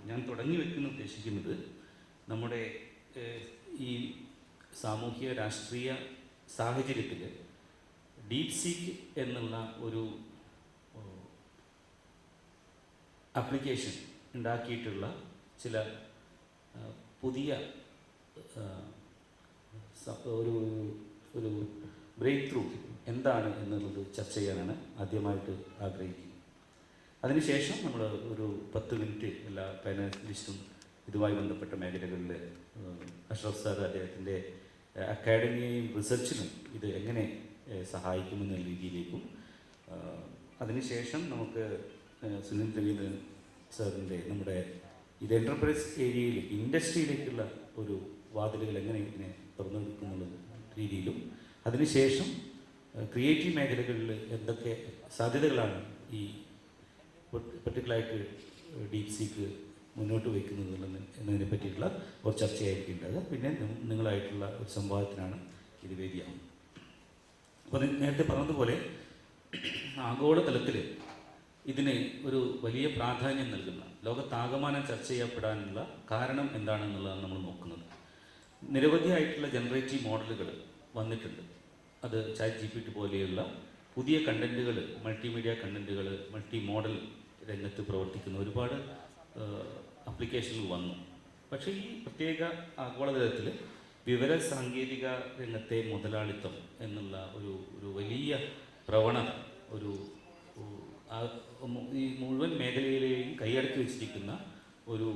ഞാൻ തുടങ്ങി വെക്കുന്ന ഉദ്ദേശിക്കുന്നത് നമ്മുടെ ഈ സാമൂഹ്യ രാഷ്ട്രീയ സാഹചര്യത്തിൽ ഡീപ് സീക്ക് എന്നുള്ള ഒരു ആപ്ലിക്കേഷൻ ഉണ്ടാക്കിയിട്ടുള്ള ചില പുതിയ ഒരു ഒരു ബ്രേക്ക് ത്രൂ എന്താണ് എന്നുള്ളത് ചർച്ച ചെയ്യാനാണ് ആദ്യമായിട്ട് ആഗ്രഹിക്കുന്നത്. അതിനുശേഷം നമ്മൾ ഒരു 10 മിനിറ്റ് എല്ലാ പാനലിസ്റ്റും ഇതുമായി ബന്ധപ്പെട്ട മേഖലകളിൽ അഷ്റഫ് സാർ അദ്ദേഹത്തിൻ്റെ അക്കാഡമിയെയും റിസർച്ചിനും ഇത് എങ്ങനെ സഹായിക്കുമെന്ന രീതിയിലേക്കും, അതിനുശേഷം നമുക്ക് സുനിൽ രവീന്ദ്രൻ സാറിൻ്റെ നമ്മുടെ ഇത് എൻ്റർപ്രൈസ് ഏരിയയിൽ ഇൻഡസ്ട്രിയിലേക്കുള്ള ഒരു വാതിലുകൾ എങ്ങനെ ഇതിനെ തുറന്നെടുക്കുന്നുള്ള രീതിയിലും, അതിനുശേഷം ക്രിയേറ്റീവ് മേഖലകളിൽ എന്തൊക്കെ സാധ്യതകളാണ് ഈ പർട്ടിക്കുലറായിട്ട് ഡീപ് സീക്ക് മുന്നോട്ട് വയ്ക്കുന്നത് എന്നതിനെ പറ്റിയിട്ടുള്ള ഒരു ചർച്ചയായിരിക്കും ഉണ്ടാകുക. പിന്നെ നിങ്ങളായിട്ടുള്ള ഒരു സംവാദത്തിനാണ് ഇത് വേദിയാകുന്നത്. അപ്പോൾ നേരത്തെ പറഞ്ഞതുപോലെ ആഗോളതലത്തിൽ ഇതിന് ഒരു വലിയ പ്രാധാന്യം നൽകുന്ന, ലോകത്താകമാനം ചർച്ച ചെയ്യപ്പെടാനുള്ള കാരണം എന്താണെന്നുള്ളതാണ് നമ്മൾ നോക്കുന്നത്. നിരവധിയായിട്ടുള്ള ജനറേറ്റീവ് മോഡലുകൾ വന്നിട്ടുണ്ട്. അത് ChatGPT പോലെയുള്ള പുതിയ കണ്ടൻറ്റുകൾ, മൾട്ടിമീഡിയ കണ്ടൻറ്റുകൾ, മൾട്ടി മോഡൽ രംഗത്ത് പ്രവർത്തിക്കുന്ന ഒരുപാട് ആപ്ലിക്കേഷനുകൾ വന്നു. പക്ഷേ ഈ പ്രത്യേക ആഗോളതലത്തിൽ വിവര സാങ്കേതിക രംഗത്തെ മുതലാളിത്തം എന്നുള്ള ഒരു വലിയ പ്രവണത ഈ മുഴുവൻ മേഖലയിലെയും കൈയടക്കി വെച്ചിരിക്കുന്ന ഒരു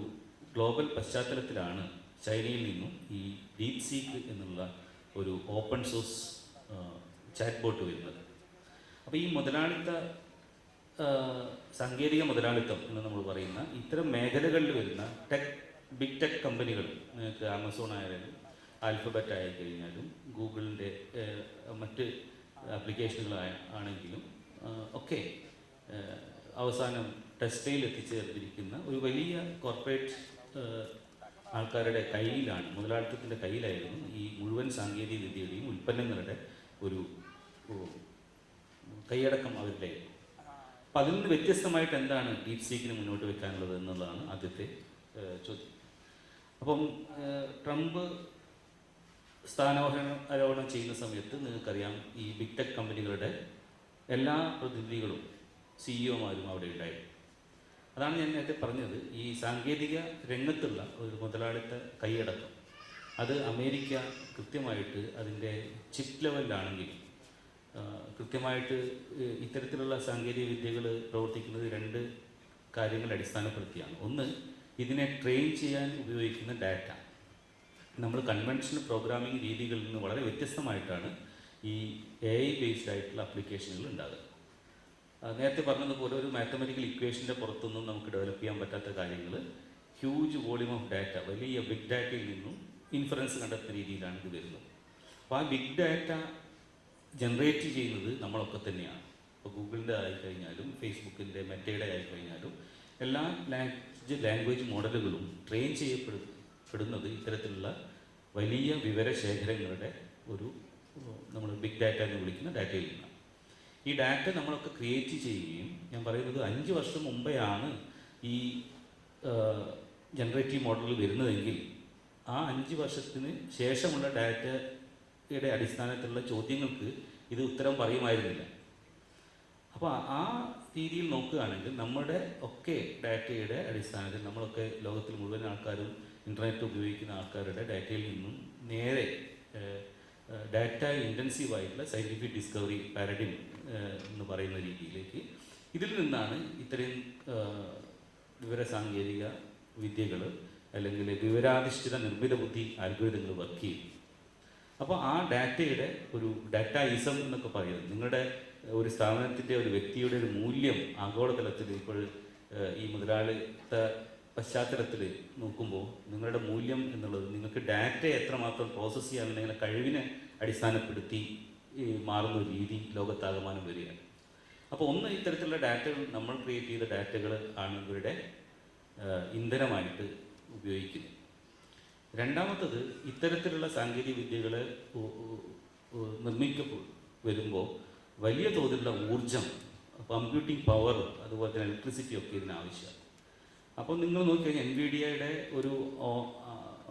ഗ്ലോബൽ പശ്ചാത്തലത്തിലാണ് ചൈനയിൽ നിന്നും ഈ ഡീപ് സീക്ക് എന്നുള്ള ഒരു ഓപ്പൺ സോഴ്സ് ചാറ്റ് ബോട്ട് വരുന്നത്. അപ്പോൾ ഈ മുതലാളിത്ത സാങ്കേതിക മുതലാളിത്തം എന്ന് നമ്മൾ പറയുന്ന ഇത്തരം മേഖലകളിൽ വരുന്ന ബിഗ് ടെക് കമ്പനികൾ, നിങ്ങൾക്ക് ആമസോൺ ആയാലും ആൽഫബറ്റ് ആയി കഴിഞ്ഞാലും ഗൂഗിളിൻ്റെ മറ്റ് ആപ്ലിക്കേഷനുകൾ ആണെങ്കിലും ഒക്കെ അവസാനം ടെസ്ലയിൽ എത്തിച്ചേർന്നിരിക്കുന്ന ഒരു വലിയ കോർപ്പറേറ്റ് ആൾക്കാരുടെ കയ്യിലാണ്, മുതലാളിത്തത്തിൻ്റെ കയ്യിലായിരുന്നു ഈ മുഴുവൻ സാങ്കേതിക വിദ്യയുടെയും ഉൽപ്പന്നങ്ങളുടെ ഒരു കൈയടക്കം അവരുടെ. അപ്പം അതിൽ നിന്ന് വ്യത്യസ്തമായിട്ട് എന്താണ് ഡീപ് സീക്കിന് മുന്നോട്ട് വെക്കാനുള്ളത് എന്നുള്ളതാണ് ആദ്യത്തെ ചോദ്യം. അപ്പം ട്രംപ് സ്ഥാനാരോഹണം ചെയ്യുന്ന സമയത്ത് നിങ്ങൾക്കറിയാം, ഈ ബിഗ് ടെക് കമ്പനികളുടെ എല്ലാ പ്രതിനിധികളും CEO-മാരും അവിടെ ഉണ്ടായിരുന്നു. അതാണ് ഞാൻ നേരത്തെ പറഞ്ഞത്, ഈ സാങ്കേതിക രംഗത്തുള്ള ഒരു മുതലാളിത്ത കൈയടക്കം അത് അമേരിക്ക കൃത്യമായിട്ട് അതിൻ്റെ ചിപ്പ് ലെവലിലാണെങ്കിലും കൃത്യമായിട്ട് ഇത്തരത്തിലുള്ള സാങ്കേതിക വിദ്യകൾ പ്രവർത്തിക്കുന്നത് 2 കാര്യങ്ങൾ അടിസ്ഥാനപ്പെടുത്തിയാണ്. ഒന്ന്, ഇതിനെ ട്രെയിൻ ചെയ്യാൻ ഉപയോഗിക്കുന്ന ഡാറ്റ. നമ്മൾ കൺവെൻഷണൽ പ്രോഗ്രാമിംഗ് രീതികളിൽ നിന്ന് വളരെ വ്യത്യസ്തമായിട്ടാണ് ഈ AI ബേസ്ഡ് ആയിട്ടുള്ള ആപ്ലിക്കേഷനുകൾ ഉണ്ടാകുക. നേരത്തെ പറഞ്ഞതുപോലെ ഒരു മാത്തമാറ്റിക്കൽ ഇക്വേഷൻ്റെ പുറത്തൊന്നും നമുക്ക് ഡെവലപ്പ് ചെയ്യാൻ പറ്റാത്ത കാര്യങ്ങൾ ഹ്യൂജ് വോളിയം ഓഫ് ഡാറ്റ, വലിയ ബിഗ് ഡാറ്റയിൽ നിന്നും ഇൻഫറൻസ് കണ്ടെത്തുന്ന രീതിയിലാണ് ഇത് വരുന്നത്. അപ്പോൾ ആ ബിഗ് ഡാറ്റ ജനറേറ്റ് ചെയ്യുന്നത് നമ്മളൊക്കെ തന്നെയാണ്. ഇപ്പോൾ ഗൂഗിളിൻ്റെ ആയിക്കഴിഞ്ഞാലും ഫേസ്ബുക്കിൻ്റെ, മെറ്റയുടെ ആയിക്കഴിഞ്ഞാലും എല്ലാ ലാംഗ്വേജ് മോഡലുകളും ട്രെയിൻ ചെയ്യപ്പെടുന്നത് ഇത്തരത്തിലുള്ള വലിയ വിവരശേഖരങ്ങളുടെ ഒരു നമ്മൾ ബിഗ് ഡാറ്റ എന്ന് വിളിക്കുന്ന ഡാറ്റയിൽ നിന്നാണ്. ഈ ഡാറ്റ നമ്മളൊക്കെ ക്രിയേറ്റ് ചെയ്യുകയും, ഞാൻ പറയുന്നത് 5 വർഷം മുമ്പെയാണ് ഈ ജനറേറ്റീവ് മോഡൽ വരുന്നതെങ്കിൽ ആ 5 വർഷത്തിന് ശേഷമുള്ള ഡാറ്റയുടെ അടിസ്ഥാനത്തിലുള്ള ചോദ്യങ്ങൾക്ക് ഇത് ഉത്തരം പറയുമായിരുന്നില്ല. അപ്പോൾ ആ രീതിയിൽ നോക്കുകയാണെങ്കിൽ നമ്മുടെ ഒക്കെ ഡാറ്റയുടെ അടിസ്ഥാനത്തിൽ നമ്മളൊക്കെ ലോകത്തിൽ മുഴുവൻ ആൾക്കാരും ഇൻ്റർനെറ്റ് ഉപയോഗിക്കുന്ന ആൾക്കാരുടെ ഡാറ്റയിൽ നിന്നും നേരെ ഡാറ്റ ഇൻറ്റൻസീവായിട്ടുള്ള സയൻറ്റിഫിക് ഡിസ്കവറി പാരഡിം എന്ന് പറയുന്ന രീതിയിലേക്ക്, ഇതിൽ നിന്നാണ് ഇത്രയും വിവരസാങ്കേതിക വിദ്യകൾ അല്ലെങ്കിൽ വിവരാധിഷ്ഠിത നിർമ്മിത ബുദ്ധി ആൽഗോരിതങ്ങൾ വർക്ക് ചെയ്യും. അപ്പോൾ ആ ഡാറ്റയുടെ ഒരു ഡാറ്റായിസം എന്നൊക്കെ പറയുന്നത്, നിങ്ങളുടെ ഒരു സ്ഥാപനത്തിൻ്റെ, ഒരു വ്യക്തിയുടെ ഒരു മൂല്യം ആഗോളതലത്തിൽ ഇപ്പോൾ ഈ മുതലാളിത്ത പശ്ചാത്തലത്തിൽ നോക്കുമ്പോൾ നിങ്ങളുടെ മൂല്യം എന്നുള്ളത് നിങ്ങൾക്ക് ഡാറ്റ എത്രമാത്രം പ്രോസസ്സ് ചെയ്യാനുള്ള കഴിവിനെ അടിസ്ഥാനപ്പെടുത്തി മാറുന്ന ഒരു രീതി ലോകത്താകമാനം വരികയാണ്. അപ്പോൾ ഒന്ന്, ഇത്തരത്തിലുള്ള ഡാറ്റകൾ, നമ്മൾ ക്രിയേറ്റ് ചെയ്ത ഡാറ്റകൾ ആണ് ഇവരുടെ ഇന്ധനമായിട്ട് ഉപയോഗിക്കുന്നത്. രണ്ടാമത്തത്, ഇത്തരത്തിലുള്ള സാങ്കേതിക വിദ്യകൾ വരുമ്പോൾ വലിയ തോതിലുള്ള ഊർജം, കമ്പ്യൂട്ടിംഗ് പവർ, അതുപോലെ തന്നെ ഇലക്ട്രിസിറ്റി ഒക്കെ ഇതിനാവശ്യമാണ്. അപ്പോൾ നിങ്ങൾ നോക്കിക്കഴിഞ്ഞാൽ എൻവിഡിയയുടെ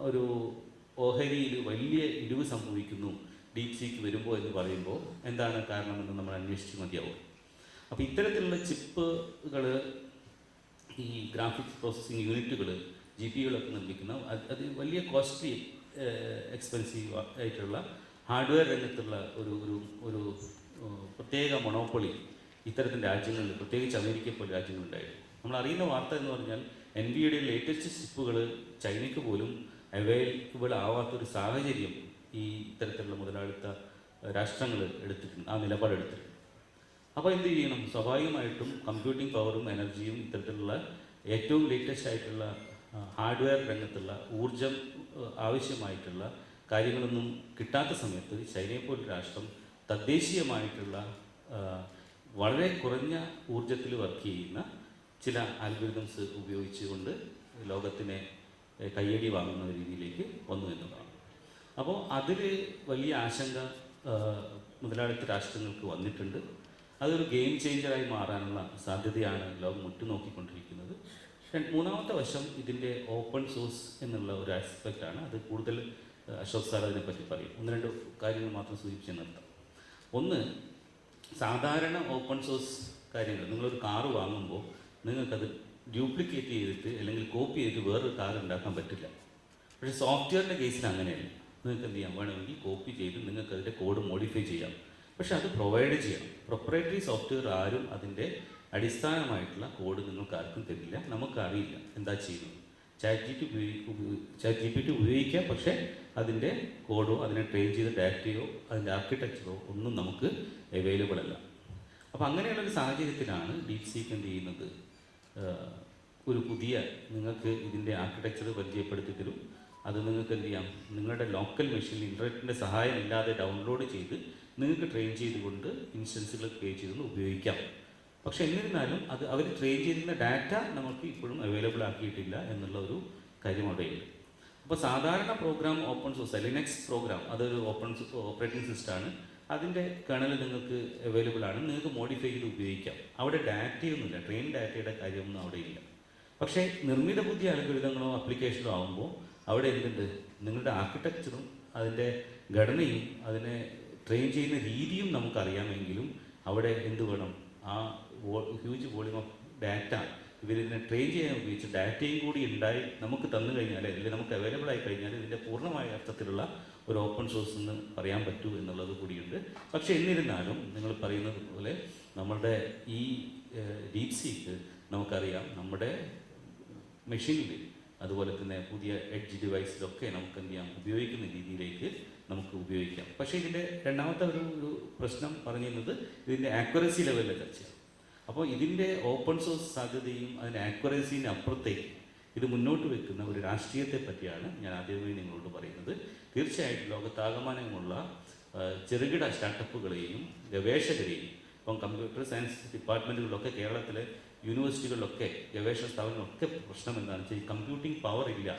ഒരു ഓഹരിയിൽ വലിയ ഇടിവ് സംഭവിക്കുന്നു ഡീപ് സീക്ക് വരുമ്പോൾ എന്ന് പറയുമ്പോൾ എന്താണ് കാരണമെന്ന് നമ്മൾ അന്വേഷിച്ച് മതിയാവും. അപ്പോൾ ഇത്തരത്തിലുള്ള ചിപ്പുകൾ, ഈ ഗ്രാഫിക്സ് പ്രോസസ്സിംഗ് യൂണിറ്റുകൾ, GPUകളൊക്കെ നിർമ്മിക്കുന്ന അത് വലിയ കോസ്റ്റ്ലി എക്സ്പെൻസീവ് ആയിട്ടുള്ള ഹാർഡ്വെയർ രംഗത്തുള്ള ഒരു ഒരു ഒരു പ്രത്യേക മൊണോപ്പൊളി ഇത്തരത്തിൻ്റെ രാജ്യങ്ങളിൽ, പ്രത്യേകിച്ച് അമേരിക്ക പോലെ രാജ്യങ്ങളുണ്ടായിരുന്നു. നമ്മൾ അറിയുന്ന വാർത്ത എന്ന് പറഞ്ഞാൽ NVIDIA ലേറ്റസ്റ്റ് ചിപ്പുകൾ ചൈനയ്ക്ക് പോലും അവൈലബിൾ ആവാത്തൊരു സാഹചര്യം ഈ ഇത്തരത്തിലുള്ള മുതലാളിത്ത രാഷ്ട്രങ്ങൾ എടുത്തിട്ടുണ്ട്, ആ നിലപാടെടുത്തിട്ടുണ്ട്. അപ്പോൾ എന്ത് ചെയ്യണം? സ്വാഭാവികമായിട്ടും കമ്പ്യൂട്ടിംഗ് പവറും എനർജിയും ഇത്തരത്തിലുള്ള ഏറ്റവും ലേറ്റസ്റ്റ് ആയിട്ടുള്ള ഹാർഡ്വെയർ രംഗത്തുള്ള ഊർജം ആവശ്യമായിട്ടുള്ള കാര്യങ്ങളൊന്നും കിട്ടാത്ത സമയത്ത് ചൈനയെ പോലൊരു രാഷ്ട്രം തദ്ദേശീയമായിട്ടുള്ള വളരെ കുറഞ്ഞ ഊർജത്തിൽ വർക്ക് ചെയ്യുന്ന ചില ആൽഗോരിതംസ് ഉപയോഗിച്ചുകൊണ്ട് ലോകത്തിനെ കയ്യടി വാങ്ങുന്ന രീതിയിലേക്ക് വന്നു എന്നതാണ്. അപ്പോൾ അതിൽ വലിയ ആശങ്ക മുതലാളിത്ത രാഷ്ട്രങ്ങൾക്ക് വന്നിട്ടുണ്ട്. അതൊരു ഗെയിം ചേഞ്ചറായി മാറാനുള്ള സാധ്യതയാണ് ലോകം ഉറ്റുനോക്കിക്കൊണ്ടിരിക്കുന്നത്. മൂന്നാമത്തെ വശം ഇതിൻ്റെ ഓപ്പൺ സോഴ്സ് എന്നുള്ള ഒരു ആസ്പെക്റ്റാണ്. അത് കൂടുതൽ അശോക് സാർ അതിനെപ്പറ്റി പറയും. ഒന്ന് രണ്ട് കാര്യങ്ങൾ മാത്രം സൂചിപ്പിച്ച് നിർത്താം. ഒന്ന്, സാധാരണ ഓപ്പൺ സോഴ്സ് കാര്യങ്ങൾ, നിങ്ങളൊരു കാറ് വാങ്ങുമ്പോൾ നിങ്ങൾക്കത് ഡ്യൂപ്ലിക്കേറ്റ് ചെയ്തിട്ട് അല്ലെങ്കിൽ കോപ്പി ചെയ്തിട്ട് വേറൊരു കാർ ഉണ്ടാക്കാൻ പറ്റില്ല. പക്ഷേ സോഫ്റ്റ്വെയറിൻ്റെ കേസിൽ അങ്ങനെയല്ല. നിങ്ങൾക്ക് എന്ത് ചെയ്യാം? വേണമെങ്കിൽ കോപ്പി ചെയ്ത് നിങ്ങൾക്ക് അതിൻ്റെ കോഡ് മോഡിഫൈ ചെയ്യാം. പക്ഷെ അത് പ്രൊവൈഡ് ചെയ്യണം. പ്രൊപ്പറേറ്ററി സോഫ്റ്റ്വെയർ ആരും അതിൻ്റെ അടിസ്ഥാനമായിട്ടുള്ള കോഡ് നിങ്ങൾക്ക് ആർക്കും തരില്ല. നമുക്കറിയില്ല എന്താ ചെയ്യുന്നത്. ചാറ്റ് GPT ഉപയോഗിക്കാം, പക്ഷേ അതിൻ്റെ കോഡോ അതിനെ ട്രെയിൻ ചെയ്ത ഡാറ്റയോ അതിൻ്റെ ആർക്കിടെക്ചറോ ഒന്നും നമുക്ക് അവൈലബിൾ അല്ല. അപ്പോൾ അങ്ങനെയുള്ളൊരു സാഹചര്യത്തിലാണ് ഡീപ് സീക്ക് എന്ത് ചെയ്യുന്നത്? ഒരു പുതിയ നിങ്ങൾക്ക് ഇതിൻ്റെ ആർക്കിടെക്ചർ പരിചയപ്പെടുത്തി തരും. അത് നിങ്ങൾക്ക് എന്ത് ചെയ്യാം? നിങ്ങളുടെ ലോക്കൽ മെഷീനിൽ ഇൻ്റർനെറ്റിൻ്റെ സഹായം ഇല്ലാതെ ഡൗൺലോഡ് ചെയ്ത് നിങ്ങൾക്ക് ട്രെയിൻ ചെയ്തുകൊണ്ട് ഇൻസ്റ്റൻസുകൾ ക്രിയേറ്റ് ചെയ്തുകൊണ്ട് ഉപയോഗിക്കാം. പക്ഷെ എന്നിരുന്നാലും അത് അവർ ട്രെയിൻ ചെയ്യുന്ന ഡാറ്റ നമുക്ക് ഇപ്പോഴും അവൈലബിൾ ആക്കിയിട്ടില്ല എന്നുള്ള ഒരു കാര്യം അവിടെയുണ്ട്. അപ്പോൾ സാധാരണ program open source, Linux program, അതൊരു ഓപ്പറേറ്റിംഗ് സിസ്റ്റമാണ്. അതിൻ്റെ കേണൽ നിങ്ങൾക്ക് അവൈലബിൾ ആണ്. നിങ്ങൾക്ക് മോഡിഫൈ ചെയ്ത് ഉപയോഗിക്കാം. അവിടെ ഡാറ്റയൊന്നുമില്ല, ട്രെയിൻ ഡാറ്റയുടെ കാര്യമൊന്നും അവിടെ ഇല്ല. പക്ഷേ നിർമ്മിത ബുദ്ധി അൽഗോരിതങ്ങളോ ആപ്ലിക്കേഷനോ ആകുമ്പോൾ അവിടെ എന്തുണ്ട്? നിങ്ങളുടെ ആർക്കിടെക്ചറും അതിൻ്റെ ഘടനയും അതിനെ ട്രെയിൻ ചെയ്യുന്ന രീതിയും നമുക്കറിയാമെങ്കിലും അവിടെ എന്ത് വേണം? ആ ഹ്യൂജ് വോളിയം ഓഫ് ഡാറ്റ ഇവരിതിനെ ട്രെയിൻ ചെയ്യാൻ ഉപയോഗിച്ച് ഡാറ്റയും കൂടി ഉണ്ടായി നമുക്ക് തന്നു കഴിഞ്ഞാൽ, അല്ലെങ്കിൽ നമുക്ക് അവൈലബിൾ ആയി കഴിഞ്ഞാൽ ഇതിൻ്റെ പൂർണ്ണമായ അർത്ഥത്തിലുള്ള ഒരു ഓപ്പൺ സോഴ്സ് എന്ന് പറയാൻ പറ്റൂ എന്നുള്ളത് കൂടിയുണ്ട്. പക്ഷേ എന്നിരുന്നാലും നിങ്ങൾ പറയുന്നത് പോലെ നമ്മളുടെ ഈ ഡീപ് സീക്ക് നമുക്കറിയാം നമ്മുടെ മെഷീനിൽ, അതുപോലെ തന്നെ പുതിയ എഡ്ജ് ഡിവൈസിലൊക്കെ നമുക്ക് എന്ത് ചെയ്യാം? ഉപയോഗിക്കുന്ന രീതിയിലേക്ക് നമുക്ക് ഉപയോഗിക്കാം. പക്ഷേ ഇതിൻ്റെ രണ്ടാമത്തെ ഒരു പ്രശ്നം പറഞ്ഞിരുന്നത് ഇതിൻ്റെ ആക്യുറസി ലെവലിലെ ചർച്ചയാണ്. അപ്പോൾ ഇതിൻ്റെ ഓപ്പൺ സോഴ്സ് സാധ്യതയും അതിൻ്റെ ആക്യുറസിന് അപ്പുറത്തേക്ക് ഇത് മുന്നോട്ട് വെക്കുന്ന ഒരു രാഷ്ട്രീയത്തെ പറ്റിയാണ് ഞാൻ ആദ്യമേ നിങ്ങളോട് പറയുന്നത്. തീർച്ചയായിട്ടും ലോകത്താകമാനമുള്ള ചെറുകിട സ്റ്റാർട്ടപ്പുകളെയും ഗവേഷകരെയും, ഇപ്പം കമ്പ്യൂട്ടർ സയൻസ് ഡിപ്പാർട്ട്മെൻറ്റുകളിലൊക്കെ കേരളത്തിലെ യൂണിവേഴ്സിറ്റികളിലൊക്കെ ഗവേഷണ സ്ഥാപനങ്ങളൊക്കെ പ്രശ്നം എന്താണെന്ന് വെച്ചാൽ ഈ കമ്പ്യൂട്ടിംഗ് പവർ ഇല്ല,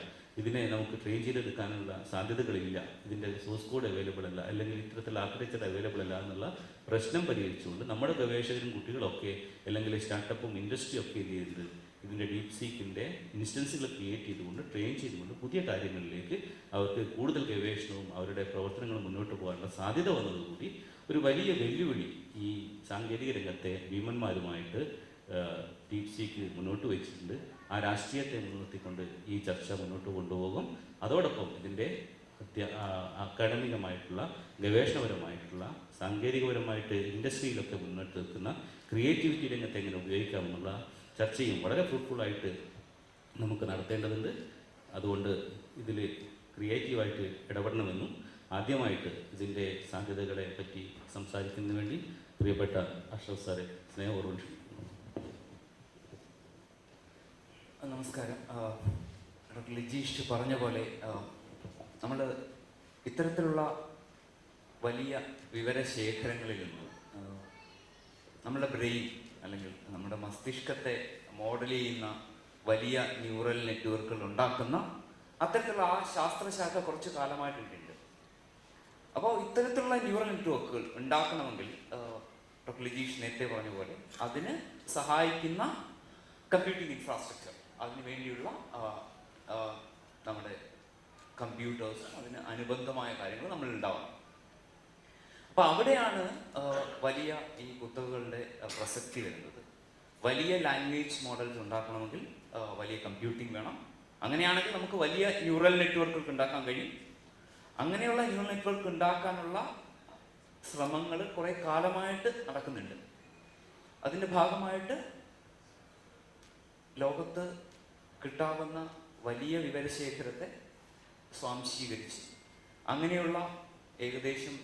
ഇതിനെ നമുക്ക് ട്രെയിൻ ചെയ്തെടുക്കാനുള്ള സാധ്യതകളില്ല, ഇതിൻ്റെ സോഴ്സ് കോഡ് അവൈലബിൾ അല്ല, അല്ലെങ്കിൽ ഇത്തരത്തിലുള്ള ആർക്കിടെക്ചർ അവൈലബിൾ അല്ല എന്നുള്ള പ്രശ്നം പരിഹരിച്ചുകൊണ്ട് നമ്മുടെ ഗവേഷകരും കുട്ടികളൊക്കെ അല്ലെങ്കിൽ സ്റ്റാർട്ടപ്പും ഇൻഡസ്ട്രിയും ഒക്കെ എന്ത് ചെയ്തിട്ട് ഇതിൻ്റെ ഡീപ് സീക്കിൻ്റെ ഇൻസ്റ്റൻസുകൾ ക്രിയേറ്റ് ചെയ്തുകൊണ്ട് ട്രെയിൻ ചെയ്തുകൊണ്ട് പുതിയ കാര്യങ്ങളിലേക്ക് അവർക്ക് കൂടുതൽ ഗവേഷണവും അവരുടെ പ്രവർത്തനങ്ങളും മുന്നോട്ട് പോകാനുള്ള സാധ്യത വന്നതുകൂടി ഒരു വലിയ വെല്ലുവിളി ഈ സാങ്കേതിക രംഗത്തെ ഭീമന്മാരുമായിട്ട് ഡീപ് സീക്ക് മുന്നോട്ട് വെച്ചിട്ടുണ്ട്. ആ രാഷ്ട്രീയത്തെ മുൻനിർത്തിക്കൊണ്ട് ഈ ചർച്ച മുന്നോട്ട് കൊണ്ടുപോകും. അതോടൊപ്പം ഇതിൻ്റെ അക്കാഡമികമായിട്ടുള്ള ഗവേഷണപരമായിട്ടുള്ള സാങ്കേതികപരമായിട്ട് ഇൻഡസ്ട്രിയിലൊക്കെ മുന്നോട്ട് നിൽക്കുന്ന ക്രിയേറ്റിവിറ്റി രംഗത്തെ എങ്ങനെ ഉപയോഗിക്കാമെന്നുള്ള ചർച്ചയും വളരെ ഫ്രൂട്ട്ഫുള്ളായിട്ട് നമുക്ക് നടത്തേണ്ടതുണ്ട്. അതുകൊണ്ട് ഇതിൽ ക്രിയേറ്റീവായിട്ട് ഇടപെടണമെന്നും ആദ്യമായിട്ട് ഇതിൻ്റെ സാധ്യതകളെ പറ്റി സംസാരിക്കുന്നതിന് വേണ്ടി പ്രിയപ്പെട്ട അഷ്റഫ് സാറെ സ്നേഹപൂർവ്വം. നമസ്കാരം. ഡോക്ടർ ലിജീഷ് പറഞ്ഞ പോലെ നമ്മൾ ഇത്തരത്തിലുള്ള വലിയ വിവരശേഖരങ്ങളിൽ നിന്ന് നമ്മുടെ ബ്രെയിൻ അല്ലെങ്കിൽ നമ്മുടെ മസ്തിഷ്കത്തെ മോഡൽ ചെയ്യുന്ന വലിയ ന്യൂറൽ നെറ്റ്വർക്കുകൾ ഉണ്ടാക്കുന്ന അത്തരത്തിലുള്ള ആ ശാസ്ത്രശാഖ കുറച്ച് കാലമായിട്ടുണ്ട്. അപ്പോൾ ഇത്തരത്തിലുള്ള ന്യൂറൽ നെറ്റ്വർക്കുകൾ ഉണ്ടാക്കണമെങ്കിൽ ഡോക്ടർ ലിജീഷ് നേരത്തെ പറഞ്ഞ പോലെ അതിന് സഹായിക്കുന്ന കമ്പ്യൂട്ടിംഗ് ഇൻഫ്രാസ്ട്രക്ചർ, അതിനു വേണ്ടിയുള്ള നമ്മുടെ കമ്പ്യൂട്ടേഴ്സും അതിന് അനുബന്ധമായ കാര്യങ്ങൾ നമ്മൾ ഉണ്ടാവണം. അപ്പൊ അവിടെയാണ് വലിയ ഈ കുത്തകകളുടെ പ്രസക്തി വരുന്നത്. വലിയ ലാംഗ്വേജ് മോഡൽസ് ഉണ്ടാക്കണമെങ്കിൽ വലിയ കമ്പ്യൂട്ടിംഗ് വേണം. അങ്ങനെയാണെങ്കിൽ നമുക്ക് വലിയ ന്യൂറൽ നെറ്റ്വർക്കുകൾ ഉണ്ടാക്കാൻ കഴിയും. അങ്ങനെയുള്ള ന്യൂറൽ നെറ്റ്വർക്ക് ഉണ്ടാക്കാനുള്ള ശ്രമങ്ങൾ കുറെ കാലമായിട്ട് നടക്കുന്നുണ്ട്. അതിൻ്റെ ഭാഗമായിട്ട് ലോകത്ത് കിട്ടാവുന്ന വലിയ വിവരശേഖരത്തെ സ്വാംശീകരിച്ച് അങ്ങനെയുള്ള ഏകദേശം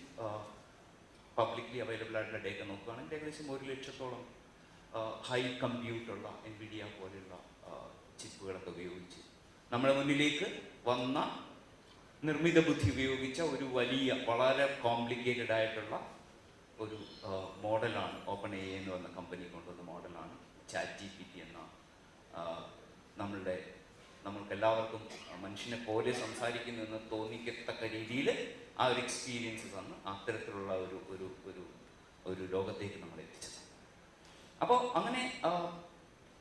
പബ്ലിക്ലി അവൈലബിൾ ആയിട്ടുള്ള ഡേറ്റ നോക്കുകയാണെങ്കിൽ ഏകദേശം 1 ലക്ഷത്തോളം ഹൈ കമ്പ്യൂട്ടുള്ള NVIDIA പോലെയുള്ള ചിപ്പുകളൊക്കെ ഉപയോഗിച്ച് നമ്മുടെ മുന്നിലേക്ക് വന്ന നിർമ്മിത ബുദ്ധി ഉപയോഗിച്ച ഒരു വലിയ വളരെ കോംപ്ലിക്കേറ്റഡ് ആയിട്ടുള്ള ഒരു മോഡലാണ് OpenAI എന്ന് പറഞ്ഞ കമ്പനി കൊണ്ടുവന്ന മോഡലാണ് ChatGPT എന്ന നമ്മൾക്ക് എല്ലാവർക്കും മനുഷ്യനെ പോലെ സംസാരിക്കുന്നു എന്ന് തോന്നിക്കത്തക്ക രീതിയിൽ ആ ഒരു എക്സ്പീരിയൻസ് തന്ന് അത്തരത്തിലുള്ള ഒരു ലോകത്തേക്ക് നമ്മൾ എത്തിച്ചത്. അപ്പോൾ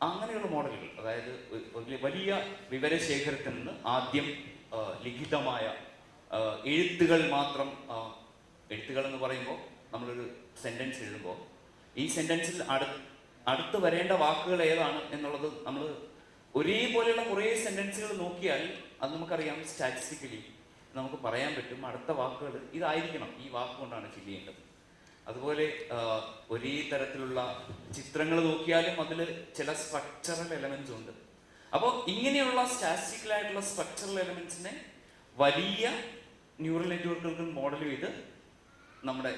അങ്ങനെയുള്ള മോഡലുകൾ, അതായത് വലിയ വിവരശേഖരത്തിൽ നിന്ന് ആദ്യം ലിഖിതമായ എഴുത്തുകൾ മാത്രം, എഴുത്തുകൾ എന്ന് പറയുമ്പോൾ നമ്മളൊരു സെന്റൻസ് എഴുതുമ്പോൾ ഈ സെന്റൻസിൽ അടുത്ത് വരേണ്ട വാക്കുകൾ ഏതാണ് എന്നുള്ളത് നമ്മൾ ഒരേപോലെയുള്ള കുറേ സെന്റൻസുകൾ നോക്കിയാൽ അത് നമുക്കറിയാം. സ്റ്റാറ്റിസ്റ്റിക്കലി നമുക്ക് പറയാൻ പറ്റും അടുത്ത വാക്കുകൾ ഇതായിരിക്കണം, ഈ വാക്ക് കൊണ്ടാണ് ഫില്ല് ചെയ്യേണ്ടത്. അതുപോലെ ഒരേ തരത്തിലുള്ള ചിത്രങ്ങൾ നോക്കിയാലും അതിൽ ചില സ്ട്രക്ചറൽ എലമെന്റ്സ് ഉണ്ട്. അപ്പോൾ ഇങ്ങനെയുള്ള സ്റ്റാറ്റിസ്റ്റിക്കലായിട്ടുള്ള സ്ട്രക്ചറൽ എലമെന്റ്സിനെ വലിയ ന്യൂറൽ നെറ്റ്വർക്കുകൾക്ക് മോഡൽ ചെയ്ത് നമ്മുടെ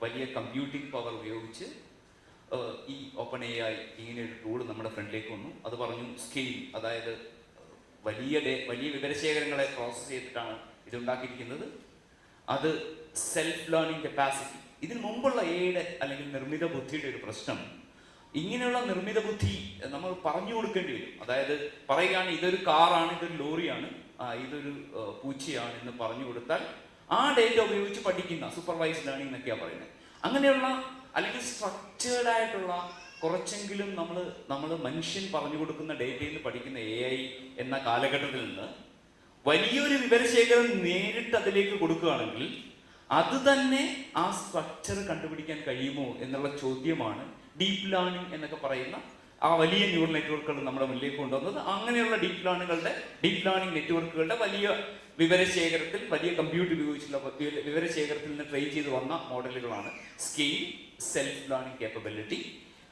വലിയ കമ്പ്യൂട്ടിംഗ് പവർ ഉപയോഗിച്ച് ഈ OpenAI ഇങ്ങനെ ഒരു ടൂൾ നമ്മുടെ ഫ്രണ്ടിലേക്ക് വന്നു. അത് പറഞ്ഞു സ്കെയിൽ, അതായത് വലിയ വിവരശേഖരങ്ങളെ പ്രോസസ്സ് ചെയ്തിട്ടാണ് ഇതുണ്ടാക്കിയിരിക്കുന്നത്. അത് സെൽഫ് ലേണിംഗ് കപ്പാസിറ്റി. ഇതിന് മുമ്പുള്ള AI അല്ലെങ്കിൽ നിർമ്മിത ബുദ്ധിയുടെ ഒരു പ്രശ്നം, ഇങ്ങനെയുള്ള നിർമ്മിത ബുദ്ധി നമ്മൾ പറഞ്ഞു കൊടുക്കേണ്ടി വരും. അതായത് പറയുകയാണ് ഇതൊരു കാറാണ്, ഇതൊരു ലോറിയാണ്, ഇതൊരു പൂച്ചയാണ് എന്ന് പറഞ്ഞു കൊടുത്താൽ ആ ഡേറ്റ ഉപയോഗിച്ച് പഠിക്കുന്ന സൂപ്പർവൈസ്ഡ് ലേണിംഗ് എന്നൊക്കെയാണ് പറയുന്നത്. അങ്ങനെയുള്ള അല്ലെങ്കിൽ സ്ട്രക്ചേർഡ് ആയിട്ടുള്ള കുറച്ചെങ്കിലും നമ്മൾ മനുഷ്യൻ പറഞ്ഞു കൊടുക്കുന്ന ഡേറ്റയിൽ നിന്ന് പഠിക്കുന്ന AI എന്ന കാലഘട്ടത്തിൽ നിന്ന് വലിയൊരു വിവരശേഖരം നേരിട്ട് അതിലേക്ക് കൊടുക്കുകയാണെങ്കിൽ അത് തന്നെ ആ സ്ട്രക്ചർ കണ്ടുപിടിക്കാൻ കഴിയുമോ എന്നുള്ള ചോദ്യമാണ് ഡീപ്പ് ലേണിംഗ് എന്നൊക്കെ പറയുന്ന ആ വലിയ ന്യൂറൽ നെറ്റ്വർക്കുകൾ നമ്മുടെ മുന്നിലേക്ക് കൊണ്ടുവന്നത്. അങ്ങനെയുള്ള ഡീപ്പ് ലേണിംഗ് നെറ്റ്വർക്കുകളുടെ വലിയ വിവരശേഖരത്തിൽ, വലിയ കമ്പ്യൂട്ടർ ഉപയോഗിച്ചുള്ള വിവരശേഖരത്തിൽ നിന്ന് ട്രെയിൻ ചെയ്ത് വന്ന മോഡലുകളാണ് സ്കെയിൽ, സെൽഫ് ലേണിംഗ് കേപ്പബിലിറ്റി.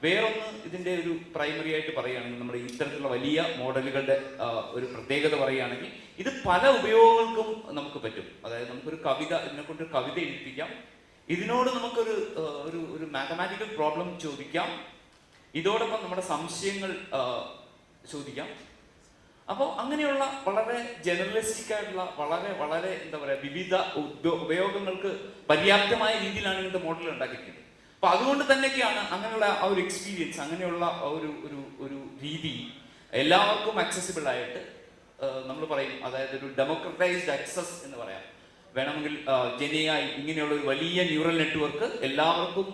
വേറൊന്ന് ഇതിൻ്റെ ഒരു പ്രൈമറി ആയിട്ട് പറയുകയാണെങ്കിൽ നമ്മുടെ ഇത്തരത്തിലുള്ള വലിയ മോഡലുകളുടെ ഒരു പ്രത്യേകത പറയുകയാണെങ്കിൽ ഇത് പല ഉപയോഗങ്ങൾക്കും നമുക്ക് പറ്റും. അതായത് നമുക്കൊരു കവിത, ഇതിനെക്കൊണ്ടൊരു കവിത എഴുതിപ്പിക്കാം, ഇതിനോട് നമുക്കൊരു ഒരു മാത്തമാറ്റിക്കൽ പ്രോബ്ലം ചോദിക്കാം, ഇതോടൊപ്പം നമ്മുടെ സംശയങ്ങൾ ചോദിക്കാം. അപ്പോൾ അങ്ങനെയുള്ള വളരെ ജനറലിസ്റ്റിക് ആയിട്ടുള്ള വളരെ എന്താ പറയുക വിവിധ ഉപയോഗങ്ങൾക്ക് പര്യാപ്തമായ രീതിയിലാണ് ഇങ്ങനത്തെ മോഡൽ ഉണ്ടാക്കിയിരിക്കുന്നത്. അപ്പൊ അതുകൊണ്ട് തന്നെയൊക്കെയാണ് അങ്ങനെയുള്ള ആ ഒരു എക്സ്പീരിയൻസ്, അങ്ങനെയുള്ള ഒരു രീതി എല്ലാവർക്കും അക്സസിബിൾ ആയിട്ട് നമ്മൾ പറയും. അതായത് ഒരു ഡെമോക്രറ്റൈസ്ഡ് ആക്സസ് എന്ന് പറയാം. വേണമെങ്കിൽ ജെനിയായി ഇങ്ങനെയുള്ള ഒരു വലിയ ന്യൂറൽ നെറ്റ്വർക്ക് എല്ലാവർക്കും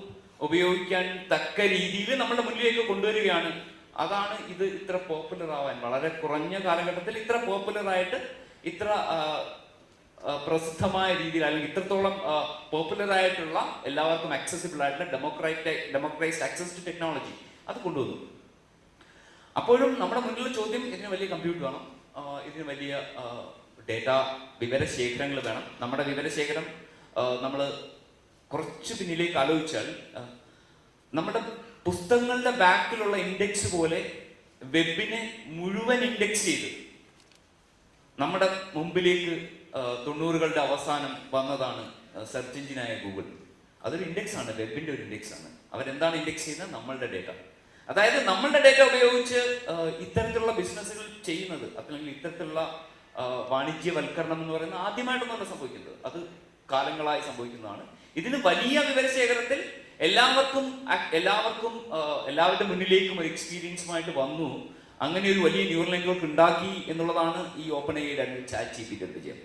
ഉപയോഗിക്കാൻ തക്ക രീതിയിൽ നമ്മുടെ മുന്നിലേക്ക് കൊണ്ടുവരികയാണ്. അതാണ് ഇത് ഇത്ര പോപ്പുലർ ആവാൻ, വളരെ കുറഞ്ഞ കാലഘട്ടത്തിൽ ഇത്ര പോപ്പുലർ ആയിട്ട്, ഇത്ര പ്രസിദ്ധമായ രീതിയിൽ, അല്ലെങ്കിൽ ഇത്രത്തോളം പോപ്പുലർ ആയിട്ടുള്ള എല്ലാവർക്കും അക്സസിബിൾ ആയിട്ടുള്ള ഡെമോക്രൈസ്ഡ് ആക്സസ് ടു ടെക്നോളജി അത് കൊണ്ടുവന്നു. അപ്പോഴും നമ്മുടെ മുന്നിലുള്ള ചോദ്യം, ഇതിന് വലിയ കമ്പ്യൂട്ടർ വേണം, ഇതിന് വലിയ വിവരശേഖരങ്ങൾ വേണം. നമ്മുടെ വിവരശേഖരം നമ്മൾ കുറച്ച് പിന്നിലേക്ക് ആലോചിച്ചാൽ നമ്മുടെ പുസ്തകങ്ങളുടെ ബാക്കിലുള്ള ഇൻഡെക്സ് പോലെ വെബിനെ മുഴുവൻ ഇൻഡെക്സ് ചെയ്ത് നമ്മുടെ മുമ്പിലേക്ക് 90കളുടെ അവസാനം വന്നതാണ് സെർച്ച് എഞ്ചിനായ ഗൂഗിൾ. അതൊരു ഇൻഡെക്സ് ആണ്, വെബിന്റെ ഒരു ഇൻഡെക്സ് ആണ്. അവരെന്താണ് ഇൻഡെക്സ് ചെയ്യുന്നത്? നമ്മളുടെ ഡേറ്റ. അതായത് നമ്മളുടെ ഡേറ്റ ഉപയോഗിച്ച് ഇത്തരത്തിലുള്ള ബിസിനസ്സുകൾ ചെയ്യുന്നത്, അല്ലെങ്കിൽ ഇത്തരത്തിലുള്ള വാണിജ്യവൽക്കരണം എന്ന് പറയുന്നത് ആദ്യമായിട്ടൊന്നല്ല സംഭവിക്കുന്നത്, അത് കാലങ്ങളായി സംഭവിക്കുന്നതാണ്. ഇതിന് വലിയ വിവരശേഖരത്തിൽ എല്ലാവരുടെ മുന്നിലേക്കും ഒരു എക്സ്പീരിയൻസുമായിട്ട് വന്നു. അങ്ങനെ ഒരു വലിയ ന്യൂറൽ നെറ്റ്വർക്ക് ഉണ്ടാക്കി എന്നുള്ളതാണ് ഈ OpenAIയുടെ ChatGPT വിജയം.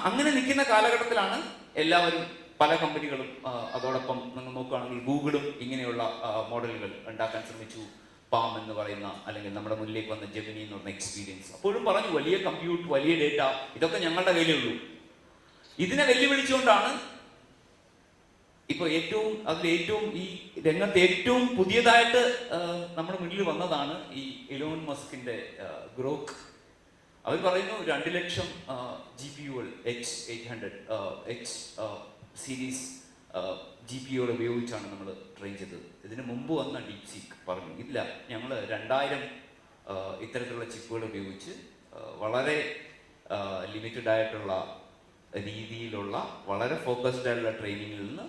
അങ്ങനെ നിൽക്കുന്ന കാലഘട്ടത്തിലാണ് എല്ലാവരും, പല കമ്പനികളും, അതോടൊപ്പം നിങ്ങൾ നോക്കുകയാണെങ്കിൽ ഗൂഗിളും ഇങ്ങനെയുള്ള മോഡലുകൾ ഉണ്ടാക്കാൻ ശ്രമിച്ചു. പാം എന്ന് പറയുന്ന, അല്ലെങ്കിൽ നമ്മുടെ മുന്നിലേക്ക് വന്ന ജെമിനി എന്ന് പറഞ്ഞ എക്സ്പീരിയൻസ്. അപ്പോഴും പറഞ്ഞു വലിയ കമ്പ്യൂട്ട്, വലിയ ഡേറ്റ, ഇതൊക്കെ ഞങ്ങളുടെ കയ്യിലേ ഉള്ളൂ. ഇതിനെ വെല്ലുവിളിച്ചുകൊണ്ടാണ് ഇപ്പോൾ ഏറ്റവും ഈ രംഗത്ത് ഏറ്റവും പുതിയതായിട്ട് നമ്മുടെ മുന്നിൽ വന്നതാണ് ഈ എലോൺ മസ്കിന്റെ ഗ്രോക്ക്. അവർ പറയുന്നു 2 ലക്ഷം GPUകൾ H800 H സീരീസ് GPUകൾ ഉപയോഗിച്ചാണ് നമ്മൾ ട്രെയിൻ ചെയ്തത്. ഇതിന് മുമ്പ് വന്ന ഡീപ്സീക്ക് പറഞ്ഞു ഇല്ല, ഞങ്ങൾ 2000 ഇത്തരത്തിലുള്ള ചിപ്പുകൾ ഉപയോഗിച്ച് വളരെ ലിമിറ്റഡ് ആയിട്ടുള്ള രീതിയിലുള്ള വളരെ ഫോക്കസ്ഡ് ആയിട്ടുള്ള ട്രെയിനിങ്ങിൽ നിന്ന്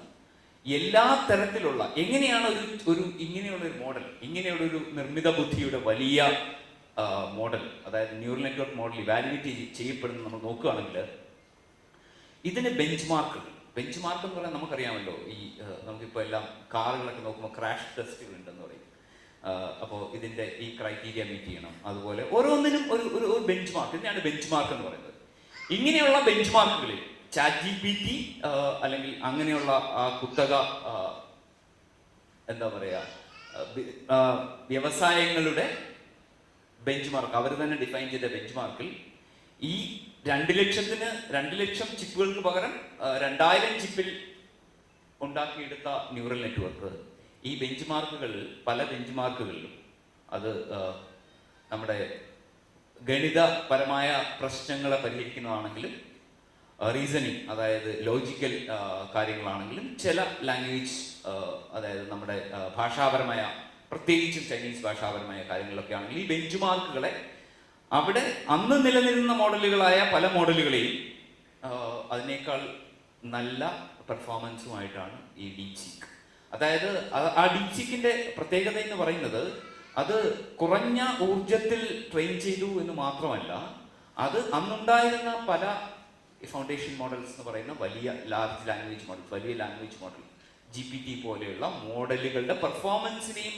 എല്ലാ തരത്തിലുള്ള എങ്ങനെയാണ് ഇങ്ങനെയുള്ള ഒരു മോഡൽ, ഇങ്ങനെയുള്ള ഒരു നിർമ്മിത ബുദ്ധിയുടെ വലിയ മോഡൽ, അതായത് ന്യൂറൽ നെറ്റ്വർക്ക് മോഡൽ ഇവാലുവേറ്റ് ചെയ്യപ്പെടുന്നത് നമ്മൾ നോക്കുകയാണെങ്കിൽ ഇതിന് ബെഞ്ച് മാർക്ക് എന്ന് പറയാൻ നമുക്കറിയാമല്ലോ. നമുക്കിപ്പോൾ എല്ലാം കാറുകളൊക്കെ നോക്കുമ്പോൾ ക്രാഷ് ടെസ്റ്റുകൾ ഉണ്ടെന്ന് പറയും. അപ്പോൾ ഇതിന്റെ ഈ ക്രൈറ്റീരിയ മീറ്റ് ചെയ്യണം. അതുപോലെ ഓരോന്നിനും ഒരു ബെഞ്ച് മാർക്ക്, ഇതിനാണ് ബെഞ്ച് മാർക്ക് എന്ന് പറയുന്നത്. ഇങ്ങനെയുള്ള ബെഞ്ച് മാർക്കുകളിൽ ChatGPT അല്ലെങ്കിൽ അങ്ങനെയുള്ള കുത്തക എന്താ പറയാ വ്യവസായങ്ങളുടെ ബെഞ്ച് മാർക്ക്, അവർ തന്നെ ഡിഫൈൻ ചെയ്ത ബെഞ്ച് മാർക്കിൽ ഈ 2 ലക്ഷം ചിപ്പുകൾക്ക് പകരം 2000 ചിപ്പിൽ ഉണ്ടാക്കിയെടുത്ത ന്യൂറൽ നെറ്റ്വർക്ക് ഈ ബെഞ്ച് മാർക്കുകളിൽ പല ബെഞ്ച് മാർക്കുകളിലും അത് നമ്മുടെ ഗണിതപരമായ പ്രശ്നങ്ങളെ പരിഹരിക്കുന്നതാണെങ്കിലും റീസണിങ്, അതായത് ലോജിക്കൽ കാര്യങ്ങളാണെങ്കിലും ചില ലാംഗ്വേജ്, അതായത് നമ്മുടെ ഭാഷാപരമായ, പ്രത്യേകിച്ചും ചൈനീസ് ഭാഷാപരമായ കാര്യങ്ങളിലൊക്കെ ആണെങ്കിൽ ഈ ബെഞ്ച് മാർക്കുകളെ അവിടെ അന്ന് നിലനിന്ന മോഡലുകളായ പല മോഡലുകളെയും അതിനേക്കാൾ നല്ല പെർഫോമൻസുമായിട്ടാണ് ഈ ഡീപ്സീക്ക്. അതായത് ആ ഡീപ്സീക്കിന്റെ പ്രത്യേകത എന്ന് പറയുന്നത് അത് കുറഞ്ഞ ഊർജത്തിൽ ട്രെയിൻ ചെയ്തു എന്ന് മാത്രമല്ല, അത് അന്നുണ്ടായിരുന്ന പല ഫൗണ്ടേഷൻ മോഡൽസ് എന്ന് പറയുന്ന വലിയ ലാർജ് ലാംഗ്വേജ് മോഡൽ, വലിയ ലാംഗ്വേജ് മോഡൽ GPT പോലെയുള്ള മോഡലുകളുടെ പെർഫോമൻസിനെയും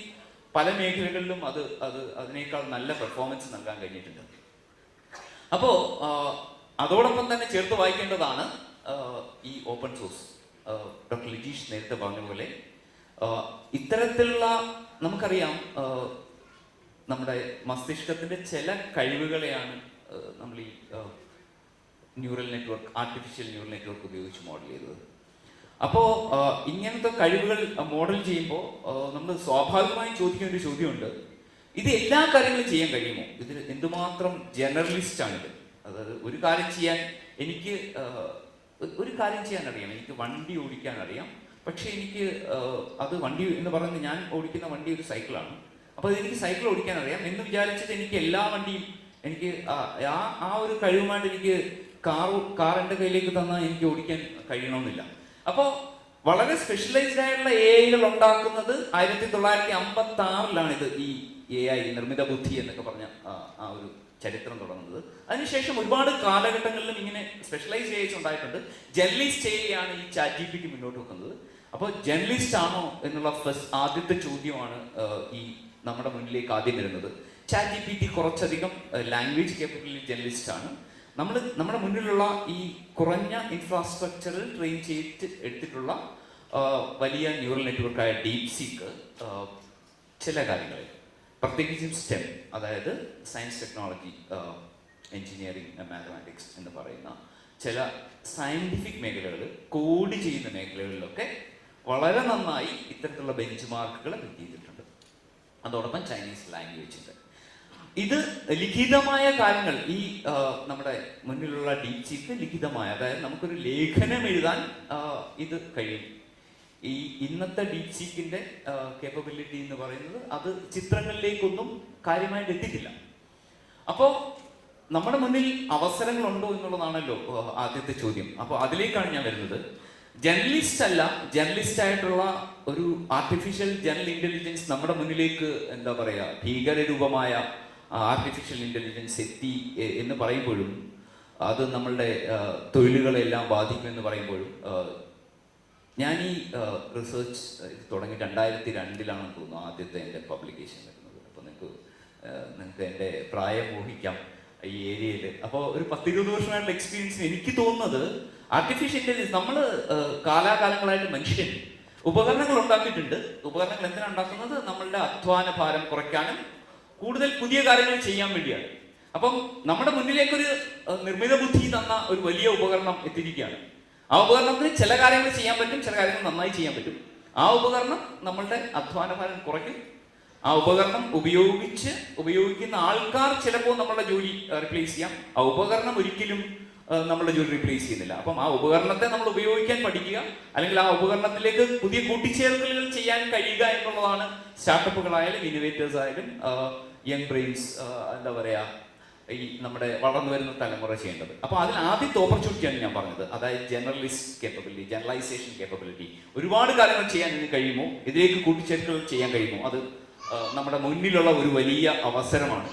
പല മേഖലകളിലും അതിനേക്കാൾ നല്ല പെർഫോമൻസ് നൽകാൻ കഴിഞ്ഞിട്ടുണ്ട്. അപ്പോൾ അതോടൊപ്പം തന്നെ ചേർത്ത് വായിക്കേണ്ടതാണ് ഈ ഓപ്പൺ സോഴ്സ്. ഡോക്ടർ ലിജീഷ് നേരത്തെ പറഞ്ഞ പോലെ ഇത്തരത്തിലുള്ള നമുക്കറിയാം നമ്മുടെ മസ്തിഷ്കത്തിന്റെ ചില കഴിവുകളെയാണ് നമ്മൾ ഈ neural network, artificial neural network ഉപയോഗിച്ച് മോഡൽ ചെയ്തത്. അപ്പോൾ ഇങ്ങനത്തെ കഴിവുകൾ മോഡൽ ചെയ്യുമ്പോൾ നമ്മൾ സ്വാഭാവികമായും ചോദിക്കുന്ന ഒരു ചോദ്യമുണ്ട്, ഇത് എല്ലാ കാര്യങ്ങളും ചെയ്യാൻ കഴിയുമോ? ഇതിൽ എന്തുമാത്രം ജനറലിസ്റ്റ് ആണിത്. അതായത് ഒരു കാര്യം ചെയ്യാൻ അറിയാം, എനിക്ക് വണ്ടി ഓടിക്കാൻ അറിയാം, പക്ഷെ എനിക്ക് അത് വണ്ടി എന്ന് പറയുന്നത് ഞാൻ ഓടിക്കുന്ന വണ്ടി ഒരു സൈക്കിളാണ്. അപ്പോൾ എനിക്ക് സൈക്കിൾ ഓടിക്കാൻ അറിയാം എന്ന് വിചാരിച്ചിട്ട് എനിക്ക് എല്ലാ വണ്ടിയും എനിക്ക് ആ ഒരു കഴിവുമായിട്ട് എനിക്ക് കാർ എൻ്റെ കയ്യിലേക്ക് തന്നാൽ എനിക്ക് ഓടിക്കാൻ കഴിയണമെന്നില്ല. അപ്പോൾ വളരെ സ്പെഷ്യലൈസ്ഡ് ആയിട്ടുള്ള AI ഉണ്ടാക്കുന്നത് 1956 ഇത് ഈ AI നിർമ്മിത ബുദ്ധി എന്നൊക്കെ പറഞ്ഞ ആ ഒരു ചരിത്രം തുടങ്ങുന്നത്. അതിനുശേഷം ഒരുപാട് കാലഘട്ടങ്ങളിലും ഇങ്ങനെ സ്പെഷ്യലൈസ്ഡ് AI ഉണ്ടായിട്ടുണ്ട്. ജേർണലിസ്റ്റ് AI ഈ ChatGPT മുന്നോട്ട് വെക്കുന്നത്. അപ്പോൾ ജേർണലിസ്റ്റ് ആണോ എന്നുള്ള ആദ്യത്തെ ചോദ്യമാണ് ഈ നമ്മുടെ മുന്നിലേക്ക് ആദ്യം വരുന്നത്. ChatGPT കുറച്ചധികം ലാംഗ്വേജ് കേപ്പബിലിറ്റി ജേർണലിസ്റ്റ് ആണ്. നമ്മുടെ മുന്നിലുള്ള ഈ കുറഞ്ഞ ഇൻഫ്രാസ്ട്രക്ചറിൽ ട്രെയിൻ ചെയ്ത് എടുത്തിട്ടുള്ള വലിയ ന്യൂറൽ നെറ്റ്വർക്കായ ഡീപ്സീക്ക് ചില കാര്യങ്ങളിൽ, പ്രത്യേകിച്ചും STEM, അതായത് സയൻസ്, ടെക്നോളജി, എഞ്ചിനീയറിംഗ്, മാത്തമാറ്റിക്സ് എന്ന് പറയുന്ന ചില സയന്റിഫിക് മേഖലകൾ, കോഡ് ചെയ്യുന്ന മേഖലകളിലൊക്കെ വളരെ നന്നായി ഇത്തരത്തിലുള്ള ബെഞ്ച് മാർക്കുകൾ ഫിറ്റ് ചെയ്തിട്ടുണ്ട്. അതോടൊപ്പം ചൈനീസ് ലാംഗ്വേജിന്റെ ഇത് ലിഖിതമായ കാര്യങ്ങൾ ഈ നമ്മുടെ മുന്നിലുള്ള ഡീപ്സീക്ക് ലിഖിതമായ, അതായത് നമുക്കൊരു ലേഖനം എഴുതാൻ ഇത് കഴിയും. ഈ ഇന്നത്തെ ഡീപ്സീക്കിന്റെ കേപ്പബിലിറ്റി എന്ന് പറയുന്നത് അത് ചിത്രങ്ങളിലേക്കൊന്നും കാര്യമായിട്ട് എത്തിയിട്ടില്ല. അപ്പോൾ നമ്മുടെ മുന്നിൽ അവസരങ്ങളുണ്ടോ എന്നുള്ളതാണല്ലോ ആദ്യത്തെ ചോദ്യം. അപ്പോൾ അതിലേക്കാണ് ഞാൻ വരുന്നത്. ജേർണലിസ്റ്റ് ആയിട്ടുള്ള ഒരു ആർട്ടിഫിഷ്യൽ ജനറൽ ഇന്റലിജൻസ് നമ്മുടെ മുന്നിലേക്ക് എന്താ പറയാ ഭീകരരൂപമായ ആർട്ടിഫിഷ്യൽ ഇന്റലിജൻസ് എത്തി എന്ന് പറയുമ്പോഴും അത് നമ്മളുടെ തൊഴിലുകളെല്ലാം ബാധിക്കുമെന്ന് പറയുമ്പോഴും ഞാൻ ഈ റിസർച്ച് തുടങ്ങി 2002 തോന്നുന്നു ആദ്യത്തെ എൻ്റെ പബ്ലിക്കേഷൻ വരുന്നത്. അപ്പോൾ നിങ്ങൾക്ക് എൻ്റെ പ്രായം ഊഹിക്കാം ഈ ഏരിയയിൽ. അപ്പോൾ ഒരു 10-20 വർഷമായിട്ടുള്ള എക്സ്പീരിയൻസിന് എനിക്ക് തോന്നുന്നത് ആർട്ടിഫിഷ്യൽ ഇന്റലിജൻസ്, നമ്മൾ കാലാകാലങ്ങളായിട്ട് മനുഷ്യൻ ഉപകരണങ്ങൾ ഉണ്ടാക്കിയിട്ടുണ്ട്. ഉപകരണങ്ങൾ എന്തിനാണ് ഉണ്ടാക്കുന്നത്? നമ്മളുടെ അധ്വാന ഭാരം കുറയ്ക്കാനും കൂടുതൽ പുതിയ കാര്യങ്ങൾ ചെയ്യാൻ വേണ്ടിയാണ്. അപ്പം നമ്മുടെ മുന്നിലേക്കൊരു നിർമ്മിത ബുദ്ധി തന്ന ഒരു വലിയ ഉപകരണം എത്തിയിരിക്കുകയാണ്. ആ ഉപകരണത്തിന് ചില കാര്യങ്ങൾ ചെയ്യാൻ പറ്റും, ചില കാര്യങ്ങൾ നന്നായി ചെയ്യാൻ പറ്റും. ആ ഉപകരണം നമ്മളുടെ അധ്വാന ഭാരം കുറയ്ക്കും. ആ ഉപകരണം ഉപയോഗിക്കുന്ന ആൾക്കാർ ചിലപ്പോൾ നമ്മളുടെ ജോലി റിപ്ലേസ് ചെയ്യാം. ആ ഉപകരണം ഒരിക്കലും നമ്മളുടെ ജോലി റിപ്ലേസ് ചെയ്യുന്നില്ല. അപ്പം ആ ഉപകരണത്തെ നമ്മൾ ഉപയോഗിക്കാൻ പഠിക്കുക, അല്ലെങ്കിൽ ആ ഉപകരണത്തിലേക്ക് പുതിയ കൂട്ടിച്ചേർക്കലുകൾ ചെയ്യാൻ കഴിയുക എന്നുള്ളതാണ് സ്റ്റാർട്ടപ്പുകളായാലും ഇന്നോവേറ്റേഴ്സ് ആയാലും യങ് ബ്രെയിൻസ് എന്താ പറയുക ഈ നമ്മുടെ വളർന്നു വരുന്ന തലമുറ ചെയ്യേണ്ടത്. അപ്പോൾ അതിൽ ആദ്യത്തെ ഓപ്പർച്യൂണിറ്റിയാണ് ഞാൻ പറഞ്ഞത്, അതായത് ജനറലൈസേഷൻ കേപ്പബിലിറ്റി. ഒരുപാട് കാര്യങ്ങൾ ചെയ്യാൻ ഇതിന് കഴിയുമോ, ഇതിലേക്ക് കൂട്ടിച്ചേർക്കലുകൾ ചെയ്യാൻ കഴിയുമോ, അത് നമ്മുടെ മുന്നിലുള്ള ഒരു വലിയ അവസരമാണ്.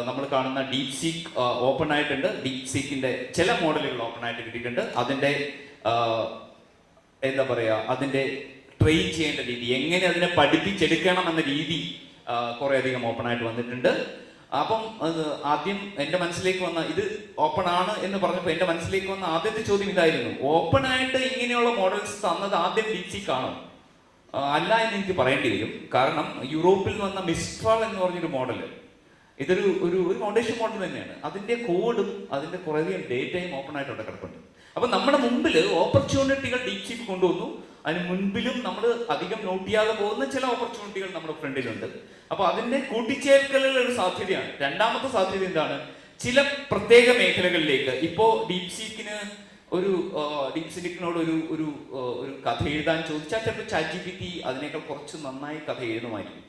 നമ്മൾ കാണുന്ന ഡീപ് സീക്ക് ഓപ്പൺ ആയിട്ടുണ്ട്. ഡീപ് സീക്കിന്റെ ചില മോഡലുകൾ ഓപ്പൺ ആയിട്ട് കിട്ടിയിട്ടുണ്ട്. അതിന്റെ എന്താ പറയുക, അതിന്റെ ട്രെയിൻ ചെയ്യേണ്ട രീതി, എങ്ങനെ അതിനെ പഠിപ്പിച്ചെടുക്കണം എന്ന രീതി കുറെ അധികം ഓപ്പൺ ആയിട്ട് വന്നിട്ടുണ്ട്. അപ്പം അത് ആദ്യം എൻ്റെ മനസ്സിലേക്ക് വന്ന, ഇത് ഓപ്പൺ ആണ് എന്ന് പറഞ്ഞപ്പോൾ എൻ്റെ മനസ്സിലേക്ക് വന്ന ആദ്യത്തെ ചോദ്യം ഇതായിരുന്നു: ഓപ്പൺ ആയിട്ട് ഇങ്ങനെയുള്ള മോഡൽസ് തന്നത് ആദ്യം ഡീപ് സീക്ക് ആണോ? അല്ല എന്ന് എനിക്ക് പറയേണ്ടി വരും. കാരണം യൂറോപ്പിൽ വന്ന മിസ്ട്രാൾ എന്ന് പറഞ്ഞൊരു മോഡൽ, ഇതൊരു ഒരു ഫൗണ്ടേഷൻ മോഡൽ തന്നെയാണ്. അതിന്റെ കോഡും അതിന്റെ കുറേയധികം ഡേറ്റയും ഓപ്പൺ ആയിട്ട് അവിടെ കിടപ്പുണ്ട്. അപ്പൊ നമ്മുടെ മുമ്പിൽ ഓപ്പർച്യൂണിറ്റികൾ ഡീപ് സീക്ക് കൊണ്ടുവന്നു. അതിന് മുൻപിലും നമ്മൾ അധികം നോട്ട് ചെയ്യാതെ പോകുന്ന ചില ഓപ്പർച്യൂണിറ്റികൾ നമ്മുടെ ഫ്രണ്ടിലുണ്ട്. അപ്പൊ അതിന്റെ കൂട്ടിച്ചേർക്കലുകൾ ഒരു സാധ്യതയാണ്. രണ്ടാമത്തെ സാധ്യത എന്താണ്? ചില പ്രത്യേക മേഖലകളിലേക്ക് ഇപ്പോ ഡീപ് സീക്കിനോട് ഒരു കഥ എഴുതാൻ ചോദിച്ചാൽ ചിലപ്പോൾ ChatGPT അതിനേക്കാൾ കുറച്ച് നന്നായി കഥ എഴുതുമായിരിക്കും.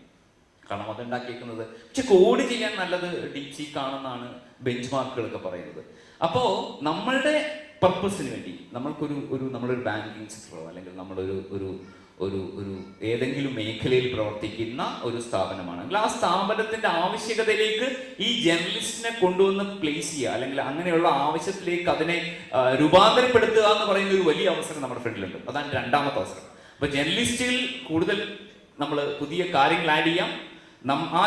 കാരണം അതുണ്ടാക്കിയിരിക്കുന്നത്. പക്ഷെ കോഡ് ചെയ്യാൻ നല്ലത് ഡീപ് സീക്ക് ആണെന്നാണ് ബെഞ്ച് മാർക്കുകളൊക്കെ പറയുന്നത്. അപ്പോ നമ്മളുടെ പർപ്പസിന് വേണ്ടി നമ്മളൊരു ബാങ്കിങ് സെക്ടറോ അല്ലെങ്കിൽ ഒരു ഏതെങ്കിലും മേഖലയിൽ പ്രവർത്തിക്കുന്ന ഒരു സ്ഥാപനമാണെങ്കിൽ ആ സ്ഥാപനത്തിന്റെ ആവശ്യകതയിലേക്ക് ഈ ജേർണലിസ്റ്റിനെ കൊണ്ടുവന്ന് പ്ലേസ് ചെയ്യുക, അല്ലെങ്കിൽ അങ്ങനെയുള്ള ആവശ്യത്തിലേക്ക് അതിനെ രൂപാന്തരപ്പെടുത്തുക എന്ന് പറയുന്ന ഒരു വലിയ അവസരം നമ്മുടെ ഫ്രണ്ടിലുണ്ട്. അതാണ് രണ്ടാമത്തെ അവസരം. അപ്പൊ ജേർണലിസ്റ്റുകൾ കൂടുതൽ നമ്മൾ പുതിയ കാര്യങ്ങൾ ആഡ് ചെയ്യാം. ആ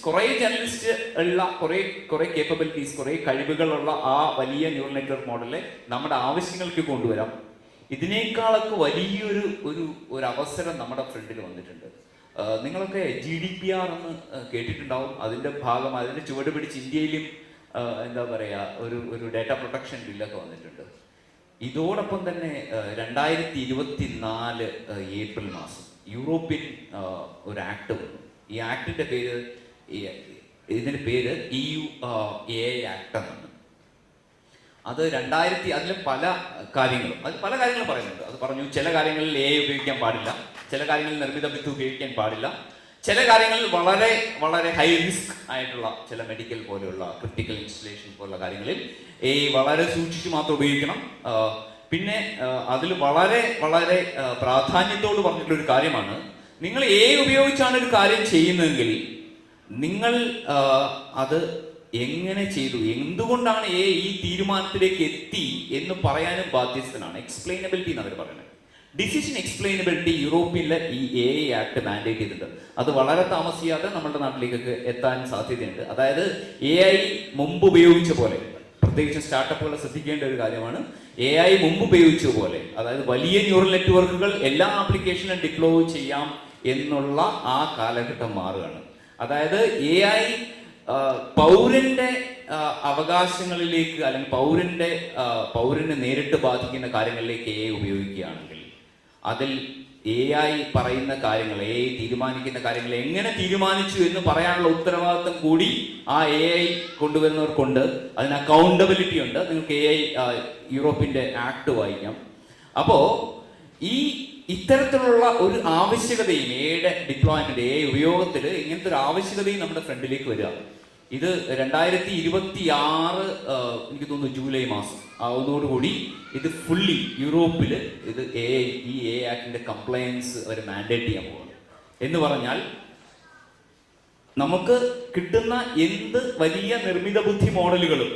കുറേ ജേർണലിസ്റ്റ് ഉള്ള കുറെ കേപ്പബിലിറ്റീസ്, കുറെ കഴിവുകളുള്ള ആ വലിയ ന്യൂറൽ നെറ്റ്വർക്ക് മോഡലിനെ നമ്മുടെ ആവശ്യങ്ങൾക്ക് കൊണ്ടുവരാം. ഇതിനേക്കാളൊക്കെ വലിയൊരു അവസരം നമ്മുടെ ഫ്രണ്ടിൽ വന്നിട്ടുണ്ട്. നിങ്ങളൊക്കെ GDPR എന്ന് കേട്ടിട്ടുണ്ടാവും. അതിന്റെ അതിന്റെ ചുവട് പിടിച്ച് ഇന്ത്യയിലും എന്താ പറയാ ഒരു ഡാറ്റ പ്രൊട്ടക്ഷൻ ബില്ലൊക്കെ വന്നിട്ടുണ്ട്. ഇതോടൊപ്പം തന്നെ 2024 ഏപ്രിൽ മാസം യൂറോപ്യൻ ഒരു ആക്ട് വന്നു. ഈ ആക്ടിന്റെ പേര് EU AI ആക്ട് എന്നാണ്. അത് അതിൽ പല കാര്യങ്ങളും പറയുന്നുണ്ട്. അത് പറഞ്ഞു, ചില കാര്യങ്ങളിൽ AI ഉപയോഗിക്കാൻ പാടില്ല, ചില കാര്യങ്ങളിൽ നിർമ്മിത ബുദ്ധി ഉപയോഗിക്കാൻ പാടില്ല, ചില കാര്യങ്ങളിൽ വളരെ വളരെ ഹൈ റിസ്ക് ആയിട്ടുള്ള ചില മെഡിക്കൽ പോലെയുള്ള ക്രിട്ടിക്കൽ ഇൻസ്റ്റലേഷൻ പോലുള്ള കാര്യങ്ങളിൽ AI വളരെ സൂക്ഷിച്ച് മാത്രം ഉപയോഗിക്കണം. പിന്നെ അതിൽ വളരെ വളരെ പ്രാധാന്യത്തോട് പറഞ്ഞിട്ടുള്ള ഒരു കാര്യമാണ്, നിങ്ങൾ AI ഉപയോഗിച്ചാണ് ഒരു കാര്യം ചെയ്യുന്നതെങ്കിൽ നിങ്ങൾ അത് എങ്ങനെ ചെയ്തു, എന്തുകൊണ്ടാണ് AI ഈ തീരുമാനത്തിലേക്ക് എത്തി എന്ന് പറയാനും ബാധ്യസ്ഥനാണ്. എക്സ്പ്ലെയിനബിലിറ്റി എന്ന് അവർ പറയുന്നത്. ഡിസിഷൻ എക്സ്പ്ലെയിനബിലിറ്റി യൂറോപ്പിലെ ഈ AI ആക്ട് മാൻഡേറ്റ് ചെയ്തിട്ടുണ്ട്. അത് വളരെ താമസിയാതെ നമ്മുടെ നാട്ടിലേക്കൊക്കെ എത്താൻ സാധ്യതയുണ്ട്. അതായത് AI മുമ്പ് ഉപയോഗിച്ച പോലെ, പ്രത്യേകിച്ച് സ്റ്റാർട്ടപ്പുകൾ ശ്രദ്ധിക്കേണ്ട ഒരു കാര്യമാണ്, AI മുമ്പ് ഉപയോഗിച്ച പോലെ, അതായത് വലിയ ന്യൂറൽ നെറ്റ്വർക്കുകൾ എല്ലാ ആപ്ലിക്കേഷനിലും ഡിപ്ലോയ് ചെയ്യാം എന്നുള്ള ആ കാലഘട്ടം മാറുകയാണ്. അതായത് AI പൗരന്റെ അവകാശങ്ങളിലേക്ക് അല്ലെങ്കിൽ പൗരനെ നേരിട്ട് ബാധിക്കുന്ന കാര്യങ്ങളിലേക്ക് AI ഉപയോഗിക്കുകയാണെങ്കിൽ അതിൽ AI പറയുന്ന കാര്യങ്ങൾ, AI തീരുമാനിക്കുന്ന കാര്യങ്ങൾ എങ്ങനെ തീരുമാനിച്ചു എന്ന് പറയാനുള്ള ഉത്തരവാദിത്വം കൂടി ആ AI കൊണ്ടുവരുന്നവർക്കുണ്ട്. അതിന് അക്കൗണ്ടബിലിറ്റി ഉണ്ട്. നിങ്ങൾക്ക് AI യൂറോപ്പിന്റെ ആക്ട് വായിക്കാം. അപ്പോ ഇത്തരത്തിലുള്ള ഒരു ആവശ്യകതയും AI ഡിപ്ലോയ്മെന്റ്, AI ഉപയോഗത്തിൽ ഇങ്ങനത്തെ ഒരു ആവശ്യകതയും നമ്മുടെ ഫ്രണ്ടിലേക്ക് വരിക. ഇത് 2026 എനിക്ക് തോന്നുന്നു ജൂലൈ മാസം ആവുന്നതോടുകൂടി ഇത് ഫുള്ളി യൂറോപ്പിൽ ഇത് ഈ AI ആക്ടിന്റെ കംപ്ലയൻസ് അവർ മാൻഡേറ്റ് ചെയ്യാൻ പോകുന്നു. എന്ന് പറഞ്ഞാൽ നമുക്ക് കിട്ടുന്ന എന്ത് വലിയ നിർമ്മിത ബുദ്ധി മോഡലുകളും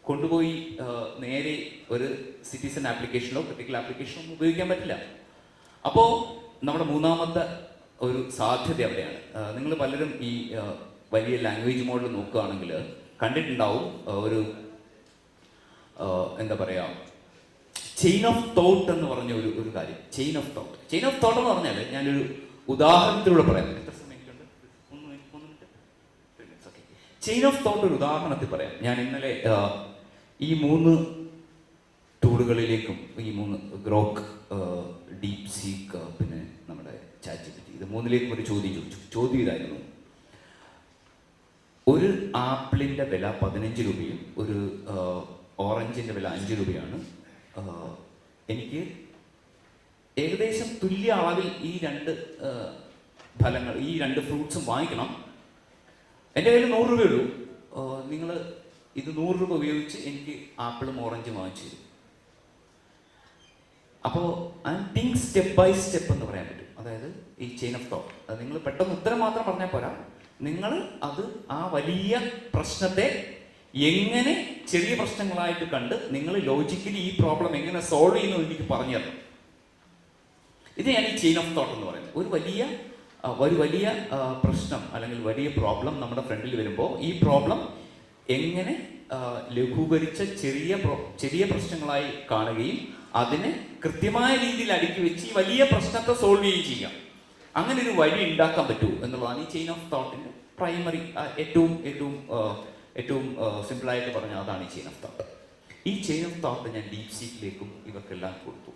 കൊണ്ടുപോയി നേരെ ഒരു സിറ്റിസൺ ആപ്ലിക്കേഷനോ ക്രിട്ടിക്കൽ ആപ്ലിക്കേഷനോ ഉപയോഗിക്കാൻ പറ്റില്ല. അപ്പോൾ നമ്മുടെ മൂന്നാമത്തെ ഒരു സാധ്യത അവിടെയാണ്. നിങ്ങൾ പലരും ഈ വലിയ ലാംഗ്വേജ് മോഡൽ നോക്കുകയാണെങ്കിൽ കണ്ടിട്ടുണ്ടാവും, ഒരു എന്താ പറയുക, ചെയിൻ ഓഫ് തോട്ട് എന്ന് പറഞ്ഞ ഒരു കാര്യം. ചെയിൻ ഓഫ് തോട്ട് എന്ന് പറഞ്ഞാൽ ഞാനൊരു ഉദാഹരണത്തിലൂടെ പറയാം. എത്ര സമയമുണ്ട്? 3 മിനിറ്റ്. ചെയിൻ ഓഫ് തോട്ട് ഒരു ഉദാഹരണത്തിൽ പറയാം. ഞാൻ ഇന്നലെ ഈ 3 ടൂളുകളിലേക്കും, ഈ 3 ഗ്രോക്ക്, ഡീപ് സീക്ക്, പിന്നെ നമ്മുടെ ChatGPT, ഇത് 3ലേക്കും ഒരു ചോദ്യം ചോദിച്ചു. ചോദ്യം ഇതായിരുന്നു: ഒരു ആപ്പിളിൻ്റെ വില 15 രൂപയും ഒരു ഓറഞ്ചിൻ്റെ വില 5 രൂപയാണ്. എനിക്ക് ഏകദേശം തുല്യ അളവിൽ ഈ 2 ഫലങ്ങൾ, ഈ 2 ഫ്രൂട്ട്സും വാങ്ങിക്കണം. എൻ്റെ കയ്യിൽ 100 രൂപയുള്ളൂ. നിങ്ങൾ ഇത് 100 രൂപ ഉപയോഗിച്ച് എനിക്ക് ആപ്പിളും ഓറഞ്ചും വാങ്ങിച്ചു തരും. അപ്പോൾ തിങ്ക് സ്റ്റെപ്പ് ബൈ സ്റ്റെപ്പ് എന്ന് പറയാൻ പറ്റും. അതായത് ഈ ചെയിൻ ഓഫ് തോട്ട്, അത് നിങ്ങൾ പെട്ടെന്ന് ഉത്തരം മാത്രം പറഞ്ഞാൽ പോരാ. നിങ്ങൾ അത് ആ വലിയ പ്രശ്നത്തെ എങ്ങനെ ചെറിയ പ്രശ്നങ്ങളായിട്ട് കണ്ട് നിങ്ങൾ ലോജിക്കലി ഈ പ്രോബ്ലം എങ്ങനെ സോൾവ് ചെയ്യുന്നു എനിക്ക് പറഞ്ഞു തരണം. ഇത് ഞാൻ ഈ ചെയിൻ ഓഫ് തോട്ട് എന്ന് പറയുന്നത്. ഒരു വലിയ പ്രശ്നം അല്ലെങ്കിൽ വലിയ പ്രോബ്ലം നമ്മുടെ ഫ്രണ്ടിൽ വരുമ്പോൾ ഈ പ്രോബ്ലം എങ്ങനെ ലഘൂകരിച്ച ചെറിയ പ്രശ്നങ്ങളായി കാണുകയും അതിനെ കൃത്യമായ രീതിയിൽ അടുക്കി വെച്ച് ഈ വലിയ പ്രശ്നത്തെ സോൾവ് ചെയ്യുകയും ചെയ്യാം. അങ്ങനെ ഒരു വഴി ഉണ്ടാക്കാൻ പറ്റൂ എന്നുള്ളതാണ് ഈ ചെയിൻ ഓഫ് തോട്ടിന്റെ പ്രൈമറി, ഏറ്റവും സിമ്പിളായിട്ട് പറഞ്ഞാൽ അതാണ് ഈ ചെയിൻ ഓഫ് തോട്ട്. ഈ ചെയിൻ ഓഫ് തോട്ട് ഞാൻ ഡീപ് സീക്കിലേക്കും ഇവർക്കെല്ലാം കൊടുത്തു.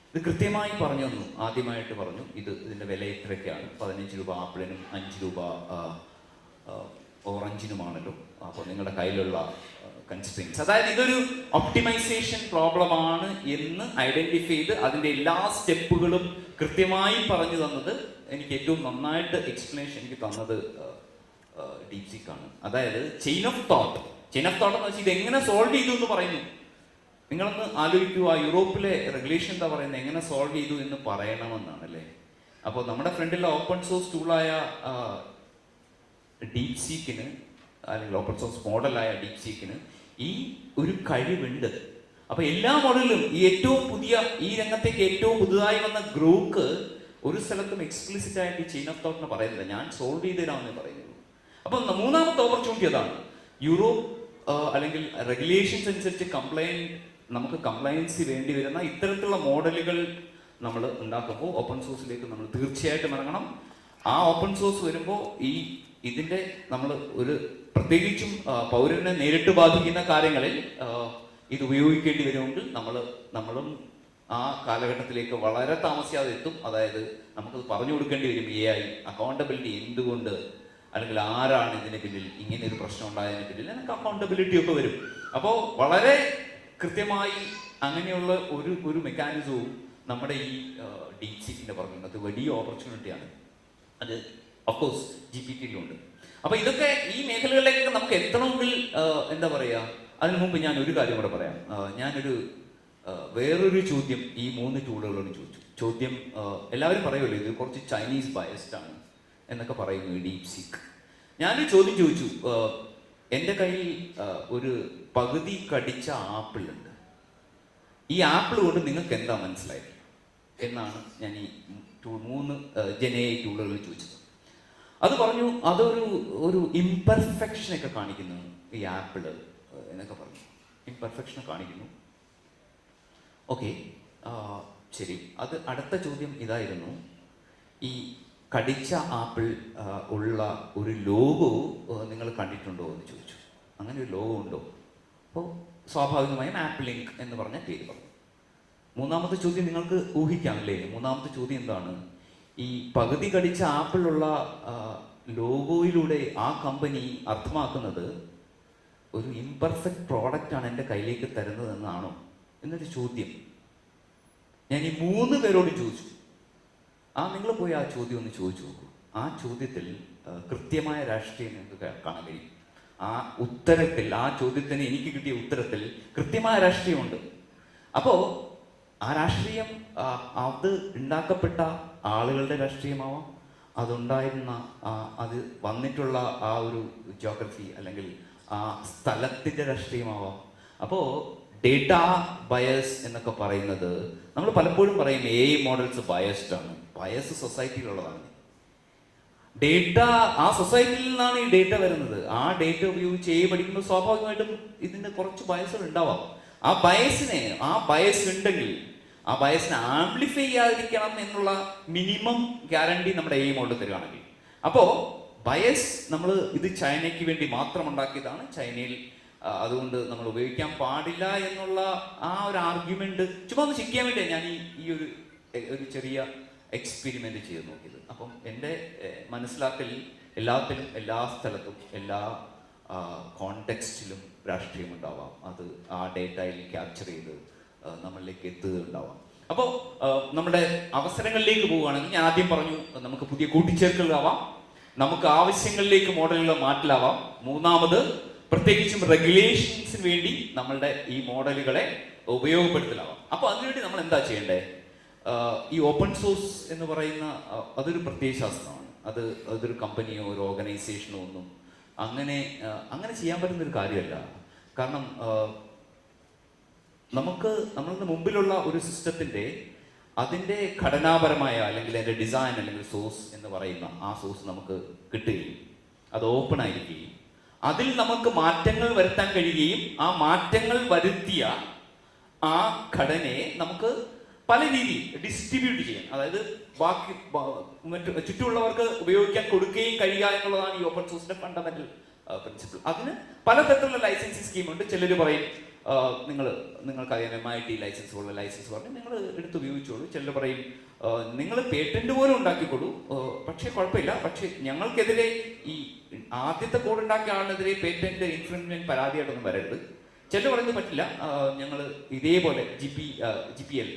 ഇത് കൃത്യമായി പറഞ്ഞു തന്നു. ആദ്യമായിട്ട് പറഞ്ഞു ഇതിന്റെ വില ഇത്രയൊക്കെയാണ്, 15 രൂപ ആപ്പിളിനും 5 രൂപ ഓറഞ്ചിനുമാണല്ലോ. അപ്പോൾ നിങ്ങളുടെ കയ്യിലുള്ള കൺസ്ട്രെയിൻസ്, അതായത് ഇതൊരു ഒപ്റ്റിമൈസേഷൻ പ്രോബ്ലമാണ് എന്ന് ഐഡന്റിഫൈ ചെയ്ത് അതിന്റെ എല്ലാ സ്റ്റെപ്പുകളും കൃത്യമായി പറഞ്ഞു തന്നത്, എനിക്ക് ഏറ്റവും നന്നായിട്ട് എക്സ്പ്ലനേഷൻ എനിക്ക് തന്നത് ഡീപ് സീക്കാണ്. അതായത് ചെയിൻ ഓഫ് തോട്ട് എന്ന് വെച്ചാൽ ഇത് എങ്ങനെ സോൾവ് ചെയ്തു എന്ന് പറയുന്നു. നിങ്ങളൊന്ന് ആലോചിക്കുക, യൂറോപ്പിലെ റെഗുലേഷൻ എന്താ പറയുന്നത്, എങ്ങനെ സോൾവ് ചെയ്തു എന്ന് പറയണമെന്നാണ് അല്ലേ. അപ്പോൾ നമ്മുടെ ഫ്രണ്ടിലെ ഓപ്പൺ സോഴ്സ് ടൂളായ ഡീപ് സീക്കിന്, അല്ലെങ്കിൽ ഓപ്പൺ സോഴ്സ് മോഡലായ ഡീപ് സീക്കിന് ഈ ഒരു കഴിവുണ്ട്. അപ്പൊ എല്ലാ മോഡലിലും ഈ ഏറ്റവും പുതിയ, ഈ രംഗത്തേക്ക് ഏറ്റവും പുതുതായി വന്ന ഗ്രോക്ക് ഒരു സ്ഥലത്തും എക്സ്പ്ലിസിറ്റ് ആയിട്ട് ഈ ചെയിൻ ഓഫ് തോട്ടിന് പറയുന്നില്ല, ഞാൻ സോൾവ് ചെയ്ത് തരാമെന്ന് പറയുന്നുള്ളൂ. അപ്പൊ 3ാമത്തെ ഓപ്പർച്യൂണിറ്റി അതാണ്. യൂറോപ്പ് അല്ലെങ്കിൽ റെഗുലേഷൻസ് അനുസരിച്ച് നമുക്ക് കംപ്ലയൻസി വേണ്ടി വരുന്ന ഇത്തരത്തിലുള്ള മോഡലുകൾ നമ്മൾ ഉണ്ടാക്കുമ്പോൾ ഓപ്പൺ സോഴ്സിലേക്ക് നമ്മൾ തീർച്ചയായിട്ടും ഇറങ്ങണം. ആ ഓപ്പൺ സോഴ്സ് വരുമ്പോൾ ഇതിന്റെ നമ്മൾ ഒരു പ്രത്യേകിച്ചും പൗരനെ നേരിട്ട് ബാധിക്കുന്ന കാര്യങ്ങളിൽ ഇത് ഉപയോഗിക്കേണ്ടി വരുമെങ്കിൽ നമ്മളും ആ കാലഘട്ടത്തിലേക്ക് വളരെ താമസിയാതെ എത്തും. അതായത് നമുക്കത് പറഞ്ഞു കൊടുക്കേണ്ടി വരും. AI അക്കൗണ്ടബിലിറ്റി എന്തുകൊണ്ട്, അല്ലെങ്കിൽ ആരാണ് ഇതിന് പിന്നിൽ, ഇങ്ങനെ ഒരു പ്രശ്നം ഉണ്ടായതിന് പിന്നിൽ എനിക്ക് അക്കൗണ്ടബിലിറ്റി ഒക്കെ വരും. അപ്പോൾ വളരെ കൃത്യമായി അങ്ങനെയുള്ള ഒരു മെക്കാനിസവും നമ്മുടെ ഈ ഡീപ് സീക്കിന്റെ പറയുന്നത് അത് വലിയ ഓപ്പർച്യൂണിറ്റിയാണ്. അത് ഓഫ്കോഴ്സ് GPT-യിലുണ്ട്. അപ്പൊ ഇതൊക്കെ ഈ മേഖലകളിലേക്ക് നമുക്ക് എത്തണമെങ്കിൽ എന്താ പറയുക, അതിനു മുമ്പ് ഞാൻ ഒരു കാര്യം കൂടെ പറയാം. ഞാനൊരു വേറൊരു ചോദ്യം ഈ 3 ടൂളുകളോടും ചോദിച്ചു. ചോദ്യം എല്ലാവരും പറയുമല്ലോ ഇത് കുറച്ച് ചൈനീസ് ബയസ്ഡ് ആണ് എന്നൊക്കെ പറയുന്നു ഈ ഡീപ് സീക്ക്. ഞാനൊരു ചോദ്യം ചോദിച്ചു. എൻ്റെ കയ്യിൽ ഒരു പകുതി കടിച്ച ആപ്പിൾ ഉണ്ട്. ഈ ആപ്പിൾ കൊണ്ട് നിങ്ങൾക്ക് എന്താ മനസ്സിലായത് എന്നാണ് ഞാൻ ഈ 3 ജനേയ ടൂളുകളിൽ ചോദിച്ചത്. അത് പറഞ്ഞു അതൊരു ഇംപെർഫെക്ഷനൊക്കെ കാണിക്കുന്നു ഈ ആപ്പിള് എന്നൊക്കെ പറഞ്ഞു. ഇംപെർഫെക്ഷൻ കാണിക്കുന്നു. ഓക്കെ, ശരി. അത് അടുത്ത ചോദ്യം ഇതായിരുന്നു, ഈ കടിച്ച ആപ്പിൾ ഉള്ള ഒരു ലോഗോ നിങ്ങൾ കണ്ടിട്ടുണ്ടോ എന്ന് ചോദിച്ചു. അങ്ങനെ ഒരു ലോഗോ ഉണ്ടോ? അപ്പോൾ സ്വാഭാവികമായും ആപ്പിൾ ഇങ്ക് എന്ന് പറഞ്ഞ പേര് പറഞ്ഞു. 3ാമത്തെ ചോദ്യം നിങ്ങൾക്ക് ഊഹിക്കാമല്ലേ? 3ാമത്തെ ചോദ്യം എന്താണ്? ഈ പകുതി കടിച്ച ആപ്പിളുള്ള ലോഗോയിലൂടെ ആ കമ്പനി അർത്ഥമാക്കുന്നത് ഒരു ഇംപെർഫെക്റ്റ് പ്രോഡക്റ്റ് ആണ് എൻ്റെ കയ്യിലേക്ക് തരുന്നത് എന്നാണോ എന്നൊരു ചോദ്യം ഞാൻ ഈ 3 പേരോടും ചോദിച്ചു. നിങ്ങൾ പോയി ആ ചോദ്യം ഒന്ന് ചോദിച്ചു നോക്കൂ. ആ ചോദ്യത്തിൽ കൃത്യമായ രാഷ്ട്രീയം നിങ്ങൾക്ക് കാണാൻ കഴിയും. ആ ചോദ്യത്തിന് എനിക്ക് കിട്ടിയ ഉത്തരത്തിൽ കൃത്യമായ രാഷ്ട്രീയമുണ്ട്. അപ്പോൾ ആ രാഷ്ട്രീയം അത് ഉണ്ടാക്കപ്പെട്ട ആളുകളുടെ രാഷ്ട്രീയമാവാം, അതുണ്ടായിരുന്ന അത് വന്നിട്ടുള്ള ആ ഒരു ജോഗ്രഫി അല്ലെങ്കിൽ ആ സ്ഥലത്തിൻ്റെ രാഷ്ട്രീയമാവാം. അപ്പോൾ ഡേറ്റ ബയസ് എന്നൊക്കെ പറയുന്നത് നമ്മൾ പലപ്പോഴും പറയും AI മോഡൽസ് ബയസ്ഡ് ആണ്. ബയസ് സൊസൈറ്റിയിലുള്ളതാണ്. ഡേറ്റ ആ സൊസൈറ്റിയിൽ നിന്നാണ് ഈ ഡേറ്റ വരുന്നത്. ആ ഡേറ്റ ഉപയോഗിച്ച് AI പഠിക്കുമ്പോൾ സ്വാഭാവികമായിട്ടും ഇതിൻ്റെ കുറച്ച് ബയസുകൾ ഉണ്ടാവാം. ആ ബയസ് ഉണ്ടെങ്കിൽ ആ ബയസിനെ ആംപ്ലിഫൈ ചെയ്യാതിരിക്കണം എന്നുള്ള മിനിമം ഗ്യാരണ്ടി നമ്മുടെ എയിമോട് തരികയാണെങ്കിൽ, അപ്പോൾ ബയസ് നമ്മൾ ഇത് ചൈനയ്ക്ക് വേണ്ടി മാത്രം ഉണ്ടാക്കിയതാണ്, ചൈനയിൽ അതുകൊണ്ട് നമ്മൾ ഉപയോഗിക്കാൻ പാടില്ല എന്നുള്ള ആ ഒരു ആർഗ്യുമെന്റ് ചുമ്മാ ഒന്ന് ശിക്കാൻ വേണ്ടിയാണ് ഞാൻ ഈ ഒരു ചെറിയ എക്സ്പെരിമെന്റ് ചെയ്ത് നോക്കിയത്. അപ്പം എൻ്റെ മനസ്സിലാക്കലിൽ എല്ലാത്തിലും എല്ലാ സ്ഥലത്തും എല്ലാ കോണ്ടെക്സ്റ്റിലും രാഷ്ട്രീയം ഉണ്ടാവാം. അത് ആ ഡേറ്റയിൽ ക്യാപ്ചർ ചെയ്ത് നമ്മളിലേക്ക് എത്തുകയുണ്ടാവാം. അപ്പോൾ നമ്മുടെ അവസരങ്ങളിലേക്ക് പോവുകയാണെങ്കിൽ ഞാൻ ആദ്യം പറഞ്ഞു, നമുക്ക് പുതിയ കൂട്ടിച്ചേർക്കലാവാം, നമുക്ക് ആവശ്യങ്ങളിലേക്ക് മോഡലുകൾ മാറ്റലാവാം. മൂന്നാമത് പ്രത്യേകിച്ചും റെഗുലേഷൻസിന് വേണ്ടി നമ്മളുടെ ഈ മോഡലുകളെ ഉപയോഗപ്പെടുത്തലാവാം. അപ്പോൾ അതിനുവേണ്ടി നമ്മൾ എന്താ ചെയ്യേണ്ടത്? ഈ ഓപ്പൺ സോഴ്സ് എന്ന് പറയുന്ന അതൊരു പ്രത്യയശാസ്ത്രമാണ്. അതൊരു കമ്പനിയോ ഒരു ഓർഗനൈസേഷനോ ഒന്നും അങ്ങനെ ചെയ്യാൻ പറ്റുന്നൊരു കാര്യമല്ല. കാരണം നമ്മളുടെ മുമ്പിലുള്ള ഒരു സിസ്റ്റത്തിന്റെ അതിൻ്റെ ഘടനാപരമായ അല്ലെങ്കിൽ അതിൻ്റെ ഡിസൈൻ അല്ലെങ്കിൽ സോഴ്സ് എന്ന് പറയുന്ന ആ സോഴ്സ് നമുക്ക് കിട്ടുകയും അത് ഓപ്പൺ ആയിരിക്കുകയും അതിൽ നമുക്ക് മാറ്റങ്ങൾ വരുത്താൻ കഴിയുകയും ആ മാറ്റങ്ങൾ വരുത്തിയ ആ ഘടനയെ നമുക്ക് പല രീതിയിൽ ഡിസ്ട്രിബ്യൂട്ട് ചെയ്യാം. അതായത് ബാക്കി ചുറ്റുമുള്ളവർക്ക് ഉപയോഗിക്കാൻ കൊടുക്കുകയും കഴിയുക എന്നുള്ളതാണ് ഈ ഓപ്പൺ സോഴ്സിന്റെ ഫണ്ടമെന്റൽ പ്രിൻസിപ്പിൾ. അതിന് പലതരത്തിലുള്ള ലൈസൻസിങ് സ്കീമുണ്ട്. ചിലർ പറയും നിങ്ങൾക്കറിയാം MIT ലൈസൻസ് പോലുള്ള ലൈസൻസ് പറഞ്ഞ് നിങ്ങൾ എടുത്ത് ഉപയോഗിച്ചോളൂ. ചിലർ പറയും നിങ്ങൾ പേറ്റന്റ് പോലും ഉണ്ടാക്കിക്കൊള്ളൂ, പക്ഷേ കുഴപ്പമില്ല, പക്ഷേ ഞങ്ങൾക്കെതിരെ ഈ ആദ്യത്തെ കോഡ് ഉണ്ടാക്കിയ ആളിനെതിരെ പേറ്റന്റ് ഇൻഫ്രിഞ്ച്മെന്റ് പരാതിയായിട്ടൊന്നും വരരുത്. ചിലർ പറയുന്നത് പറ്റില്ല, ഞങ്ങൾ ഇതേപോലെ GPL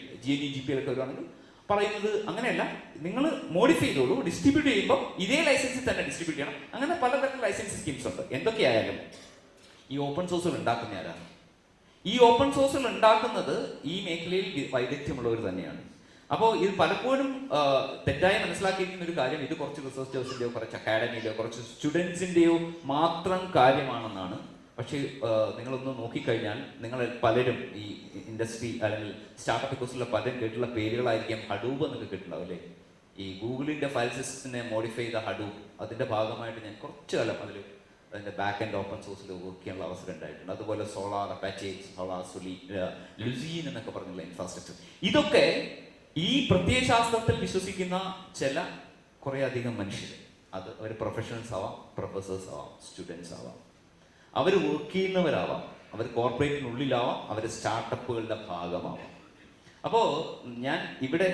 ഒക്കെ വരുവാണെങ്കിൽ പറയുന്നത് അങ്ങനെയല്ല, നിങ്ങൾ മോഡിഫൈ ചെയ്തോളൂ, ഡിസ്ട്രിബ്യൂട്ട് ചെയ്യുമ്പോൾ ഇതേ ലൈസൻസിൽ തന്നെ ഡിസ്ട്രിബ്യൂട്ട് ചെയ്യണം. അങ്ങനെ പലതരം ലൈസൻസ് സ്കീംസ് ഉണ്ട്. എന്തൊക്കെയായാലും ഈ ഓപ്പൺ സോഴ്സുകൾ ഉണ്ടാക്കുന്ന ആരാണ്? ഈ ഓപ്പൺ സോഴ്സുകൾ ഉണ്ടാക്കുന്നത് ഈ മേഖലയിൽ വൈദഗ്ധ്യമുള്ളവർ തന്നെയാണ്. അപ്പോൾ ഇത് പലപ്പോഴും തെറ്റായി മനസ്സിലാക്കിയിരിക്കുന്ന ഒരു കാര്യം, ഇത് കുറച്ച് റിസർച്ചേഴ്സിന്റെയോ കുറച്ച് അക്കാഡമിയിലെയോ കുറച്ച് സ്റ്റുഡൻസിന്റെയോ മാത്രം കാര്യമാണെന്നാണ്. പക്ഷേ നിങ്ങളൊന്ന് നോക്കിക്കഴിഞ്ഞാൽ നിങ്ങൾ പലരും ഈ ഇൻഡസ്ട്രി അല്ലെങ്കിൽ സ്റ്റാർട്ടപ്പ് കോഴ്സിലുള്ള പലരും കേട്ടുള്ള പേരുകളായിരിക്കാം. ഹഡൂബ് എന്നൊക്കെ കേട്ടിട്ടുണ്ടാവും അല്ലേ? ഈ ഗൂഗിളിന്റെ ഫയൽ സിസ്റ്റത്തിനെ മോഡിഫൈ ചെയ്ത ഹഡൂബ്, അതിന്റെ ഭാഗമായിട്ട് ഞാൻ കുറച്ചു കാലം അതിന്റെ ബാക്ക് ആൻഡ് ഓപ്പൺ സോഴ്സിൽ വർക്ക് ചെയ്യാനുള്ള അവസരം ഉണ്ടായിട്ടുണ്ട്. അതുപോലെ സോളാർ, അപ്പാച്ചെ, സോളാർ, ലുസീൻ എന്നൊക്കെ പറഞ്ഞുള്ള ഇൻഫ്രാസ്ട്രക്ചർ. ഇതൊക്കെ ഈ പ്രത്യയശാസ്ത്രത്തിൽ വിശ്വസിക്കുന്ന ചില കുറേ അധികം മനുഷ്യർ, അത് അവർ പ്രൊഫഷണൽസ് ആവാം, പ്രൊഫസേഴ്സ് ആവാം, സ്റ്റുഡൻസ് ആവാം, അവർ വർക്ക് ചെയ്യുന്നവരാവാം, അവർ കോർപ്പറേറ്റിനുള്ളിലാവാം, അവർ സ്റ്റാർട്ടപ്പുകളുടെ ഭാഗമാവാം. അപ്പോൾ ഞാൻ ഇവിടെ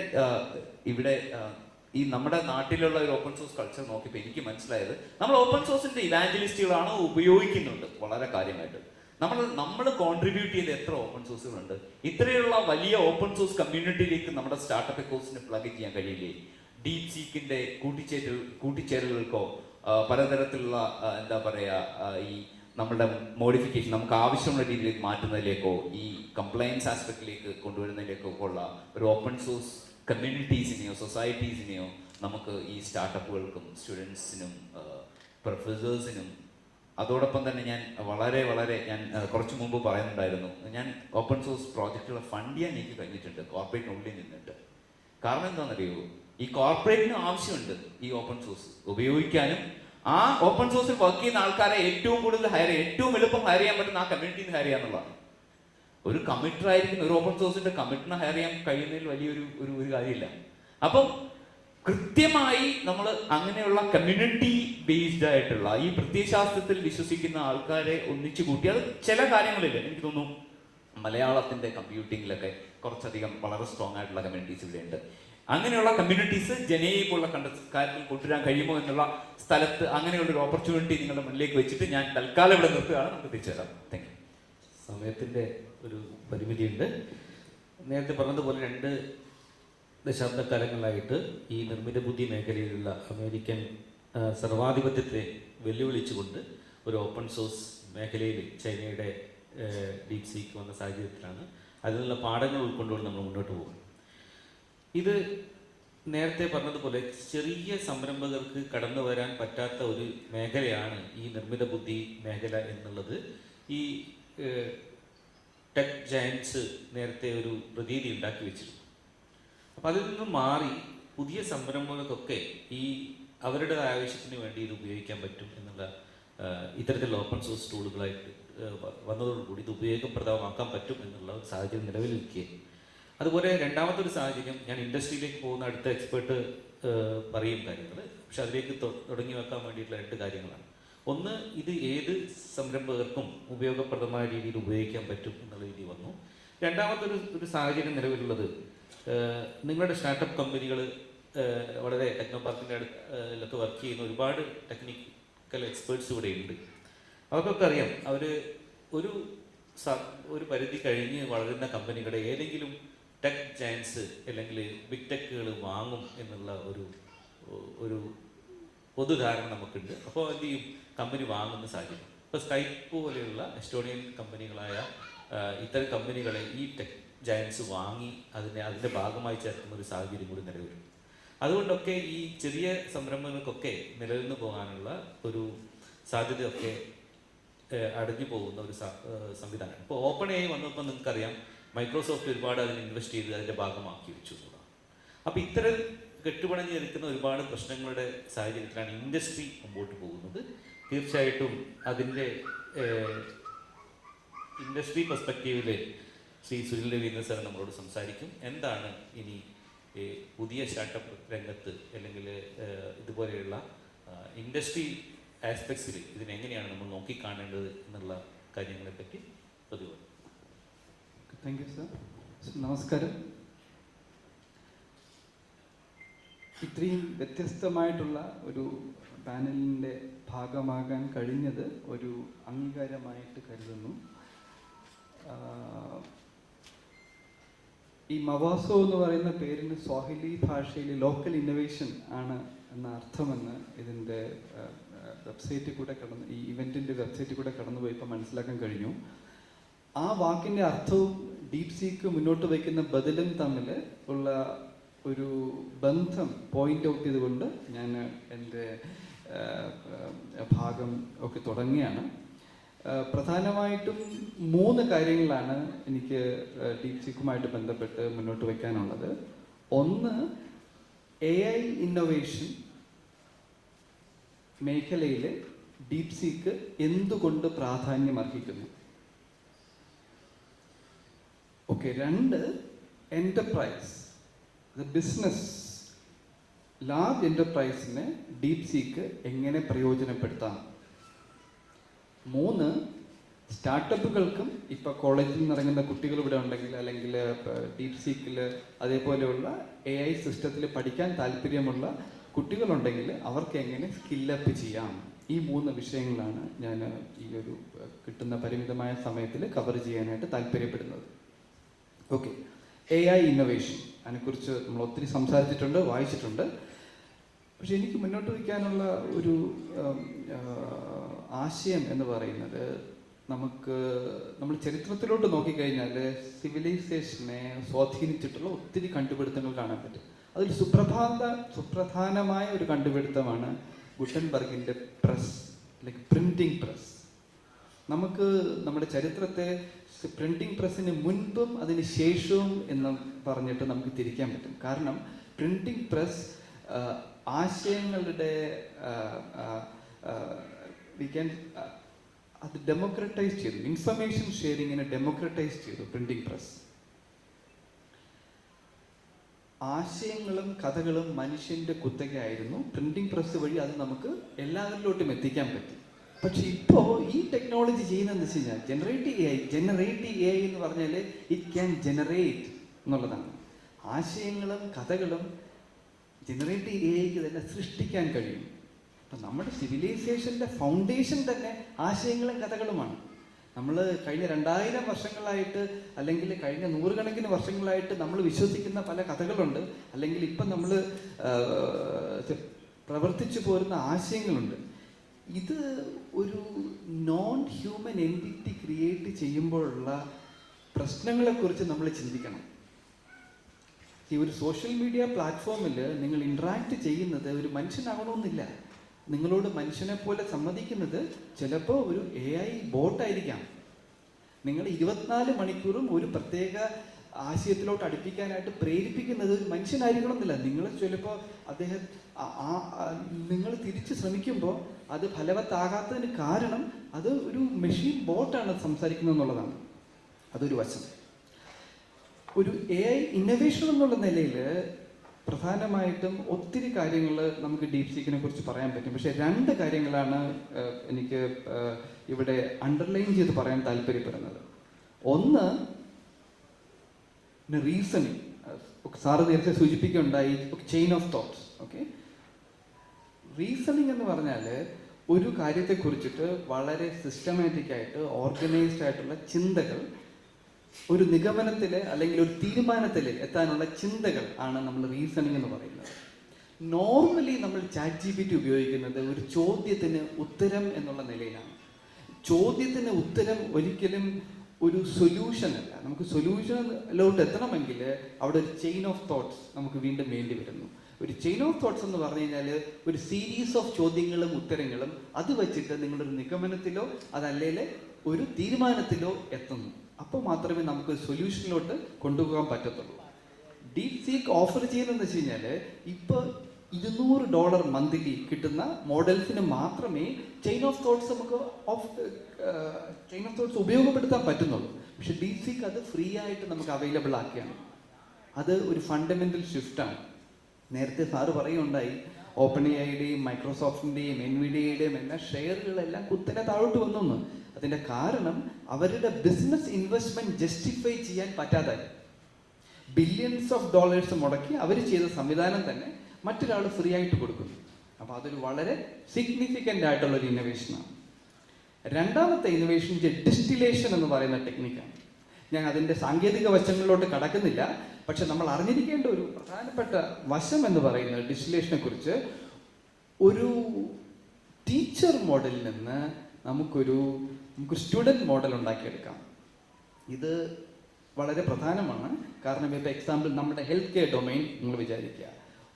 ഈ നമ്മുടെ നാട്ടിലുള്ള ഒരു ഓപ്പൺ സോഴ്സ് കൾച്ചർ നോക്കിയപ്പോൾ എനിക്ക് മനസ്സിലായത്, നമ്മൾ ഓപ്പൺ സോഴ്സിന്റെ ഇവാഞ്ചലിസ്റ്റുകളാണ് ഉപയോഗിക്കുന്നുണ്ട് വളരെ കാര്യമായിട്ട്. നമ്മൾ കോൺട്രിബ്യൂട്ട് ചെയ്ത എത്ര ഓപ്പൺ സോഴ്സുകളുണ്ട്? ഇത്രയുള്ള വലിയ ഓപ്പൺ സോഴ്സ് കമ്മ്യൂണിറ്റിയിലേക്ക് നമ്മുടെ സ്റ്റാർട്ടപ്പ് കോഴ്സിന് പ്ലഗ് ചെയ്യാൻ കഴിയില്ലേ? ഡീപ് സീക്കിന്റെ കൂട്ടിച്ചേരലുകൾക്കോ പലതരത്തിലുള്ള എന്താ പറയാ ഈ നമ്മളുടെ മോഡിഫിക്കേഷൻ നമുക്ക് ആവശ്യമുള്ള രീതിയിലേക്ക് മാറ്റുന്നതിലേക്കോ ഈ കംപ്ലയൻസ് ആസ്പെക്റ്റിലേക്ക് കൊണ്ടുവരുന്നതിലേക്കോ ഉള്ള ഒരു ഓപ്പൺ സോഴ്സ് കമ്മ്യൂണിറ്റീസിനെയോ സൊസൈറ്റീസിനെയോ നമുക്ക് ഈ സ്റ്റാർട്ടപ്പുകൾക്കും സ്റ്റുഡൻസിനും പ്രൊഫസേഴ്സിനും അതോടൊപ്പം തന്നെ ഞാൻ ഞാൻ കുറച്ച് മുമ്പ് പറയുന്നുണ്ടായിരുന്നു, ഞാൻ ഓപ്പൺ സോഴ്സ് പ്രോജക്റ്റുകൾ ഫണ്ട് ചെയ്യാൻ എനിക്ക് കഴിഞ്ഞിട്ടുണ്ട് കോർപ്പറേറ്റിനുള്ളിൽ നിന്നിട്ട്. കാരണം എന്താണെന്നറിയോ, ഈ കോർപ്പറേറ്റിന് ആവശ്യമുണ്ട് ഈ ഓപ്പൺ സോഴ്സ് ഉപയോഗിക്കാനും. ആ ഓപ്പൺ സോഴ്സിൽ വർക്ക് ചെയ്യുന്ന ആൾക്കാരെ ഏറ്റവും കൂടുതൽ ഏറ്റവും എളുപ്പം ഹയർ ചെയ്യാൻ പറ്റുന്ന ആ കമ്മ്യൂണിറ്റിന്ന് ഹയർ ചെയ്യാന്നുള്ളതാണ്. ഒരു കമ്മിറ്റർ ആയിരിക്കുന്ന ഒരു ഓപ്പൺ സോഴ്സിന്റെ കമ്മിറ്ററിനെ ഹയർ ചെയ്യാൻ കഴിയുന്നതിൽ വലിയൊരു കാര്യമില്ല. അപ്പം കൃത്യമായി നമ്മൾ അങ്ങനെയുള്ള കമ്മ്യൂണിറ്റി ബേസ്ഡ് ആയിട്ടുള്ള ഈ പ്രത്യയശാസ്ത്രത്തിൽ വിശ്വസിക്കുന്ന ആൾക്കാരെ ഒന്നിച്ചു കൂട്ടി, അത് ചില കാര്യങ്ങളില്ല എനിക്ക് തോന്നുന്നു മലയാളത്തിന്റെ കമ്പ്യൂട്ടിങ്ങിലൊക്കെ കുറച്ചധികം വളരെ സ്ട്രോങ് ആയിട്ടുള്ള കമ്മ്യൂണിറ്റീസ് ഇവിടെ ഉണ്ട്. അങ്ങനെയുള്ള കമ്മ്യൂണിറ്റീസ് ജനയെ പോലുള്ള കാര്യത്തിൽ കൊണ്ടുവരാൻ കഴിയുമോ എന്നുള്ള സ്ഥലത്ത് അങ്ങനെയുള്ള ഒരു ഓപ്പർച്യൂണിറ്റി നിങ്ങളുടെ മുന്നിലേക്ക് വെച്ചിട്ട് ഞാൻ തൽക്കാലം ഇവിടെ നിർത്തുകയാണ്. നമുക്ക് തിരിച്ചു തരാം. Thank you. സമയത്തിന്റെ ഒരു പരിമിതിയുണ്ട്. നേരത്തെ പറഞ്ഞതുപോലെ 2 ദശാബ്ദക്കാലങ്ങളായിട്ട് ഈ നിർമ്മിത ബുദ്ധി മേഖലയിലുള്ള അമേരിക്കൻ സർവാധിപത്യത്തെ വെല്ലുവിളിച്ചുകൊണ്ട് ഒരു ഓപ്പൺ സോഴ്സ് മേഖലയിൽ ചൈനയുടെ ഡീപ് സീക്ക് വന്ന സാഹചര്യത്തിലാണ് അതിനുള്ള പാഠങ്ങൾ ഉൾക്കൊണ്ടുകൊണ്ട് നമ്മൾ മുന്നോട്ട് പോകുന്നത്. ഇത് നേരത്തെ പറഞ്ഞതുപോലെ ചെറിയ സംരംഭകർക്ക് കടന്നു വരാൻ പറ്റാത്ത ഒരു മേഖലയാണ് ഈ നിർമ്മിത ബുദ്ധി മേഖല എന്നുള്ളത് ഈ ടെക് ജയൻസ് നേരത്തെ ഒരു പ്രതീതി ഉണ്ടാക്കി വെച്ചിരുന്നു. അപ്പം അതിൽ നിന്ന് മാറി പുതിയ സംരംഭങ്ങൾക്കൊക്കെ ഈ അവരുടെ ആവശ്യത്തിന് വേണ്ടി ഇത് ഉപയോഗിക്കാൻ പറ്റും എന്നുള്ള ഇത്തരത്തിലുള്ള ഓപ്പൺ സോഴ്സ് ടൂളുകളായിട്ട് വന്നതോടുകൂടി ഇത് ഉപയോഗപ്രദമാക്കാൻ പറ്റും എന്നുള്ള ഒരു സാഹചര്യം നിലവിൽ നിൽക്കുകയും അതുപോലെ രണ്ടാമത്തെ ഒരു സാഹചര്യം, ഞാൻ ഇൻഡസ്ട്രിയിലേക്ക് പോകുന്ന അടുത്ത എക്സ്പേർട്ട് പറയും കാര്യങ്ങൾ, പക്ഷെ അതിലേക്ക് തുടങ്ങി വെക്കാൻ വേണ്ടിയിട്ടുള്ള 2 കാര്യങ്ങളാണ്. ഒന്ന്, ഇത് ഏത് സംരംഭകർക്കും ഉപയോഗപ്രദമായ രീതിയിൽ ഉപയോഗിക്കാൻ പറ്റും എന്നുള്ള രീതി വന്നു. രണ്ടാമത്തെ ഒരു സാഹചര്യം നിലവിലുള്ളത്, നിങ്ങളുടെ സ്റ്റാർട്ടപ്പ് കമ്പനികൾ വളരെ ടെക്നോ പാർക്കിൻ്റെ അടുത്തൊക്കെ വർക്ക് ചെയ്യുന്ന ഒരുപാട് ടെക്നിക്കൽ എക്സ്പേർട്സ് ഇവിടെ ഉണ്ട്. അവർക്കൊക്കെ അറിയാം, അവർ ഒരു പരിധി കഴിഞ്ഞ് വളരുന്ന കമ്പനികളുടെ ഏതെങ്കിലും ടെക് ജയൻസ് അല്ലെങ്കിൽ ബിഗ് ടെക്കുകൾ വാങ്ങും എന്നുള്ള ഒരു പൊതുധാരണ നമുക്കുണ്ട്. അപ്പോൾ എന്ത് ചെയ്യും, കമ്പനി വാങ്ങുന്ന സാഹചര്യം. ഇപ്പോൾ സ്കൈപ്പ് പോലെയുള്ള എസ്റ്റോണിയൻ കമ്പനികളായ ഇത്തരം കമ്പനികളെ ഈ ടെക് ജയൻസ് വാങ്ങി അതിൻ്റെ ഭാഗമായി ചേർക്കുന്ന ഒരു സാഹചര്യം കൂടി നിലവിലുണ്ട്. അതുകൊണ്ടൊക്കെ ഈ ചെറിയ സംരംഭങ്ങൾക്കൊക്കെ നിലനിന്ന് പോകാനുള്ള ഒരു സാധ്യതയൊക്കെ അടഞ്ഞു പോകുന്ന ഒരു സംവിധാനം. ഇപ്പോൾ ഓപ്പൺ എ വന്നപ്പോൾ നിങ്ങൾക്കറിയാം, മൈക്രോസോഫ്റ്റ് ഒരുപാട് അതിന് ഇൻവെസ്റ്റ് ചെയ്ത് അതിൻ്റെ ഭാഗമാക്കി വെച്ചു എന്നുള്ളതാണ്. അപ്പോൾ ഇത്തരം കെട്ടുപണഞ്ഞിരിക്കുന്ന ഒരുപാട് പ്രശ്നങ്ങളുടെ സാഹചര്യത്തിലാണ് ഇൻഡസ്ട്രി മുമ്പോട്ട് പോകുന്നത്. തീർച്ചയായിട്ടും അതിൻ്റെ ഇൻഡസ്ട്രി പെർസ്പെക്റ്റീവിൽ ശ്രീ സുനിൽ രവീന്ദ്രൻ സാർ നമ്മളോട് സംസാരിക്കും. എന്താണ് ഇനി പുതിയ സ്റ്റാർട്ടപ്പ് രംഗത്ത് അല്ലെങ്കിൽ ഇതുപോലെയുള്ള ഇൻഡസ്ട്രി ആസ്പെക്ട്സിൽ ഇതിനെങ്ങനെയാണ് നമ്മൾ നോക്കിക്കാണേണ്ടത് എന്നുള്ള കാര്യങ്ങളെപ്പറ്റി പ്രതിപാദിക്കും. Thank you sir. നമസ്കാരം. ഇത്രയും വ്യത്യസ്തമായിട്ടുള്ള ഒരു പാനലിൻ്റെ ഭാഗമാകാൻ കഴിഞ്ഞത് ഒരു അംഗീകാരമായിട്ട് കരുതുന്നു. ഈ മവാസോ എന്ന് പറയുന്ന പേരിന് സ്വാഹിലി ഭാഷയിൽ ലോക്കൽ ഇന്നൊവേഷൻ ആണ് എന്ന അർത്ഥമെന്ന് ഇതിൻ്റെ വെബ്സൈറ്റിൽ കൂടെ ഈ ഇവൻറ്റിൻ്റെ വെബ്സൈറ്റിൽ കൂടെ കടന്നുപോയി ഇപ്പോൾ മനസ്സിലാക്കാൻ കഴിഞ്ഞു. ആ വാക്കിൻ്റെ അർത്ഥവും ഡീപ്സീക്ക് മുന്നോട്ട് വയ്ക്കുന്ന ബദലും തമ്മിൽ ഉള്ള ഒരു ബന്ധം പോയിന്റ് ഔട്ട് ചെയ്തുകൊണ്ട് ഞാൻ എൻ്റെ ഭാഗം ഒക്കെ തുടങ്ങിയാണ്. പ്രധാനമായിട്ടും 3 കാര്യങ്ങളാണ് എനിക്ക് ഡീപ്സീക്കുമായിട്ട് ബന്ധപ്പെട്ട് മുന്നോട്ട് വയ്ക്കാനുള്ളത്. ഒന്ന്, AI ഇന്നൊവേഷൻ മേഖലയിൽ ഡീപ്സീക്ക് എന്തുകൊണ്ട് പ്രാധാന്യം അർഹിക്കുന്നു. ഓക്കെ. 2, എൻ്റർപ്രൈസ്, ബിസിനസ്, ലാർജ് എൻ്റർപ്രൈസിനെ ഡീപ്സീക്ക് എങ്ങനെ പ്രയോജനപ്പെടുത്താം. 3, സ്റ്റാർട്ടപ്പുകൾക്കും ഇപ്പോൾ കോളേജിൽ നിന്ന് ഇറങ്ങുന്ന കുട്ടികൾ ഇവിടെ ഉണ്ടെങ്കിൽ അല്ലെങ്കിൽ ഡീപ്സീക്കിൽ അതേപോലെയുള്ള AI സിസ്റ്റത്തിൽ പഠിക്കാൻ താല്പര്യമുള്ള കുട്ടികളുണ്ടെങ്കിൽ അവർക്ക് എങ്ങനെ സ്കില്ലപ്പ് ചെയ്യാം. ഈ 3 വിഷയങ്ങളാണ് ഞാൻ ഈ ഒരു കിട്ടുന്ന പരിമിതമായ സമയത്തിൽ കവർ ചെയ്യാനായിട്ട് താല്പര്യപ്പെടുന്നത്. ഓക്കെ. AI ഇന്നൊവേഷൻ, അതിനെക്കുറിച്ച് നമ്മൾ ഒത്തിരി സംസാരിച്ചിട്ടുണ്ട്, വായിച്ചിട്ടുണ്ട്. പക്ഷെ എനിക്ക് മുന്നോട്ട് വയ്ക്കാനുള്ള ഒരു ആശയം എന്ന് പറയുന്നത്, നമ്മൾ ചരിത്രത്തിലോട്ട് നോക്കിക്കഴിഞ്ഞാൽ സിവിലൈസേഷനെ സ്വാധീനിച്ചിട്ടുള്ള ഒത്തിരി കണ്ടുപിടുത്തങ്ങൾ കാണാൻ പറ്റും. അതിൽ സുപ്രധാനമായ ഒരു കണ്ടുപിടുത്തമാണ് ഗുട്ടൻബർഗിൻ്റെ പ്രസ്, ലൈക്ക് പ്രിന്റിംഗ് പ്രസ്. നമുക്ക് നമ്മുടെ ചരിത്രത്തെ പ്രിന്റിംഗ് പ്രസ്സിന് മുൻപും അതിന് ശേഷവും എന്ന് പറഞ്ഞിട്ട് നമുക്ക് തിരിക്കാൻ പറ്റും. കാരണം പ്രിന്റിംഗ് പ്രസ് ആശയങ്ങളുടെ അത് ഡെമോക്രറ്റൈസ് ചെയ്തു. ഇൻഫർമേഷൻ ഷെയറിങ്ങിനെ ഡെമോക്രറ്റൈസ് ചെയ്തു പ്രിന്റിംഗ് പ്രസ്. ആശയങ്ങളും കഥകളും മനുഷ്യന്റെ കുത്തകയായിരുന്നു. പ്രിന്റിംഗ് പ്രസ് വഴി അത് നമുക്ക് എല്ലാവരിലോട്ടും എത്തിക്കാൻ പറ്റി. പക്ഷെ ഇപ്പോൾ ഈ ടെക്നോളജി ചെയ്യുന്നതെന്ന് വെച്ച് കഴിഞ്ഞാൽ ജനറേറ്റ് എ ഐ എന്ന് പറഞ്ഞാൽ ഇറ്റ് ക്യാൻ ജനറേറ്റ് എന്നുള്ളതാണ്. ആശയങ്ങളും കഥകളും ജനറേറ്റ് എ ഐക്ക് തന്നെ സൃഷ്ടിക്കാൻ കഴിയും. അപ്പം നമ്മുടെ സിവിലൈസേഷൻ്റെ ഫൗണ്ടേഷൻ തന്നെ ആശയങ്ങളും കഥകളുമാണ്. നമ്മൾ കഴിഞ്ഞ 2000 വർഷങ്ങളായിട്ട് അല്ലെങ്കിൽ കഴിഞ്ഞ 100 കണക്കിന് വർഷങ്ങളായിട്ട് നമ്മൾ വിശ്വസിക്കുന്ന പല കഥകളുണ്ട്, അല്ലെങ്കിൽ ഇപ്പം നമ്മൾ പ്രവർത്തിച്ചു പോരുന്ന ആശയങ്ങളുണ്ട്. ഇത് ഒരു നോൺ ഹ്യൂമൻ എൻറ്റിറ്റി ക്രിയേറ്റ് ചെയ്യുമ്പോഴുള്ള പ്രശ്നങ്ങളെക്കുറിച്ച് നമ്മൾ ചിന്തിക്കണം. ഈ ഒരു സോഷ്യൽ മീഡിയ പ്ലാറ്റ്ഫോമിൽ നിങ്ങൾ ഇൻട്രാക്ട് ചെയ്യുന്നത് ഒരു മനുഷ്യനാകണമെന്നില്ല. നിങ്ങളോട് മനുഷ്യനെ പോലെ സമ്മതിക്കുന്നത് ചിലപ്പോൾ ഒരു AI ബോട്ടായിരിക്കാം. നിങ്ങൾ 24 മണിക്കൂറും ഒരു പ്രത്യേക ആശയത്തിലോട്ട് അടുപ്പിക്കാനായിട്ട് പ്രേരിപ്പിക്കുന്നത് ഒരു മനുഷ്യനായിരിക്കണം എന്നില്ല. നിങ്ങൾ ചിലപ്പോൾ നിങ്ങൾ തിരിച്ച് ശ്രമിക്കുമ്പോൾ അത് ഫലവത്താകാത്തതിന് കാരണം അത് ഒരു മെഷീൻ ബോട്ടാണ് സംസാരിക്കുന്നത് എന്നുള്ളതാണ്. അതൊരു വശം. ഒരു AI ഇന്നൊവേഷൻ എന്നുള്ള നിലയിൽ പ്രധാനമായിട്ടും ഒത്തിരി കാര്യങ്ങൾ നമുക്ക് DeepSeekനെ കുറിച്ച് പറയാൻ പറ്റും. പക്ഷേ 2 കാര്യങ്ങളാണ് എനിക്ക് ഇവിടെ അണ്ടർലൈൻ ചെയ്ത് പറയാൻ താല്പര്യപ്പെടുന്നത്. ഒന്ന്, റീസണിങ്. സാറ് നേരത്തെ സൂചിപ്പിക്കുകയുണ്ടായി chain of thoughts. Okay, reasoning എന്ന് പറഞ്ഞാൽ ഒരു കാര്യത്തെക്കുറിച്ചിട്ട് വളരെ സിസ്റ്റമാറ്റിക് ആയിട്ട് ഓർഗനൈസ്ഡ് ആയിട്ടുള്ള ചിന്തകൾ, ഒരു നിഗമനത്തിൽ അല്ലെങ്കിൽ ഒരു തീരുമാനത്തിൽ എത്താനുള്ള ചിന്തകൾ ആണ് നമ്മൾ റീസണിങ് എന്ന് പറയുന്നത്. നോർമലി നമ്മൾ ChatGPT ഉപയോഗിക്കുന്നത് ഒരു ചോദ്യത്തിന് ഉത്തരം എന്നുള്ള നിലയിലാണ്. ചോദ്യത്തിന് ഉത്തരം ഒരിക്കലും ഒരു സൊല്യൂഷൻ അല്ല. നമുക്ക് സൊല്യൂഷനിലോട്ട് എത്തണമെങ്കിൽ അവിടെ ഒരു ചെയിൻ ഓഫ് തോട്ട്സ് നമുക്ക് വീണ്ടും വേണ്ടി വരുന്നു. ഒരു ചെയിൻ ഓഫ് തോട്ട്സ് എന്ന് പറഞ്ഞു കഴിഞ്ഞാൽ ഒരു സീരീസ് ഓഫ് ചോദ്യങ്ങളും ഉത്തരങ്ങളും, അത് വെച്ചിട്ട് നിങ്ങളൊരു നിഗമനത്തിലോ അതല്ലെങ്കിൽ ഒരു തീരുമാനത്തിലോ എത്തുന്നു. അപ്പോൾ മാത്രമേ നമുക്ക് സൊല്യൂഷനിലോട്ട് കൊണ്ടുപോകാൻ പറ്റത്തുള്ളൂ. DeepSeek ഓഫർ ചെയ്യുന്നതെന്ന് വെച്ച് കഴിഞ്ഞാൽ ഇപ്പോൾ $200 മന്ത്ലി കിട്ടുന്ന മോഡൽസിന് മാത്രമേ ചെയിൻ ഓഫ് തോട്ട്സ് ഉപയോഗപ്പെടുത്താൻ പറ്റുന്നുള്ളൂ. പക്ഷെ DeepSeek അത് ഫ്രീ ആയിട്ട് നമുക്ക് അവൈലബിൾ ആക്കിയാണ്. അത് ഒരു ഫണ്ടമെന്റൽ ഷിഫ്റ്റാണ്. നേരത്തെ സാറ് പറയുകയുണ്ടായി OpenAIയുടെയും മൈക്രോസോഫ്റ്റിൻ്റെയും NVIDIAയുടെയും എല്ലാ ഷെയറുകളെല്ലാം കുത്തനെ താഴോട്ട് വന്നു. അതിൻ്റെ കാരണം അവരുടെ ബിസിനസ് ഇൻവെസ്റ്റ്മെന്റ് ജസ്റ്റിഫൈ ചെയ്യാൻ പറ്റാതായി. ബില്യൺസ് ഓഫ് ഡോളേഴ്സ് മുടക്കി അവർ ചെയ്ത സംവിധാനം തന്നെ മറ്റൊരാൾ ഫ്രീ ആയിട്ട് കൊടുക്കുന്നു. അപ്പോൾ അതൊരു വളരെ സിഗ്നിഫിക്കൻ്റ് ആയിട്ടുള്ള ഒരു ഇന്നോവേഷനാണ്. രണ്ടാമത്തെ ഇന്നോവേഷൻ ഡിസ്റ്റിലേഷൻ എന്ന് പറയുന്ന ടെക്നിക്കാണ്. ഞാൻ അതിൻ്റെ സാങ്കേതിക വശങ്ങളിലോട്ട് കടക്കുന്നില്ല. പക്ഷെ നമ്മൾ അറിഞ്ഞിരിക്കേണ്ട ഒരു പ്രധാനപ്പെട്ട വശം എന്ന് പറയുന്നത് ഡിസ്റ്റിലേഷനെ കുറിച്ച്, ഒരു ടീച്ചർ മോഡലിൽ നിന്ന് നമുക്ക് സ്റ്റുഡൻറ് മോഡൽ ഉണ്ടാക്കിയെടുക്കാം. ഇത് വളരെ പ്രധാനമാണ്. കാരണം ഇപ്പോൾ എക്സാമ്പിൾ നമ്മുടെ ഹെൽത്ത് കെയർ ഡൊമൈൻ നിങ്ങൾ വിചാരിക്കുക,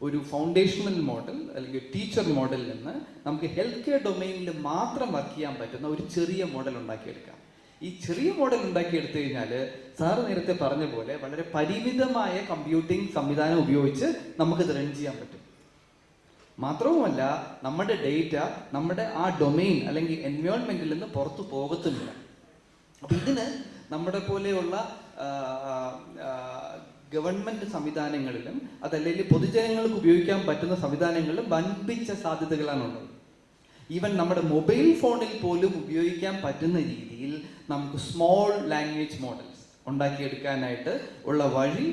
ഒരു ഫൗണ്ടേഷണൽ മോഡൽ അല്ലെങ്കിൽ ടീച്ചർ മോഡലിൽ നിന്ന് നമുക്ക് ഹെൽത്ത് കെയർ ഡൊമൈനിൽ മാത്രം വർക്ക് ചെയ്യാൻ പറ്റുന്ന ഒരു ചെറിയ മോഡൽ ഉണ്ടാക്കിയെടുക്കാം. ഈ ചെറിയ മോഡൽ ഉണ്ടാക്കിയെടുത്തു കഴിഞ്ഞാൽ സാറ് നേരത്തെ പറഞ്ഞ പോലെ വളരെ പരിമിതമായ കമ്പ്യൂട്ടിംഗ് സംവിധാനം ഉപയോഗിച്ച് നമുക്കിത് റൺ ചെയ്യാൻ പറ്റും. മാത്രവുമല്ല, നമ്മുടെ ഡേറ്റ നമ്മുടെ ആ ഡൊമൈൻ അല്ലെങ്കിൽ എൻവയോൺമെന്റിൽ നിന്ന് പുറത്തു പോകത്തുമില്ല. അപ്പം ഇതിന് നമ്മുടെ പോലെയുള്ള ഗവൺമെന്റ് സംവിധാനങ്ങളിലും അതല്ലെങ്കിൽ പൊതുജനങ്ങൾക്ക് ഉപയോഗിക്കാൻ പറ്റുന്ന സംവിധാനങ്ങളിലും വൻപിച്ച സാധ്യതകളാണുള്ളത്. ഈവൻ നമ്മുടെ മൊബൈൽ ഫോണിൽ പോലും ഉപയോഗിക്കാൻ പറ്റുന്ന രീതിയിൽ നമുക്ക് സ്മോൾ ലാംഗ്വേജ് മോഡൽസ് ഉണ്ടാക്കിയെടുക്കാനായിട്ട് ഉള്ള വഴി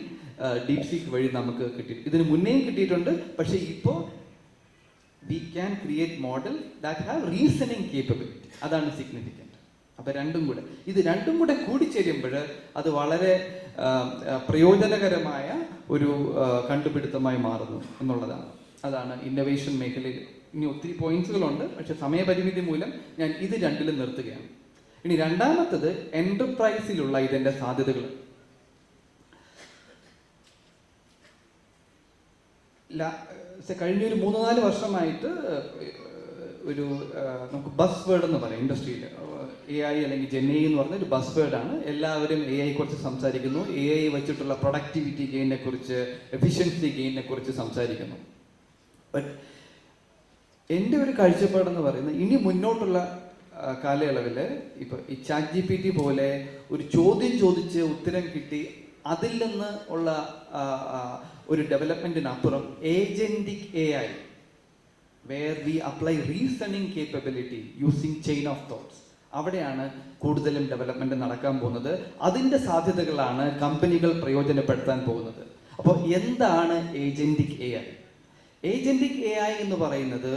DeepSeek വഴി നമുക്ക് കിട്ടി. ഇതിന് മുന്നേയും കിട്ടിയിട്ടുണ്ട്. പക്ഷേ ഇപ്പോൾ we can create model that have reasoning capability. അതാണ് സിഗ്നിഫിക്കൻറ്റ്. അപ്പം ഇത് രണ്ടും കൂടെ കൂടിച്ചേരുമ്പോൾ അത് വളരെ പ്രയോജനകരമായ ഒരു കണ്ടുപിടുത്തമായി മാറുന്നു എന്നുള്ളതാണ്. അതാണ് ഇന്നോവേഷൻ മേഖലയിൽ. ഇനി ഒത്തിരി പോയിന്റ്സുകളുണ്ട്, പക്ഷെ സമയപരിമിതി മൂലം ഞാൻ ഇത് രണ്ടിലും നിർത്തുകയാണ്. ഇനി രണ്ടാമത്തത് എന്റർപ്രൈസിലുള്ള ഇതിൻ്റെ സാധ്യതകൾ. കഴിഞ്ഞൊരു 3-4 വർഷമായിട്ട് ഒരു നമുക്ക് ബസ് വേർഡ് എന്ന് പറയാം ഇൻഡസ്ട്രിയിൽ. AI അല്ലെങ്കിൽ GenAI എന്ന് പറഞ്ഞ ഒരു ബസ് വേർഡാണ്. എല്ലാവരും AI കുറിച്ച് സംസാരിക്കുന്നു. AI വെച്ചിട്ടുള്ള പ്രൊഡക്ടിവിറ്റി ഗെയിനെ കുറിച്ച്, എഫിഷ്യൻസി ഗെയിനെ കുറിച്ച് സംസാരിക്കുന്നു. ബട്ട് എൻ്റെ ഒരു കാഴ്ചപ്പാടെന്ന് പറയുന്നത്, ഇനി മുന്നോട്ടുള്ള കാലയളവിൽ ഇപ്പോൾ ഈ ChatGPT പോലെ ഒരു ചോദ്യം ചോദിച്ച് ഉത്തരം കിട്ടി അതിൽ നിന്ന് ഉള്ള ഒരു ഡെവലപ്മെൻറ്റിനപ്പുറം agentic AI, where we apply reasoning capability using chain of thoughts, അവിടെയാണ് കൂടുതലും ഡെവലപ്മെന്റ് നടക്കാൻ പോകുന്നത്. അതിൻ്റെ സാധ്യതകളാണ് കമ്പനികൾ പ്രയോജനപ്പെടുത്താൻ പോകുന്നത്. അപ്പോൾ എന്താണ് ഏജന്റിക് AI? ഏജന്റിക് AI എന്ന് പറയുന്നത്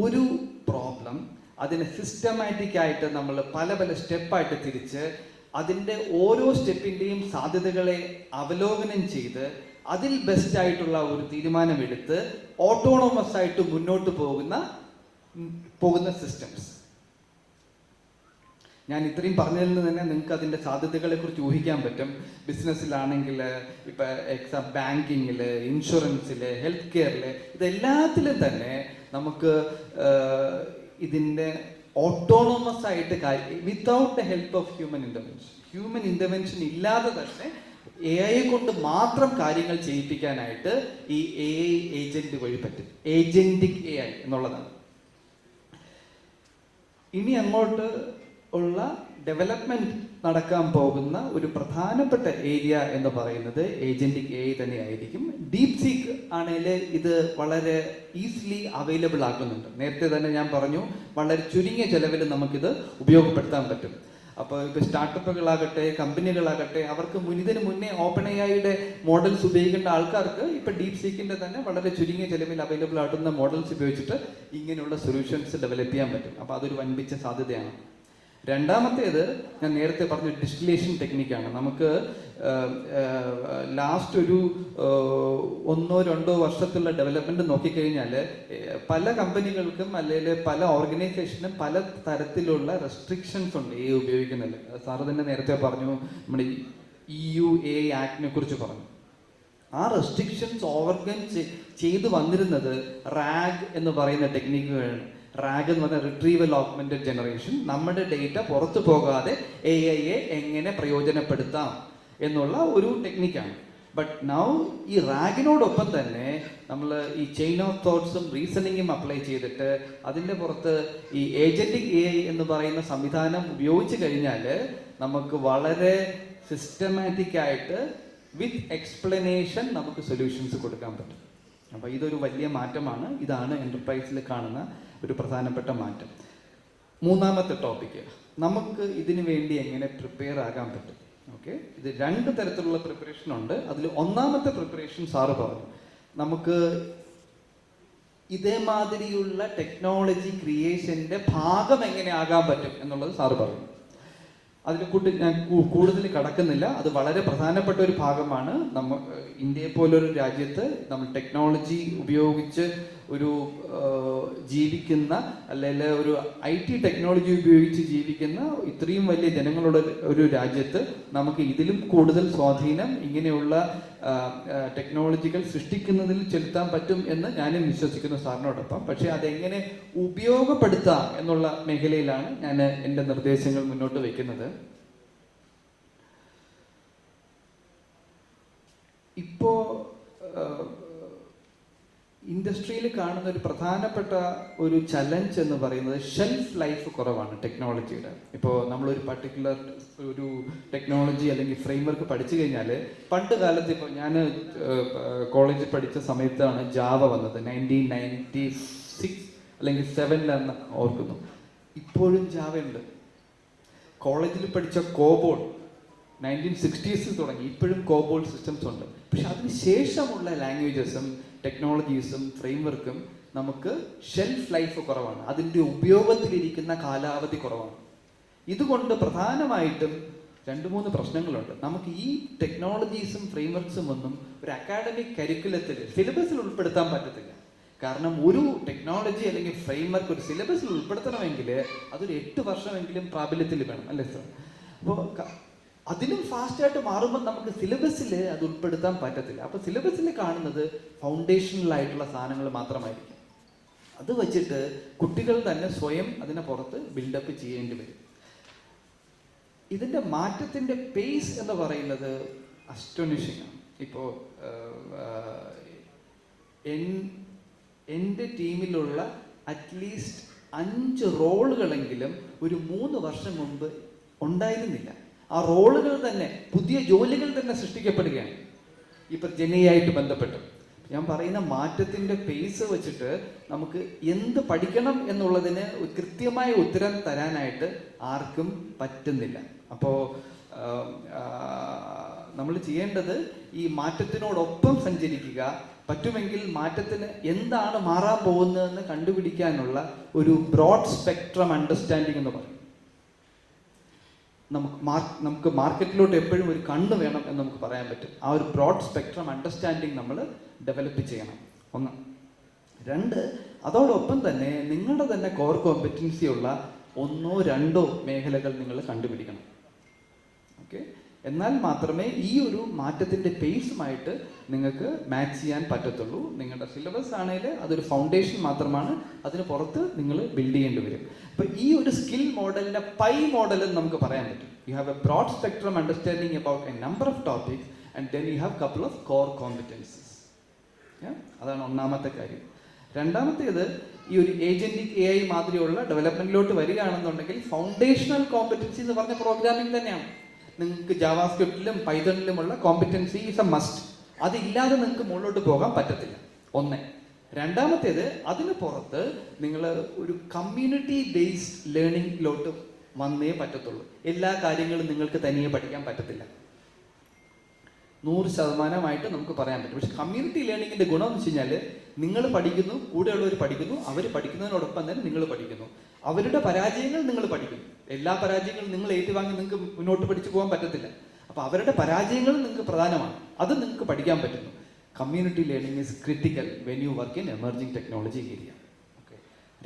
ഒരു പ്രോബ്ലം അതിനെ സിസ്റ്റമാറ്റിക് ആയിട്ട് നമ്മൾ പല സ്റ്റെപ്പായിട്ട് തിരിച്ച് അതിൻ്റെ ഓരോ സ്റ്റെപ്പിൻ്റെയും സാധ്യതകളെ അവലോകനം ചെയ്ത് അതിൽ ബെസ്റ്റ് ആയിട്ടുള്ള ഒരു തീരുമാനമെടുത്ത് ഓട്ടോണോമസ് ആയിട്ട് മുന്നോട്ട് പോകുന്ന സിസ്റ്റംസ്. ഞാൻ ഇത്രയും പറഞ്ഞതിൽ നിന്ന് തന്നെ നിങ്ങൾക്ക് അതിൻ്റെ സാധ്യതകളെ കുറിച്ച് ഊഹിക്കാൻ പറ്റും. ബിസിനസ്സിലാണെങ്കിൽ ഇപ്പം ബാങ്കിങ്ങിൽ, ഇൻഷുറൻസിൽ, ഹെൽത്ത് കെയറിൽ, ഇതെല്ലാത്തിലും തന്നെ നമുക്ക് ഇതിൻ്റെ ഓട്ടോണോമസ് ആയിട്ട് without the help of human intervention ഇല്ലാതെ തന്നെ AI കൊണ്ട് മാത്രം കാര്യങ്ങൾ ചെയ്യിപ്പിക്കാനായിട്ട് ഈ AI ഏജന്റ് വഴി പറ്റും. ഏജന്റിക് AI എന്നുള്ളതാണ്. ഇനി അങ്ങോട്ട് ഉള്ള ഡെവലപ്മെന്റ് നടക്കാൻ പോകുന്ന ഒരു പ്രധാനപ്പെട്ട ഏരിയ എന്ന് പറയുന്നത് ഏജന്റിക് AI തന്നെയായിരിക്കും. ഡീപ് സീക്ക് ആണെങ്കിൽ ഇത് വളരെ ഈസിലി അവൈലബിൾ ആക്കുന്നുണ്ട്. നേരത്തെ തന്നെ ഞാൻ പറഞ്ഞു, വളരെ ചുരുങ്ങിയ ചെലവിൽ നമുക്കിത് ഉപയോഗപ്പെടുത്താൻ പറ്റും. അപ്പോൾ ഇപ്പോൾ സ്റ്റാർട്ടപ്പുകളാകട്ടെ, കമ്പനികളാകട്ടെ, അവർക്ക് ഇതിന് മുന്നേ OpenAIയുടെ മോഡൽസ് ഉപയോഗിക്കേണ്ട ആൾക്കാർക്ക് ഇപ്പോൾ ഡീപ് സീക്കിന്റെ തന്നെ വളരെ ചുരുങ്ങിയ ചെലവിൽ അവൈലബിൾ ആയിട്ടുന്ന മോഡൽസ് ഉപയോഗിച്ചിട്ട് ഇങ്ങനെയുള്ള സൊല്യൂഷൻസ് ഡെവലപ്പ് ചെയ്യാൻ പറ്റും. അപ്പോൾ അതൊരു വൻപിച്ച സാധ്യതയാണ്. രണ്ടാമത്തേത് ഞാൻ നേരത്തെ പറഞ്ഞ ഡിസ്റ്റിലേഷൻ ടെക്നിക്കാണ്. നമുക്ക് ലാസ്റ്റ് ഒരു 1-2 വർഷത്തുള്ള ഡെവലപ്മെന്റ് നോക്കിക്കഴിഞ്ഞാൽ പല കമ്പനികൾക്കും അല്ലെങ്കിൽ പല ഓർഗനൈസേഷനും പല തരത്തിലുള്ള റെസ്ട്രിക്ഷൻസ് ഉണ്ട് AI ഉപയോഗിക്കുന്നില്ല. സാറ് തന്നെ നേരത്തെ പറഞ്ഞു, നമ്മുടെ EU AI ആക്ടിനെ കുറിച്ച് പറഞ്ഞു. ആ റെസ്ട്രിക്ഷൻസ് ഓവർകം ചെയ്തു വന്നിരുന്നത് റാഗ് എന്ന് പറയുന്ന ടെക്നിക്കുകളാണ്. റാഗ് എന്ന് പറഞ്ഞാൽ റിട്രീവൽ ഓഗ്മെന്റഡ് ജനറേഷൻ. നമ്മുടെ ഡേറ്റ പുറത്തു പോകാതെ AIയെ എങ്ങനെ പ്രയോജനപ്പെടുത്താം എന്നുള്ള ഒരു ടെക്നിക്കാണ്. ബട്ട് നൗ ഈ റാഗിനോടൊപ്പം തന്നെ നമ്മൾ ഈ ചെയിൻ ഓഫ് തോട്ട്സും റീസണിങ്ങും അപ്ലൈ ചെയ്തിട്ട് അതിൻ്റെ പുറത്ത് ഈ ഏജന്റിക് AI എന്ന് പറയുന്ന സംവിധാനം ഉപയോഗിച്ച് കഴിഞ്ഞാൽ നമുക്ക് വളരെ സിസ്റ്റമാറ്റിക് ആയിട്ട് വിത്ത് എക്സ്പ്ലനേഷൻ നമുക്ക് സൊല്യൂഷൻസ് കൊടുക്കാൻ പറ്റും. അപ്പോൾ ഇതൊരു വലിയ മാറ്റമാണ്. ഇതാണ് എൻ്റർപ്രൈസിൽ കാണുന്ന ഒരു പ്രധാനപ്പെട്ട മാറ്റം. മൂന്നാമത്തെ ടോപ്പിക്ക്, നമുക്ക് ഇതിനു വേണ്ടി എങ്ങനെ പ്രിപ്പയർ ആകാൻ പറ്റും. ഓക്കെ, ഇത് 2 തരത്തിലുള്ള പ്രിപ്പറേഷൻ ഉണ്ട്. അതിൽ ഒന്നാമത്തെ പ്രിപ്പറേഷൻ സാറ് പറഞ്ഞു, നമുക്ക് ഇതേമാതിരിയുള്ള ടെക്നോളജി ക്രിയേഷൻ്റെ ഭാഗം എങ്ങനെ ആകാൻ പറ്റും എന്നുള്ളത് സാറ് പറഞ്ഞു. അതിനെക്കൂട്ട് ഞാൻ കൂടുതൽ കടക്കുന്നില്ല. അത് വളരെ പ്രധാനപ്പെട്ട ഒരു ഭാഗമാണ്. ഇന്ത്യയെ പോലൊരു രാജ്യത്ത് നമ്മൾ ടെക്നോളജി ഉപയോഗിച്ച് ഒരു ജീവിക്കുന്ന, അല്ലെങ്കിൽ ഒരു IT ടെക്നോളജി ഉപയോഗിച്ച് ജീവിക്കുന്ന ഇത്രയും വലിയ ജനങ്ങളുടെ ഒരു രാജ്യത്ത് നമുക്ക് ഇതിലും കൂടുതൽ സ്വാധീനം ഇങ്ങനെയുള്ള ടെക്നോളജികൾ സൃഷ്ടിക്കുന്നതിൽ ചെലുത്താൻ പറ്റും എന്ന് ഞാനും വിശ്വസിക്കുന്നു സാറിനോടൊപ്പം. പക്ഷെ അതെങ്ങനെ ഉപയോഗപ്പെടുത്താം എന്നുള്ള മേഖലയിലാണ് ഞാൻ എൻ്റെ നിർദ്ദേശങ്ങൾ മുന്നോട്ട് വയ്ക്കുന്നത്. ഇപ്പോ ഇൻഡസ്ട്രിയിൽ കാണുന്ന ഒരു പ്രധാനപ്പെട്ട ഒരു ചലഞ്ച് എന്ന് പറയുന്നത് ഷെൽഫ് ലൈഫ് കുറവാണ് ടെക്നോളജിയുടെ. ഇപ്പോൾ നമ്മളൊരു പർട്ടിക്കുലർ ഒരു ടെക്നോളജി അല്ലെങ്കിൽ ഫ്രെയിംവർക്ക് പഠിച്ചു കഴിഞ്ഞാൽ, പണ്ട് കാലത്ത് ഇപ്പോൾ ഞാൻ കോളേജിൽ പഠിച്ച സമയത്താണ് ജാവ വന്നത്, 1996 അല്ലെങ്കിൽ 7 ഓർക്കുന്നു. ഇപ്പോഴും ജാവ ഉണ്ട്. കോളേജിൽ പഠിച്ച കോബോൾ 1960s തുടങ്ങി, ഇപ്പോഴും കോബോൾ സിസ്റ്റംസ് ഉണ്ട്. പക്ഷെ അതിന് ശേഷമുള്ള ലാംഗ്വേജസും ടെക്നോളജീസും ഫ്രെയിംവർക്കും നമുക്ക് ഷെൽഫ് ലൈഫ് കുറവാണ്. അതിൻ്റെ ഉപയോഗത്തിലിരിക്കുന്ന കാലാവധി കുറവാണ്. ഇതുകൊണ്ട് പ്രധാനമായിട്ടും 2-3 പ്രശ്നങ്ങളുണ്ട്. നമുക്ക് ഈ ടെക്നോളജീസും ഫ്രെയിംവർക്സും ഒന്നും ഒരു അക്കാഡമിക് കരിക്കുലത്തിൽ സിലബസിൽ ഉൾപ്പെടുത്താൻ പറ്റത്തില്ല. കാരണം ഒരു ടെക്നോളജി അല്ലെങ്കിൽ ഫ്രെയിംവർക്ക് ഒരു സിലബസിൽ ഉൾപ്പെടുത്തണമെങ്കിൽ അതൊരു 8 വർഷമെങ്കിലും പ്രാബല്യത്തിൽ വേണം, അല്ലേ സാർ? അപ്പോൾ അതിലും ഫാസ്റ്റായിട്ട് മാറുമ്പോൾ നമുക്ക് സിലബസിൽ അത് ഉൾപ്പെടുത്താൻ പറ്റത്തില്ല. അപ്പോൾ സിലബസിൽ കാണുന്നത് ഫൗണ്ടേഷണലായിട്ടുള്ള സാധനങ്ങൾ മാത്രമായിരിക്കും. അത് വെച്ചിട്ട് കുട്ടികൾ തന്നെ സ്വയം അതിനെ പുറത്ത് ബിൽഡപ്പ് ചെയ്യേണ്ടി വരും. ഇതിൻ്റെ മാറ്റത്തിൻ്റെ പേസ് എന്ന് പറയുന്നത് അസ്റ്റോണിഷിംഗ് ആണ്. ഇപ്പോൾ എൻ്റെ ടീമിലുള്ള അറ്റ്ലീസ്റ്റ് 5 റോളുകളെങ്കിലും ഒരു 3 വർഷം മുമ്പ് ഉണ്ടായിരുന്നില്ല. ആ റോളുകൾ തന്നെ, പുതിയ ജോലികൾ തന്നെ സൃഷ്ടിക്കപ്പെടുകയാണ് ഇപ്പം ജെനയായിട്ട് ബന്ധപ്പെട്ട്. ഞാൻ പറയുന്ന മാറ്റത്തിൻ്റെ പേസ് വെച്ചിട്ട് നമുക്ക് എന്ത് പഠിക്കണം എന്നുള്ളതിന് കൃത്യമായ ഉത്തരം തരാനായിട്ട് ആർക്കും പറ്റുന്നില്ല. അപ്പോൾ നമ്മൾ ചെയ്യേണ്ടത് ഈ മാറ്റത്തിനോടൊപ്പം സഞ്ചരിക്കുക, പറ്റുമെങ്കിൽ മാറ്റത്തിന് എന്താണ് മാറാൻ പോകുന്നതെന്ന് കണ്ടുപിടിക്കാനുള്ള ഒരു ബ്രോഡ് സ്പെക്ട്രം അണ്ടർസ്റ്റാൻഡിങ് എന്ന് പറയും. നമുക്ക് മാർക്കറ്റിലോട്ട് എപ്പോഴും ഒരു കണ്ണ് വേണം എന്ന് നമുക്ക് പറയാൻ പറ്റും. ആ ഒരു ബ്രോഡ് സ്പെക്ട്രം അണ്ടർസ്റ്റാൻഡിങ് നമ്മൾ ഡെവലപ്പ് ചെയ്യണം, 1. 2, അതോടൊപ്പം തന്നെ നിങ്ങളുടെ തന്നെ കോർ കോമ്പറ്റൻസി ഉള്ള 1-2 മേഖലകൾ നിങ്ങൾ കണ്ടുപിടിക്കണം. ഓക്കെ, എന്നാൽ മാത്രമേ ഈ ഒരു മാറ്റത്തിൻ്റെ പേസുമായിട്ട് നിങ്ങൾക്ക് മാച്ച് ചെയ്യാൻ പറ്റത്തുള്ളൂ. നിങ്ങളുടെ സിലബസ് ആണെങ്കിൽ അതൊരു ഫൗണ്ടേഷൻ മാത്രമാണ്, അതിന് പുറത്ത് നിങ്ങൾ ബിൽഡ് ചെയ്യേണ്ടി വരും. അപ്പോൾ ഈ ഒരു സ്കിൽ മോഡലിൻ്റെ പൈ മോഡൽ എന്ന് നമുക്ക് പറയാൻ പറ്റും. You have a broad spectrum understanding about a number of topics and then you have couple of core competencies. അതാണ് ഒന്നാമത്തെ കാര്യം. രണ്ടാമത്തേത് ഈ ഒരു ഏജന്റിക് AI മാതിരിയുള്ള ഡെവലപ്മെന്റിലോട്ട് വരികയാണെന്നുണ്ടെങ്കിൽ ഫൗണ്ടേഷണൽ കോമ്പറ്റൻസി എന്ന് പറഞ്ഞ പ്രോഗ്രാമിംഗ് തന്നെയാണ്. നിങ്ങൾക്ക് ജാവാസ്ക്രിപ്റ്റിലും പൈത്തണിലുമുള്ള കോമ്പറ്റൻസി ഈസ് എ മസ്റ്റ്. അതില്ലാതെ നിങ്ങൾക്ക് മുകളിലോട്ട് പോകാൻ പറ്റത്തില്ല. ഒന്ന്. രണ്ടാമത്തേത്, അതിന് പുറത്ത് നിങ്ങൾ ഒരു കമ്മ്യൂണിറ്റി ബേസ്ഡ് ലേണിംഗിലോട്ട് വന്നേ പറ്റത്തുള്ളൂ. എല്ലാ കാര്യങ്ങളും നിങ്ങൾക്ക് തനിയെ പഠിക്കാൻ പറ്റത്തില്ല. 100% നമുക്ക് പറയാൻ പറ്റും. പക്ഷെ കമ്മ്യൂണിറ്റി ലേണിങ്ങിന്റെ ഗുണം എന്ന് വെച്ച് കഴിഞ്ഞാൽ നിങ്ങൾ പഠിക്കുന്നു, കൂടെയുള്ളവർ പഠിക്കുന്നു, അവർ പഠിക്കുന്നതിനോടൊപ്പം തന്നെ നിങ്ങൾ പഠിക്കുന്നു. അവരുടെ പരാജയങ്ങൾ നിങ്ങൾ പഠിക്കുന്നു. എല്ലാ പരാജയങ്ങളും നിങ്ങൾ ഏറ്റുവാങ്ങി നിങ്ങൾക്ക് മുന്നോട്ട് പഠിച്ചു പോകാൻ പറ്റത്തില്ല. അപ്പൊ അവരുടെ പരാജയങ്ങൾ നിങ്ങൾക്ക് പ്രധാനമാണ്, അത് നിങ്ങൾക്ക് പഠിക്കാൻ പറ്റുന്നു. Community learning is critical when you work in emerging technology area. Okay,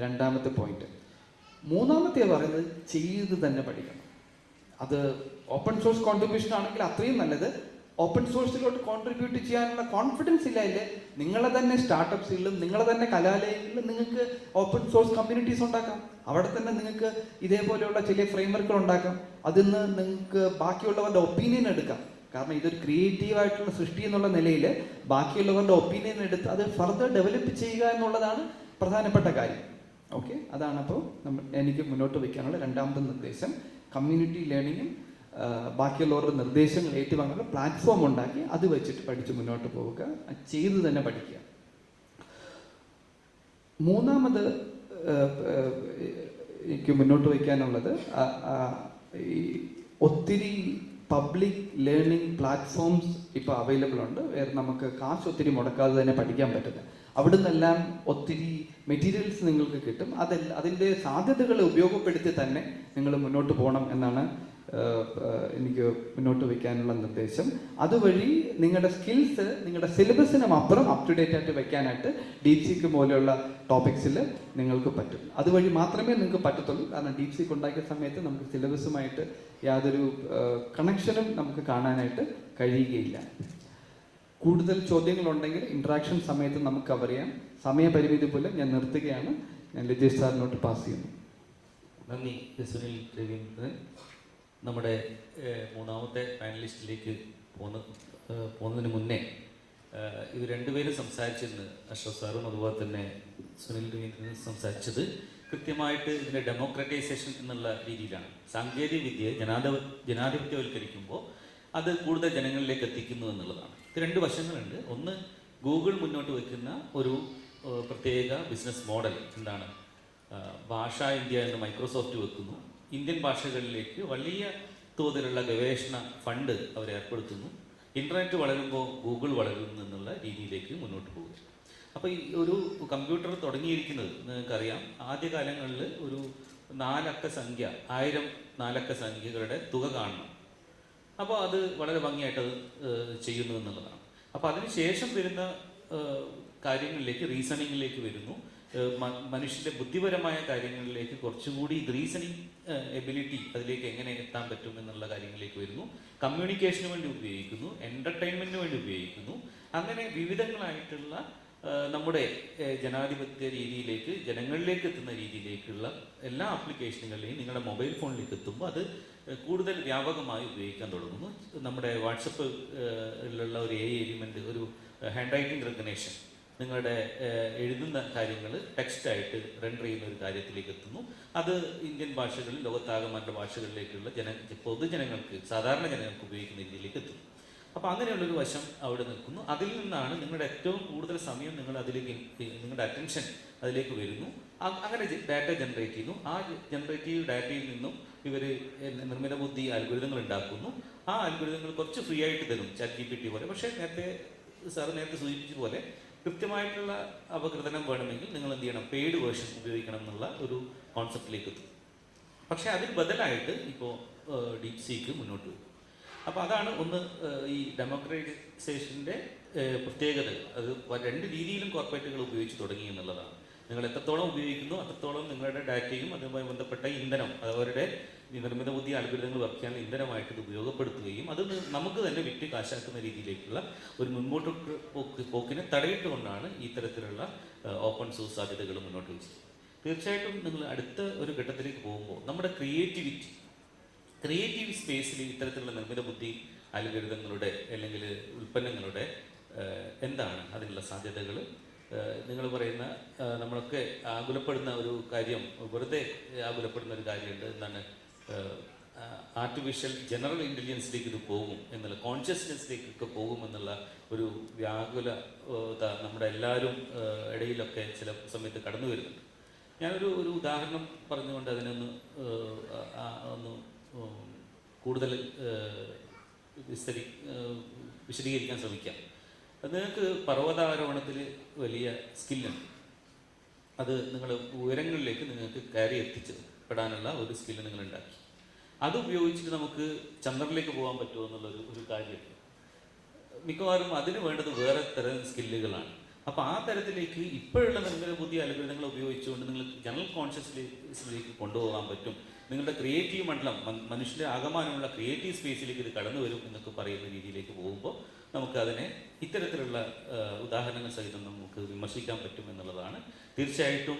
രണ്ടാമത്തെ പോയിന്റ്. മൂന്നാമത്തെ പറയുന്നത് ചെയ്ത് തന്നെ പഠിക്കണം. അത് ഓപ്പൺ സോഴ്സ് കോൺട്രിബ്യൂഷൻ ആണെങ്കിൽ അത്രയും നല്ലത്. ഓപ്പൺ സോഴ്സിലോട്ട് കോൺട്രിബ്യൂട്ട് ചെയ്യാനുള്ള കോൺഫിഡൻസ് ഇല്ലായില്ലേ നിങ്ങളെ തന്നെ സ്റ്റാർട്ടപ്സിലും നിങ്ങളെ തന്നെ കലാലയങ്ങളിലും നിങ്ങൾക്ക് ഓപ്പൺ സോഴ്സ് കമ്മ്യൂണിറ്റീസ് ഉണ്ടാക്കാം. അവിടെ തന്നെ നിങ്ങൾക്ക് ഇതേപോലെയുള്ള ചില ഫ്രെയിംവർക്കുകൾ ഉണ്ടാക്കാം. അതിൽ നിന്ന് നിങ്ങൾക്ക് ബാക്കിയുള്ളവരുടെ ഒപ്പീനിയൻ എടുക്കാം. കാരണം ഇതൊരു ക്രിയേറ്റീവായിട്ടുള്ള സൃഷ്ടി എന്നുള്ള നിലയിൽ ബാക്കിയുള്ളവരുടെ ഒപ്പീനിയൻ എടുത്ത് അത് ഫർദർ ഡെവലപ്പ് ചെയ്യുക എന്നുള്ളതാണ് പ്രധാനപ്പെട്ട കാര്യം. ഓക്കെ, അതാണ് അപ്പോൾ എനിക്ക് മുന്നോട്ട് വയ്ക്കാനുള്ള രണ്ടാമത്തെ നിർദ്ദേശം. കമ്മ്യൂണിറ്റി ലേണിങ്ങും ബാക്കിയുള്ളവരുടെ നിർദ്ദേശങ്ങൾ ഏറ്റുവാങ്ങുന്ന പ്ലാറ്റ്ഫോം ഉണ്ടാക്കി അത് വെച്ചിട്ട് പഠിച്ച് മുന്നോട്ട് പോവുക, ചെയ്ത് തന്നെ പഠിക്കുക. മൂന്നാമത് എനിക്ക് മുന്നോട്ട് വയ്ക്കാനുള്ളത്, ഈ ഒത്തിരി പബ്ലിക് ലേണിംഗ് പ്ലാറ്റ്ഫോംസ് ഇപ്പോൾ അവൈലബിൾ ഉണ്ട്. വേറെ നമുക്ക് കാശ് ഒത്തിരി മുടക്കാതെ തന്നെ പഠിക്കാൻ പറ്റുന്നത്. അവിടെ നിന്നെല്ലാം ഒത്തിരി മെറ്റീരിയൽസ് നിങ്ങൾക്ക് കിട്ടും. അതിൻ്റെ സാധ്യതകളെ ഉപയോഗപ്പെടുത്തി തന്നെ നിങ്ങൾ മുന്നോട്ട് പോകണം എന്നാണ് എനിക്ക് മുന്നോട്ട് വയ്ക്കാനുള്ള നിർദ്ദേശം. അതുവഴി നിങ്ങളുടെ സ്കിൽസ് നിങ്ങളുടെ സിലബസിനും അപ്പുറം അപ് ടു ഡേറ്റ് ആയിട്ട് വെക്കാനായിട്ട് DeepSeek പോലെയുള്ള ടോപ്പിക്സിൽ നിങ്ങൾക്ക് പറ്റും. അതുവഴി മാത്രമേ നിങ്ങൾക്ക് പറ്റത്തുള്ളൂ. കാരണം DeepSeek ഉണ്ടാക്കിയ സമയത്ത് നമുക്ക് സിലബസുമായിട്ട് യാതൊരു കണക്ഷനും നമുക്ക് കാണാനായിട്ട് കഴിയുകയില്ല. കൂടുതൽ ചോദ്യങ്ങളുണ്ടെങ്കിൽ ഇൻട്രാക്ഷൻ സമയത്ത് നമുക്ക് കവർ ചെയ്യാം. സമയപരിമിതി പോലെ ഞാൻ നിർത്തുകയാണ്. ഞാൻ ലിജേഷ് സാറിനോട്ട് പാസ് ചെയ്യുന്നു. നന്ദി സുനിൽ രവീന്ദ്രൻ. നമ്മുടെ മൂന്നാമത്തെ പാനലിസ്റ്റിലേക്ക് പോകുന്നതിന് മുന്നേ ഇവർ രണ്ടുപേരും സംസാരിച്ചിരുന്നു. അഷ്റഫ് സാറും അതുപോലെ തന്നെ സുനിൽ രവീന്ദ്രനും സംസാരിച്ചത് കൃത്യമായിട്ട് ഇതിൻ്റെ ഡെമോക്രറ്റൈസേഷൻ എന്നുള്ള രീതിയിലാണ്. സാങ്കേതിക വിദ്യയെ ജനാധിപത്യവൽക്കരിക്കുമ്പോൾ അത് കൂടുതൽ ജനങ്ങളിലേക്ക് എത്തിക്കുന്നു എന്നുള്ളതാണ്. ഇത് രണ്ട് വശങ്ങളുണ്ട്. ഒന്ന്, ഗൂഗിൾ മുന്നോട്ട് വയ്ക്കുന്ന ഒരു പ്രത്യേക ബിസിനസ് മോഡൽ എന്താണ്, ഭാഷാ ഇന്ത്യ എന്ന് മൈക്രോസോഫ്റ്റ് വെക്കുന്നു. ഇന്ത്യൻ ഭാഷകളിലേക്ക് വലിയ തോതിലുള്ള ഗവേഷണ ഫണ്ട് അവർ ഏർപ്പെടുത്തുന്നു. ഇൻ്റർനെറ്റ് വളരുമ്പോൾ ഗൂഗിൾ വളരുന്നു എന്നുള്ള രീതിയിലേക്ക് മുന്നോട്ട് പോകും. അപ്പോൾ ഈ ഒരു കമ്പ്യൂട്ടർ തുടങ്ങിയിരിക്കുന്നത് നിങ്ങൾക്കറിയാം, ആദ്യകാലങ്ങളിൽ ഒരു 4 അക്ക സംഖ്യ, 1000 4 അക്ക സംഖ്യകളുടെ തുക കാണണം. അപ്പോൾ അത് വളരെ ഭംഗിയായിട്ട് അത് ചെയ്യുന്നു എന്നുള്ളതാണ്. അപ്പോൾ അതിനുശേഷം വരുന്ന കാര്യങ്ങളിലേക്ക്, റീസണിങ്ങിലേക്ക് വരുന്നു. മനുഷ്യൻ്റെ ബുദ്ധിപരമായ കാര്യങ്ങളിലേക്ക് കുറച്ചുകൂടി റീസണിങ് എബിലിറ്റി അതിലേക്ക് എങ്ങനെ എത്താൻ പറ്റും എന്നുള്ള കാര്യങ്ങളിലേക്ക് വരുന്നു. കമ്മ്യൂണിക്കേഷന് വേണ്ടി ഉപയോഗിക്കുന്നു, എൻ്റർടൈൻമെൻറ്റിന് വേണ്ടി ഉപയോഗിക്കുന്നു. അങ്ങനെ വിവിധങ്ങളായിട്ടുള്ള നമ്മുടെ ജനാധിപത്യ രീതിയിലേക്ക്, ജനങ്ങളിലേക്ക് എത്തുന്ന രീതിയിലേക്കുള്ള എല്ലാ ആപ്ലിക്കേഷനുകളെയും നിങ്ങളുടെ മൊബൈൽ ഫോണിലേക്ക് എത്തുമ്പോൾ അത് കൂടുതൽ വ്യാപകമായി ഉപയോഗിക്കാൻ തുടങ്ങുന്നു. നമ്മുടെ വാട്സപ്പിലുള്ള ഒരു എലിമെൻ്റ്, ഒരു ഹാൻഡ് റൈറ്റിംഗ് റെക്കഗ്നേഷൻ, നിങ്ങളുടെ എഴുതുന്ന കാര്യങ്ങൾ ടെക്സ്റ്റായിട്ട് റെൻഡർ ചെയ്യുന്ന ഒരു കാര്യത്തിലേക്ക് എത്തുന്നു. അത് ഇന്ത്യൻ ഭാഷകളിൽ, ലോകത്താകമാരുടെ ഭാഷകളിലേക്കുള്ള പൊതുജനങ്ങൾക്ക്, സാധാരണ ജനങ്ങൾക്ക് ഉപയോഗിക്കുന്ന രീതിയിലേക്ക് എത്തുന്നു. അപ്പോൾ അങ്ങനെയുള്ളൊരു വശം അവിടെ നിൽക്കുന്നു. അതിൽ നിന്നാണ് നിങ്ങളുടെ ഏറ്റവും കൂടുതൽ സമയം നിങ്ങൾ അതിലേക്ക്, നിങ്ങളുടെ അറ്റൻഷൻ അതിലേക്ക് വരുന്നു. അങ്ങനെ ഡാറ്റ ജനറേറ്റ് ചെയ്യുന്നു. ആ ജനറേറ്റീവ് ഡാറ്റയിൽ നിന്നും ഇവർ നിർമ്മിത ബുദ്ധി അൽഗോരിതങ്ങൾ ഉണ്ടാക്കുന്നു. ആ അൽഗോരിതങ്ങൾ കുറച്ച് ഫ്രീ ആയിട്ട് തരും, ChatGPT പോലെ. പക്ഷേ നേരത്തെ സൂചിപ്പിച്ച പോലെ കൃത്യമായിട്ടുള്ള അപഗ്രഥനം വേണമെങ്കിൽ നിങ്ങൾ എന്ത് ചെയ്യണം, പെയ്ഡ് വേർഷൻ ഉപയോഗിക്കണം എന്നുള്ള ഒരു കോൺസെപ്റ്റിലേക്ക് എത്തും. പക്ഷേ അതിന് ബദലായിട്ട് ഇപ്പോൾ DeepSeek മുന്നോട്ട് വരും. അപ്പോൾ അതാണ് ഒന്ന്, ഈ ഡെമോക്രറ്റൈസേഷൻ്റെ പ്രത്യേകത. അത് രണ്ട് രീതിയിലും കോർപ്പറേറ്റുകൾ ഉപയോഗിച്ച് തുടങ്ങി എന്നുള്ളതാണ്. നിങ്ങൾ എത്രത്തോളം ഉപയോഗിക്കുന്നു അത്രത്തോളം നിങ്ങളുടെ ഡാറ്റയും അതുമായി ബന്ധപ്പെട്ട ഇന്ധനം, അവരുടെ നിർമ്മിത ബുദ്ധി അൽഗോരിതങ്ങൾ വർക്ക് ചെയ്യാൻ ഇന്ധനമായിട്ട് ഇത് ഉപയോഗപ്പെടുത്തുകയും അത് നമുക്ക് തന്നെ വിറ്റ് കാശാക്കുന്ന രീതിയിലേക്കുള്ള ഒരു മുൻപോട്ട് പോക്കിനെ തടയിട്ടുകൊണ്ടാണ് ഇത്തരത്തിലുള്ള ഓപ്പൺ സോഴ്സ് സാധ്യതകൾ മുന്നോട്ട് വെച്ചത്. തീർച്ചയായിട്ടും നിങ്ങൾ അടുത്ത ഒരു ഘട്ടത്തിലേക്ക് പോകുമ്പോൾ നമ്മുടെ ക്രിയേറ്റീവ് സ്പേസിൽ ഇത്തരത്തിലുള്ള നിർമ്മിത ബുദ്ധി അൽഗോരിതങ്ങളുടെ അല്ലെങ്കിൽ ഉൽപ്പന്നങ്ങളുടെ എന്താണ് അതിനുള്ള സാധ്യതകൾ, നിങ്ങൾ പറയുന്ന നമ്മളൊക്കെ ആകുലപ്പെടുന്ന ഒരു കാര്യം, വെറുതെ ആകുലപ്പെടുന്ന ഒരു കാര്യമുണ്ട്. എന്താണ് ആർട്ടിഫിഷ്യൽ ജനറൽ ഇൻ്റലിജൻസിലേക്ക് ഇത് പോകും എന്നുള്ള, കോൺഷ്യസ്നെസ്സിലേക്കൊക്കെ പോകും എന്നുള്ള ഒരു വ്യാകുലത നമ്മുടെ എല്ലാവരും ഇടയിലൊക്കെ ചില സമയത്ത് കടന്നു വരുന്നുണ്ട്. ഞാനൊരു ഉദാഹരണം പറഞ്ഞുകൊണ്ട് അതിനൊന്ന് ഒന്ന് കൂടുതൽ വിശദീകരിക്കാൻ ശ്രമിക്കാം. നിങ്ങൾക്ക് പർവ്വതാരോഹണത്തിൽ വലിയ സ്കില്ലുണ്ട്. അത് നിങ്ങൾ ഉയരങ്ങളിലേക്ക് നിങ്ങൾക്ക് കയറി എത്തിപ്പെടാനുള്ള ഒരു സ്കില്ല് നിങ്ങൾ ഉണ്ടാക്കി. അത് ഉപയോഗിച്ചിട്ട് നമുക്ക് ചന്ദ്രനിലേക്ക് പോകാൻ പറ്റുമോ എന്നുള്ളൊരു കാര്യം. മിക്കവാറും അതിന് വേണ്ടത് വേറെ തരം സ്കില്ലുകളാണ്. അപ്പോൾ ആ തരത്തിലേക്ക് ഇപ്പോഴുള്ള നിങ്ങളുടെ പുതിയ അൽഗോരിതങ്ങൾ ഉപയോഗിച്ചുകൊണ്ട് നിങ്ങൾ ജനറൽ കോൺഷ്യസ്നെസ്സിലേക്ക് കൊണ്ടുപോകാൻ പറ്റും. നിങ്ങളുടെ ക്രിയേറ്റീവ് മണ്ഡലം, മനുഷ്യൻ്റെ ആകമാനമുള്ള ക്രിയേറ്റീവ് സ്പേസിലേക്ക് ഇത് കടന്നു വരും എന്നൊക്കെ പറയുന്ന രീതിയിലേക്ക് പോകുമ്പോൾ നമുക്ക് അതിനെ ഇത്തരത്തിലുള്ള ഉദാഹരണങ്ങൾ സഹിതം നമുക്ക് വിമർശിക്കാൻ പറ്റും എന്നുള്ളതാണ്. തീർച്ചയായിട്ടും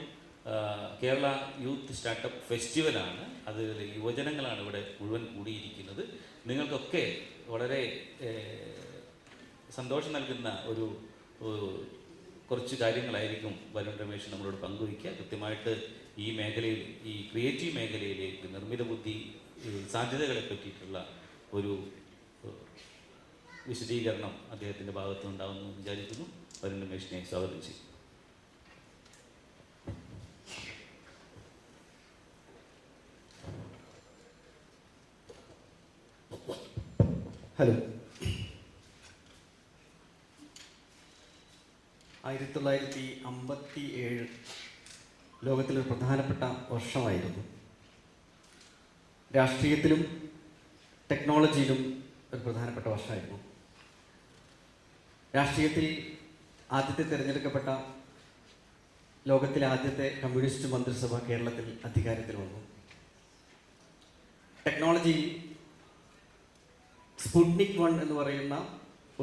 കേരള യൂത്ത് സ്റ്റാർട്ടപ്പ് ഫെസ്റ്റിവലാണ്. അത് യുവജനങ്ങളാണ് ഇവിടെ മുഴുവൻ കൂടിയിരിക്കുന്നത്. നിങ്ങൾക്കൊക്കെ വളരെ സന്തോഷം നൽകുന്ന കുറച്ച് കാര്യങ്ങളായിരിക്കും വരുൺ രമേശ് നമ്മളോട് പങ്കുവയ്ക്കുക. കൃത്യമായിട്ട് ഈ മേഖലയിൽ, ഈ ക്രിയേറ്റീവ് മേഖലയിലേക്ക് നിർമ്മിത ബുദ്ധി സാധ്യതകളെ പറ്റിയിട്ടുള്ള ഒരു വിശദീകരണം അദ്ദേഹത്തിൻ്റെ ഭാഗത്തുനിന്നുണ്ടാകുമെന്ന് വിചാരിക്കുന്നു. വരുൺ രമേശിനെ സ്വാഗതം ചെയ്യും. ഹലോ. 1957 ലോകത്തിലൊരു പ്രധാനപ്പെട്ട വർഷമായിരുന്നു. രാഷ്ട്രീയത്തിലും ടെക്നോളജിയിലും ഒരു പ്രധാനപ്പെട്ട വർഷമായിരുന്നു. രാഷ്ട്രീയത്തിൽ ആദ്യത്തെ തിരഞ്ഞെടുക്കപ്പെട്ട ലോകത്തിലെ ആദ്യത്തെ കമ്മ്യൂണിസ്റ്റ് മന്ത്രിസഭ കേരളത്തിൽ അധികാരത്തിൽ വന്നു. ടെക്നോളജിയിൽ സ്പുട്നിക് 1 എന്ന് പറയുന്ന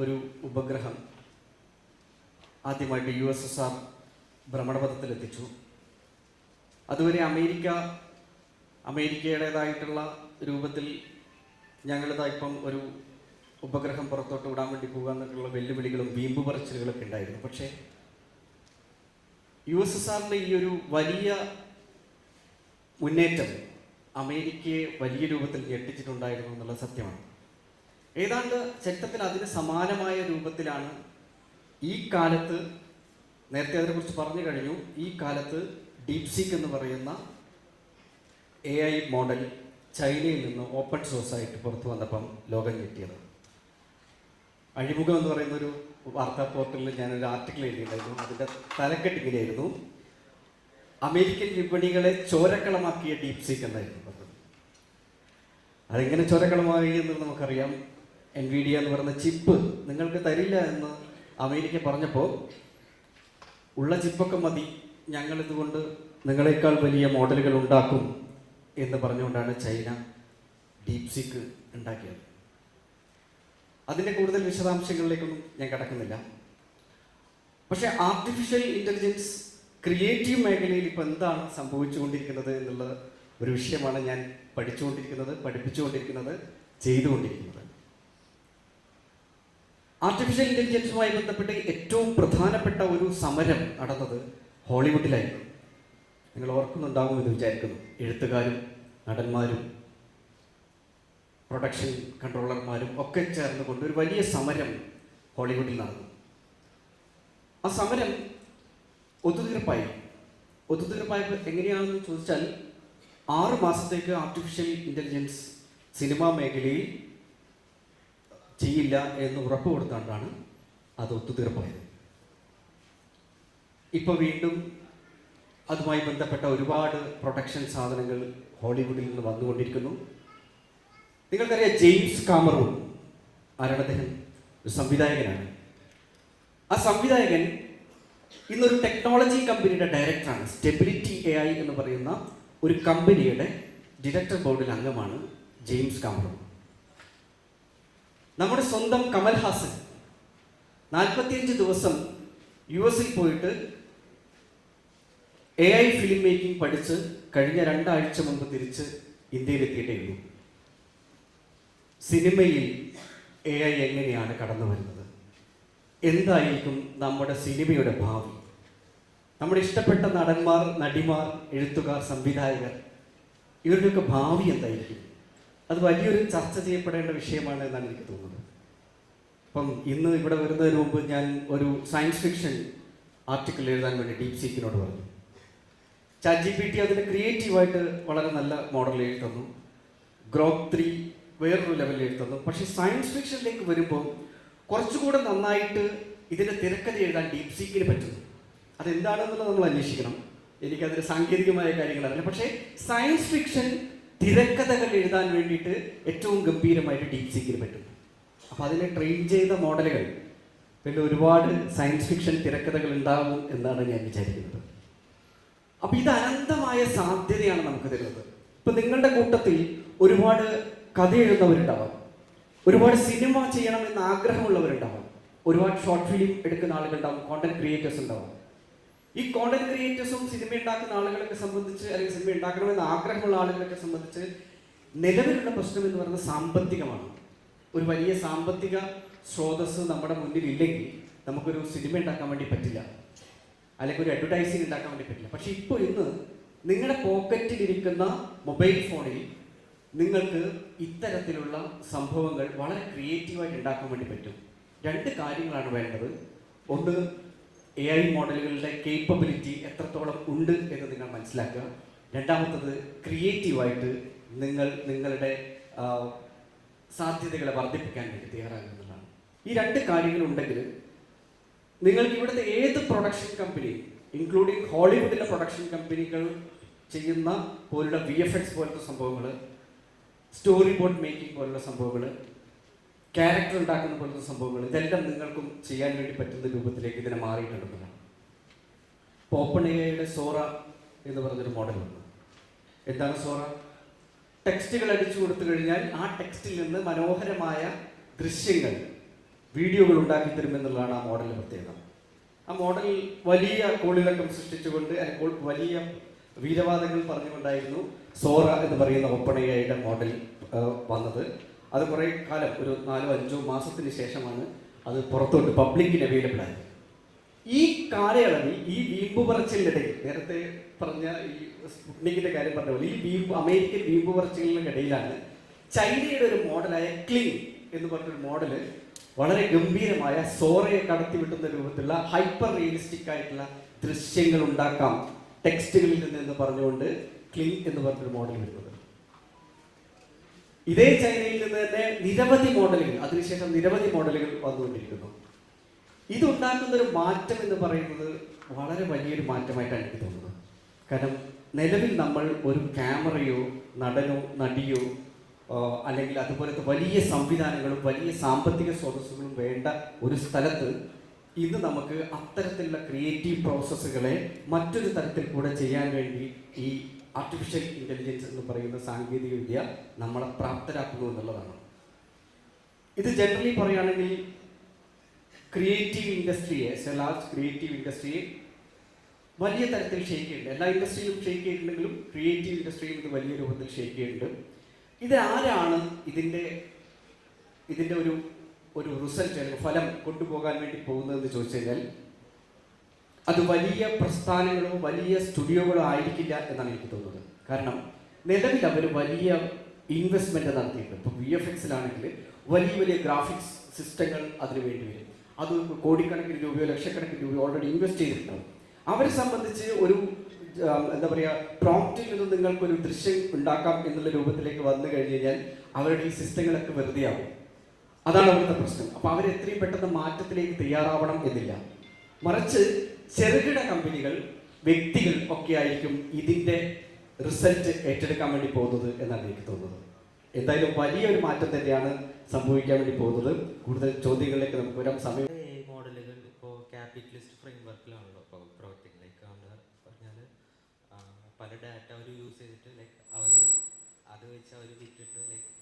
ഒരു ഉപഗ്രഹം ആദ്യമായിട്ട് USSR ഭ്രമണപഥത്തിലെത്തിച്ചു. അതുവരെ അമേരിക്കയുടേതായിട്ടുള്ള രൂപത്തിൽ ഞങ്ങളിതായിപ്പം ഒരു ഉപഗ്രഹം പുറത്തോട്ട് വിടാൻ വേണ്ടി പോകുക എന്നൊക്കെയുള്ള വെല്ലുവിളികളും വീമ്പ് പറച്ചിലുകളൊക്കെ ഉണ്ടായിരുന്നു. പക്ഷേ USSRന്റെ ഈ ഒരു വലിയ മുന്നേറ്റം അമേരിക്കയെ വലിയ രൂപത്തിൽ ഞെട്ടിച്ചിട്ടുണ്ടായിരുന്നു എന്നുള്ളത് സത്യമാണ്. ഏതാണ്ട് ചരിത്രത്തിൽ അതിന് സമാനമായ രൂപത്തിലാണ് ഈ കാലത്ത്, നേരത്തെ അതിനെക്കുറിച്ച് പറഞ്ഞു കഴിഞ്ഞു, ഈ കാലത്ത് ഡീപ്സീക്ക് എന്ന് പറയുന്ന AI മോഡൽ ചൈനയിൽ നിന്ന് ഓപ്പൺ സോഴ്സായിട്ട് പുറത്തു വന്നപ്പം ലോകം ഞെട്ടിയത്. അഴിമുഖം എന്ന് പറയുന്നൊരു വാർത്താ പോർട്ടലിൽ ഞാനൊരു ആർട്ടിക്കിൾ എഴുതിയിട്ടുണ്ടായിരുന്നു. അതിൻ്റെ തലക്കെട്ടിങ്ങനെയായിരുന്നു: അമേരിക്കൻ വിപണികളെ ചോരക്കളമാക്കിയ ഡീപ്സീക്ക് എന്നായിരുന്നു പറഞ്ഞത്. അതെങ്ങനെ ചോരക്കളമായി എന്ന് നമുക്കറിയാം. NVIDIA എന്ന് പറയുന്ന ചിപ്പ് നിങ്ങൾക്ക് തരില്ല എന്ന് അമേരിക്ക പറഞ്ഞപ്പോൾ, ഉള്ള ചിപ്പൊക്കെ മതി, ഞങ്ങളിതുകൊണ്ട് നിങ്ങളെക്കാൾ വലിയ മോഡലുകൾ ഉണ്ടാക്കും എന്ന് പറഞ്ഞുകൊണ്ടാണ് ചൈന ഡീപ്സീക്ക് ഉണ്ടാക്കിയത്. അതിൻ്റെ കൂടുതൽ വിശദാംശങ്ങളിലേക്കൊന്നും ഞാൻ കടക്കുന്നില്ല. പക്ഷേ ആർട്ടിഫിഷ്യൽ ഇൻ്റലിജൻസ് ക്രിയേറ്റീവ് മേഖലയിൽ ഇപ്പോൾ എന്താണ് സംഭവിച്ചുകൊണ്ടിരിക്കുന്നത് എന്നുള്ള ഒരു വിഷയമാണ് ഞാൻ പഠിപ്പിച്ചുകൊണ്ടിരിക്കുന്നത്, ചെയ്തുകൊണ്ടിരിക്കുന്നത്. ആർട്ടിഫിഷ്യൽ ഇൻ്റലിജൻസുമായി ബന്ധപ്പെട്ട് ഏറ്റവും പ്രധാനപ്പെട്ട ഒരു സമരം നടന്നത് ഹോളിവുഡിലായിരുന്നു. നിങ്ങൾ ഓർക്കുന്നുണ്ടാകുമെന്ന് വിചാരിക്കുന്നു. എഴുത്തുകാരും നടന്മാരും പ്രൊഡക്ഷൻ കൺട്രോളർമാരും ഒക്കെ ചേർന്നുകൊണ്ട് ഒരു വലിയ സമരം ഹോളിവുഡിൽ നടന്നു. ആ സമരം ഒത്തുതീർപ്പായപ്പോൾ എങ്ങനെയാണെന്ന് ചോദിച്ചാൽ, 6 മാസത്തേക്ക് ആർട്ടിഫിഷ്യൽ ഇൻ്റലിജൻസ് സിനിമാ മേഖലയിൽ ചെയ്യില്ല എന്ന് ഉറപ്പ് കൊടുത്തുകൊണ്ടാണ് അത് ഒത്തുതീർപ്പായത്. ഇപ്പോൾ വീണ്ടും അതുമായി ബന്ധപ്പെട്ട ഒരുപാട് പ്രൊഡക്ഷൻ സാധനങ്ങൾ ഹോളിവുഡിൽ നിന്ന് വന്നുകൊണ്ടിരിക്കുന്നു. നിങ്ങൾക്കറിയാം, ജെയിംസ് കാമറൂൺ, ആരാണ് അദ്ദേഹം? ഒരു സംവിധായകനാണ്. ആ സംവിധായകൻ ഇന്നൊരു ടെക്നോളജി കമ്പനിയുടെ ഡയറക്ടറാണ്. സ്റ്റെബിലിറ്റി AI എന്ന് പറയുന്ന ഒരു കമ്പനിയുടെ ഡയറക്ടർ ബോർഡിൽ അംഗമാണ് ജെയിംസ് കാമറൂൺ. നമ്മുടെ സ്വന്തം കമൽഹാസൻ 45 ദിവസം US പോയിട്ട് AI ഫിലിം മേക്കിംഗ് പഠിച്ച് കഴിഞ്ഞ 2 ആഴ്ച മുമ്പ് തിരിച്ച് ഇന്ത്യയിലെത്തിയിട്ടേ ഉള്ളൂ. സിനിമയിൽ AI എങ്ങനെയാണ് കടന്നു വരുന്നത്? എന്തായിരിക്കും നമ്മുടെ സിനിമയുടെ ഭാവി? നമ്മുടെ ഇഷ്ടപ്പെട്ട നടന്മാർ, നടിമാർ, എഴുത്തുകാർ, സംവിധായകർ, ഇവരുടെയൊക്കെ ഭാവി എന്തായിരിക്കും? അത് വലിയൊരു ചർച്ച ചെയ്യപ്പെടേണ്ട വിഷയമാണ് എന്നാണ് എനിക്ക് തോന്നുന്നത്. അപ്പം ഇന്ന് ഇവിടെ വരുന്നതിന് മുമ്പ് ഞാൻ ഒരു സയൻസ് ഫിക്ഷൻ ആർട്ടിക്കിൾ എഴുതാൻ വേണ്ടി DeepSeekനോട് പറഞ്ഞു. ChatGPT അതിന് ക്രിയേറ്റീവായിട്ട് വളരെ നല്ല മോഡൽ എഴുതി തന്നു. Grok 3 വേറൊരു ലെവലിൽ എഴുതി തന്നു. പക്ഷേ സയൻസ് ഫിക്ഷനിലേക്ക് വരുമ്പോൾ കുറച്ചുകൂടെ നന്നായിട്ട് ഇതിൻ്റെ തിരക്കഥ എഴുതാൻ DeepSeekന് പറ്റുന്നു. അതെന്താണെന്നുള്ളത് നമ്മൾ അന്വേഷിക്കണം. എനിക്കതിന് സാങ്കേതികമായ കാര്യങ്ങൾ അറിയില്ല. പക്ഷേ സയൻസ് ഫിക്ഷൻ തിരക്കഥകൾ എഴുതാൻ വേണ്ടിയിട്ട് ഏറ്റവും ഗംഭീരമായിട്ട് DeepSeekന് പറ്റും. അപ്പോൾ അതിനെ ട്രെയിൻ ചെയ്ത മോഡലുകൾ പിന്നെ ഒരുപാട് സയൻസ് ഫിക്ഷൻ തിരക്കഥകൾ ഉണ്ടാകും എന്നാണ് ഞാൻ വിചാരിക്കുന്നത്. അപ്പോൾ ഇത് അനന്തമായ സാധ്യതയാണ് നമുക്ക് തരുന്നത്. ഇപ്പം നിങ്ങളുടെ കൂട്ടത്തിൽ ഒരുപാട് കഥ എഴുതുന്നവരുണ്ടാവാം, ഒരുപാട് സിനിമ ചെയ്യണമെന്ന് ആഗ്രഹമുള്ളവരുണ്ടാവാം, ഒരുപാട് ഷോർട്ട് ഫിലിം എടുക്കുന്ന ആളുകളുണ്ടാവും, കോണ്ടന്റ് ക്രിയേറ്റേഴ്സ് ഉണ്ടാവും. ഈ കോണ്ടന്റ് ക്രിയേറ്റേഴ്സും സിനിമ ഉണ്ടാക്കുന്ന ആളുകളൊക്കെ സംബന്ധിച്ച്, അല്ലെങ്കിൽ സിനിമ ഉണ്ടാക്കണമെന്ന് ആഗ്രഹമുള്ള ആളുകളൊക്കെ സംബന്ധിച്ച് നിലവിലുള്ള പ്രശ്നം എന്ന് പറയുന്നത് സാമ്പത്തികമാണ്. ഒരു വലിയ സാമ്പത്തിക സ്രോതസ് നമ്മുടെ മുന്നിൽ ഇല്ലെങ്കിൽ നമുക്കൊരു സിനിമ ഉണ്ടാക്കാൻ വേണ്ടി പറ്റില്ല, അല്ലെങ്കിൽ ഒരു അഡ്വർടൈസിങ് ഉണ്ടാക്കാൻ വേണ്ടി പറ്റില്ല. പക്ഷെ ഇപ്പോൾ ഇന്ന് നിങ്ങളുടെ പോക്കറ്റിലിരിക്കുന്ന മൊബൈൽ ഫോണിൽ നിങ്ങൾക്ക് ഇത്തരത്തിലുള്ള സംഭവങ്ങൾ വളരെ ക്രിയേറ്റീവായിട്ട് ഉണ്ടാക്കാൻ വേണ്ടി പറ്റും. രണ്ട് കാര്യങ്ങളാണ് വേണ്ടത്. ഒന്ന്, AI മോഡലുകളുടെ കേപ്പബിലിറ്റി എത്രത്തോളം ഉണ്ട് എന്ന് നിങ്ങൾ മനസ്സിലാക്കുക. രണ്ടാമത്തത്, ക്രിയേറ്റീവായിട്ട് നിങ്ങളുടെ സാധ്യതകളെ വർദ്ധിപ്പിക്കാൻ വേണ്ടി തയ്യാറാകുന്നതാണ്. ഈ രണ്ട് കാര്യങ്ങളുണ്ടെങ്കിൽ നിങ്ങൾക്ക് ഇവിടുത്തെ ഏത് പ്രൊഡക്ഷൻ കമ്പനി, ഇൻക്ലൂഡിങ് ഹോളിവുഡിലെ പ്രൊഡക്ഷൻ കമ്പനികൾ ചെയ്യുന്ന പോലുള്ള VFX പോലത്തെ സംഭവങ്ങൾ, സ്റ്റോറി ബോർഡ് മേക്കിംഗ് പോലുള്ള സംഭവങ്ങൾ, ക്യാരക്ടർ ഉണ്ടാക്കുന്ന പോലത്തെ സംഭവങ്ങൾ, ഇതെല്ലാം നിങ്ങൾക്കും ചെയ്യാൻ വേണ്ടി പറ്റുന്ന രൂപത്തിലേക്ക് ഇതിനെ മാറിയിട്ടുണ്ടെന്നാണ്. ഇപ്പോൾ OpenAIയുടെ സോറ എന്ന് പറഞ്ഞൊരു മോഡലുണ്ട്. എന്താണ് സോറ? ടെക്സ്റ്റുകൾ അടിച്ചു കൊടുത്തു കഴിഞ്ഞാൽ ആ ടെക്സ്റ്റിൽ നിന്ന് മനോഹരമായ ദൃശ്യങ്ങൾ, വീഡിയോകൾ ഉണ്ടാക്കി തരുമെന്നുള്ളതാണ് ആ മോഡലിൻ്റെ പ്രത്യേകത. ആ മോഡൽ വലിയ കോളിളക്കം സൃഷ്ടിച്ചുകൊണ്ട്, അല്ലെങ്കിൽ വലിയ വീരവാദങ്ങൾ പറഞ്ഞുകൊണ്ടായിരുന്നു സോറ എന്ന് പറയുന്ന OpenAIയുടെ മോഡൽ വന്നത്. അത് കുറേ കാലം, ഒരു 4-5 മാസത്തിന് ശേഷമാണ് അത് പുറത്തോട്ട് പബ്ലിക്കിന് അവൈലബിൾ ആയത്. ഈ കാലയളവിൽ ഈ വീമ്പ് പറച്ചിലിനിടയിൽ, നേരത്തെ പറഞ്ഞ ഈ സ്പുട്നിക്കിന്റെ കാര്യം പറഞ്ഞ പോലെ, ഈ അമേരിക്കൻ വീമ്പ് പറച്ചിലിനിടയിലാണ് ചൈനയുടെ ഒരു മോഡലായ ക്ലിങ് എന്ന് പറഞ്ഞൊരു മോഡല് വളരെ ഗംഭീരമായ സോറയെ കടത്തിവിട്ടുന്ന രൂപത്തിലുള്ള ഹൈപ്പർ റിയലിസ്റ്റിക് ആയിട്ടുള്ള ദൃശ്യങ്ങൾ ഉണ്ടാക്കാം ടെക്സ്റ്റുകളിൽ നിന്ന് എന്ന് പറഞ്ഞുകൊണ്ട് ക്ലിങ് എന്ന് പറഞ്ഞൊരു മോഡൽ വരുന്നത്. ഇതേ ചൈനയിൽ നിന്ന് തന്നെ നിരവധി മോഡലുകൾ, അതിനുശേഷം നിരവധി മോഡലുകൾ വന്നുകൊണ്ടിരിക്കുന്നു. ഇതുണ്ടാക്കുന്ന ഒരു മാറ്റം എന്ന് പറയുന്നത് വളരെ വലിയൊരു മാറ്റമായിട്ടാണ് എനിക്ക് തോന്നുന്നത്. കാരണം നിലവിൽ നമ്മൾ ഒരു ക്യാമറയോ നടനോ നടിയോ അല്ലെങ്കിൽ അതുപോലത്തെ വലിയ സംവിധാനങ്ങളും വലിയ സാമ്പത്തിക സ്രോതസ്സുകളും വേണ്ട ഒരു സ്ഥലത്ത് ഇന്ന് നമുക്ക് അത്തരത്തിലുള്ള ക്രിയേറ്റീവ് പ്രോസസ്സുകളെ മറ്റൊരു തരത്തിൽ കൂടെ ചെയ്യാൻ വേണ്ടി ഈ ആർട്ടിഫിഷ്യൽ ഇൻ്റലിജൻസ് എന്ന് പറയുന്ന സാങ്കേതിക വിദ്യ നമ്മളെ പ്രാപ്തരാക്കുന്നു എന്നുള്ളതാണ്. ഇത് ജനറലി പറയുകയാണെങ്കിൽ ക്രിയേറ്റീവ് ഇൻഡസ്ട്രിയെ, ലാർജ് ക്രിയേറ്റീവ് ഇൻഡസ്ട്രിയെ വലിയ തരത്തിൽ ഷേക്ക് ചെയ്യുന്നുണ്ട്. എല്ലാ ഇൻഡസ്ട്രിയിലും ഷേക്ക് ചെയ്തിട്ടുണ്ടെങ്കിലും ക്രിയേറ്റീവ് ഇൻഡസ്ട്രിയിൽ ഇത് വലിയ രൂപത്തിൽ ഷേക്ക് ചെയ്യുന്നുണ്ട്. ഇതാരാണ് ഇതിൻ്റെ ഒരു റിസൾട്ട് അല്ലെങ്കിൽ ഫലം കൊണ്ടുപോകാൻ വേണ്ടി പോകുന്നതെന്ന് ചോദിച്ചു കഴിഞ്ഞാൽ അത് വലിയ പ്രസ്ഥാനങ്ങളോ വലിയ സ്റ്റുഡിയോകളോ ആയിരിക്കില്ല എന്നാണ് എനിക്ക് തോന്നുന്നത്. കാരണം നിലവിൽ അവർ വലിയ ഇൻവെസ്റ്റ്മെൻറ്റ് നടത്തിയിട്ടുണ്ട്. ഇപ്പോൾ VFXലാണെങ്കിൽ വലിയ വലിയ ഗ്രാഫിക്സ് സിസ്റ്റങ്ങൾ അതിന് വേണ്ടി വരും. അത് കോടിക്കണക്കിന് രൂപയോ ലക്ഷക്കണക്കിന് രൂപയോ ഓൾറെഡി ഇൻവെസ്റ്റ് ചെയ്തിട്ടുണ്ടാവും. അവരെ സംബന്ധിച്ച് ഒരു എന്താ പറയുക, പ്രോംപ്റ്റിൽ നിന്ന് നിങ്ങൾക്കൊരു ദൃശ്യം ഉണ്ടാക്കാം എന്നുള്ള രൂപത്തിലേക്ക് വന്നു കഴിഞ്ഞ് കഴിഞ്ഞാൽ അവരുടെ ഈ സിസ്റ്റങ്ങളൊക്കെ വെറുതെയാവും. അതാണ് അവിടുത്തെ പ്രശ്നം. അപ്പോൾ അവർ എത്രയും പെട്ടെന്ന് മാറ്റത്തിലേക്ക് തയ്യാറാവണം എന്നില്ല. മറിച്ച് ചെറുകിട കമ്പനികൾ, വ്യക്തികൾ ഒക്കെ ആയിരിക്കും ഇതിൻ്റെ റിസൾട്ട് ഏറ്റെടുക്കാൻ വേണ്ടി പോകുന്നത് എന്നാണ് എനിക്ക് തോന്നുന്നത്. എന്തായാലും വലിയൊരു മാറ്റം തന്നെയാണ് സംഭവിക്കാൻ വേണ്ടി പോകുന്നത്. കൂടുതൽ ചോദ്യങ്ങളിലേക്ക് നമുക്ക് വരാം. സമയം മോഡലുകൾ ഇപ്പോൾ ക്യാപിറ്റലിസ്റ്റ് ഫ്രെയിം വർക്കിലാണല്ലോ ഇപ്പോൾ പ്രവർത്തിക്കുന്നത്. പറഞ്ഞാൽ പല ഡാറ്റ അവർ യൂസ് ചെയ്തിട്ട് അവർ അത് വെച്ച് അവർ വിറ്റിട്ട്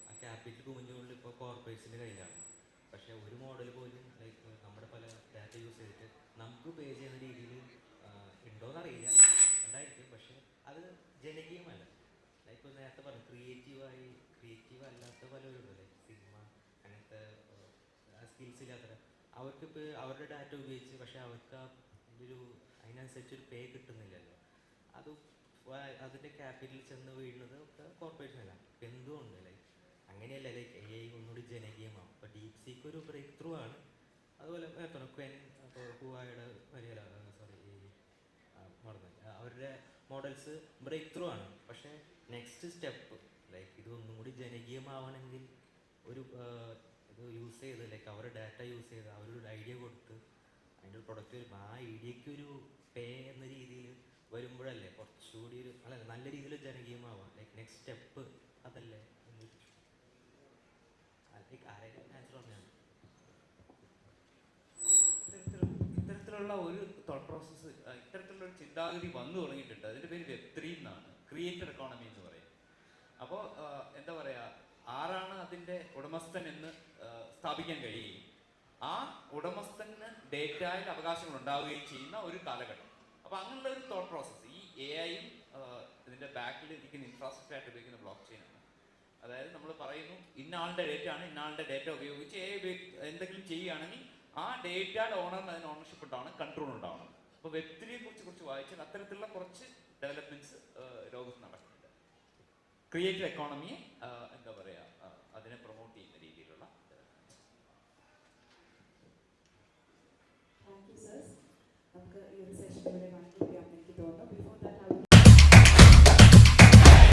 ആ ക്യാപിറ്റൽ കുമിഞ്ഞുകൊണ്ട് ഇപ്പോൾ കോർപ്പറേറ്റ്സിൻ്റെ കയ്യിലാണ്. പക്ഷേ ഒരു മോഡൽ പോലും നമ്മുടെ പല ഡാറ്റ യൂസ് ചെയ്തിട്ട് നമുക്ക് പേ ചെയ്യുന്ന രീതിയിൽ ഉണ്ടോയെന്നറിയില്ല, ഉണ്ടായിരിക്കും. പക്ഷേ അത് ജനകീയമല്ല. ഇപ്പോൾ നേരത്തെ പറഞ്ഞു ക്രിയേറ്റീവ് അല്ലാത്ത പലരും സിനിമ അങ്ങനത്തെ സ്കിൽസ് ഇല്ലാത്ത അവർക്കിപ്പോൾ അവരുടെ ഡാറ്റ ഉപയോഗിച്ച്, പക്ഷേ അവർക്ക് ഒരു അതിനനുസരിച്ചൊരു പേ കിട്ടുന്നില്ലല്ലോ. അത് അതിൻ്റെ ക്യാപിറ്റലിൽ ചെന്ന് വീഴുന്നത് ഒക്കെ കോർപ്പറേഷനല്ല. ഇപ്പം എന്തുകൊണ്ട് ലൈക്ക് അങ്ങനെയല്ല, ലൈക്ക് AI ഒന്നുകൂടി ജനകീയമാവും. അപ്പോൾ ഡീപ് സീക്ക് ഒരു ബ്രേക്ക് ത്രൂ ആണ്. അതുപോലെ ക്വെൻ, അപ്പോൾ ഹുവായുടെ വലിയ സോറി മറന്നു, അവരുടെ മോഡൽസ് ബ്രേക്ക് ത്രൂ ആണ്. പക്ഷേ നെക്സ്റ്റ് സ്റ്റെപ്പ് ലൈക്ക് ഇതൊന്നും കൂടി ജനകീയമാവണമെങ്കിൽ ഒരു ഇത് യൂസ് ചെയ്ത് ലൈക്ക് അവരുടെ ഡാറ്റ യൂസ് ചെയ്ത് അവരൊരു ഐഡിയ കൊടുത്ത് അതിൻ്റെ ഒരു പ്രൊഡക്റ്റ് വരുമ്പോൾ ആ ഐഡിയയ്ക്ക് ഒരു പേ എന്ന രീതിയിൽ വരുമ്പോഴല്ലേ കുറച്ചുകൂടി ഒരു അല്ല നല്ല രീതിയിൽ ജനകീയമാവാം. ലൈക്ക് നെക്സ്റ്റ് സ്റ്റെപ്പ് അതല്ലേ ലൈക്ക് ആരെങ്കിലും ആൻസർ പറഞ്ഞാണ്. ഇത്തരത്തിലുള്ള ഒരു തോട്ട് പ്രോസസ്സ്, ഇത്തരത്തിലുള്ള ഒരു ചിന്താഗതി വന്നു തുടങ്ങിയിട്ടുണ്ട്. അതിൻ്റെ പേര് Web3 എന്നാണ്, ക്രിയേറ്റർ എക്കോണമി എന്ന് പറയും. അപ്പോൾ എന്താ പറയുക, ആരാണ് അതിൻ്റെ ഉടമസ്ഥൻ എന്ന് സ്ഥാപിക്കാൻ കഴിയുകയും ആ ഉടമസ്ഥന് ഡേറ്റയിൽ അവകാശങ്ങൾ ഉണ്ടാവുകയും ചെയ്യുന്ന ഒരു കാലഘട്ടം. അപ്പോൾ അങ്ങനെയുള്ള ഒരു തോട്ട് പ്രോസസ്സ് ഈ AI-യും ഇതിൻ്റെ ബാക്കിൽ ഇരിക്കുന്ന ഇൻഫ്രാസ്ട്രക്ചർ ആയിട്ട് ഉപയോഗിക്കുന്ന ബ്ലോക്ക് ചെയിനാണ്. അതായത് നമ്മൾ പറയുന്നു ഇന്ന ആളുടെ ഡേറ്റ ആണ്, ഇന്ന ആളുടെ ഡേറ്റ ഉപയോഗിച്ച് എന്തെങ്കിലും ചെയ്യുകയാണെങ്കിൽ ആ ഡേറ്റയുടെ ഓണറിന് അതിന് ഓണർഷിപ്പ് ഉണ്ടാവണം, കൺട്രോൾ ഉണ്ടാവണം. അപ്പോൾ Web3യെ കുറിച്ച് വായിച്ചാൽ അത്തരത്തിലുള്ള കുറച്ച് ഡെവലപ്മെന്റ്സ് ലോകത്ത് നടക്കുന്നുണ്ട്. ക്രിയേറ്റർ എക്കോണമിയെ എന്താ പറയുക, അതിനെ പ്രൊമോട്ട് ചെയ്യുന്ന രീതിയിലുള്ള താങ്ക് യു സർ. നമുക്ക് ഈ ഒരു സെഷൻ ഇവിടെ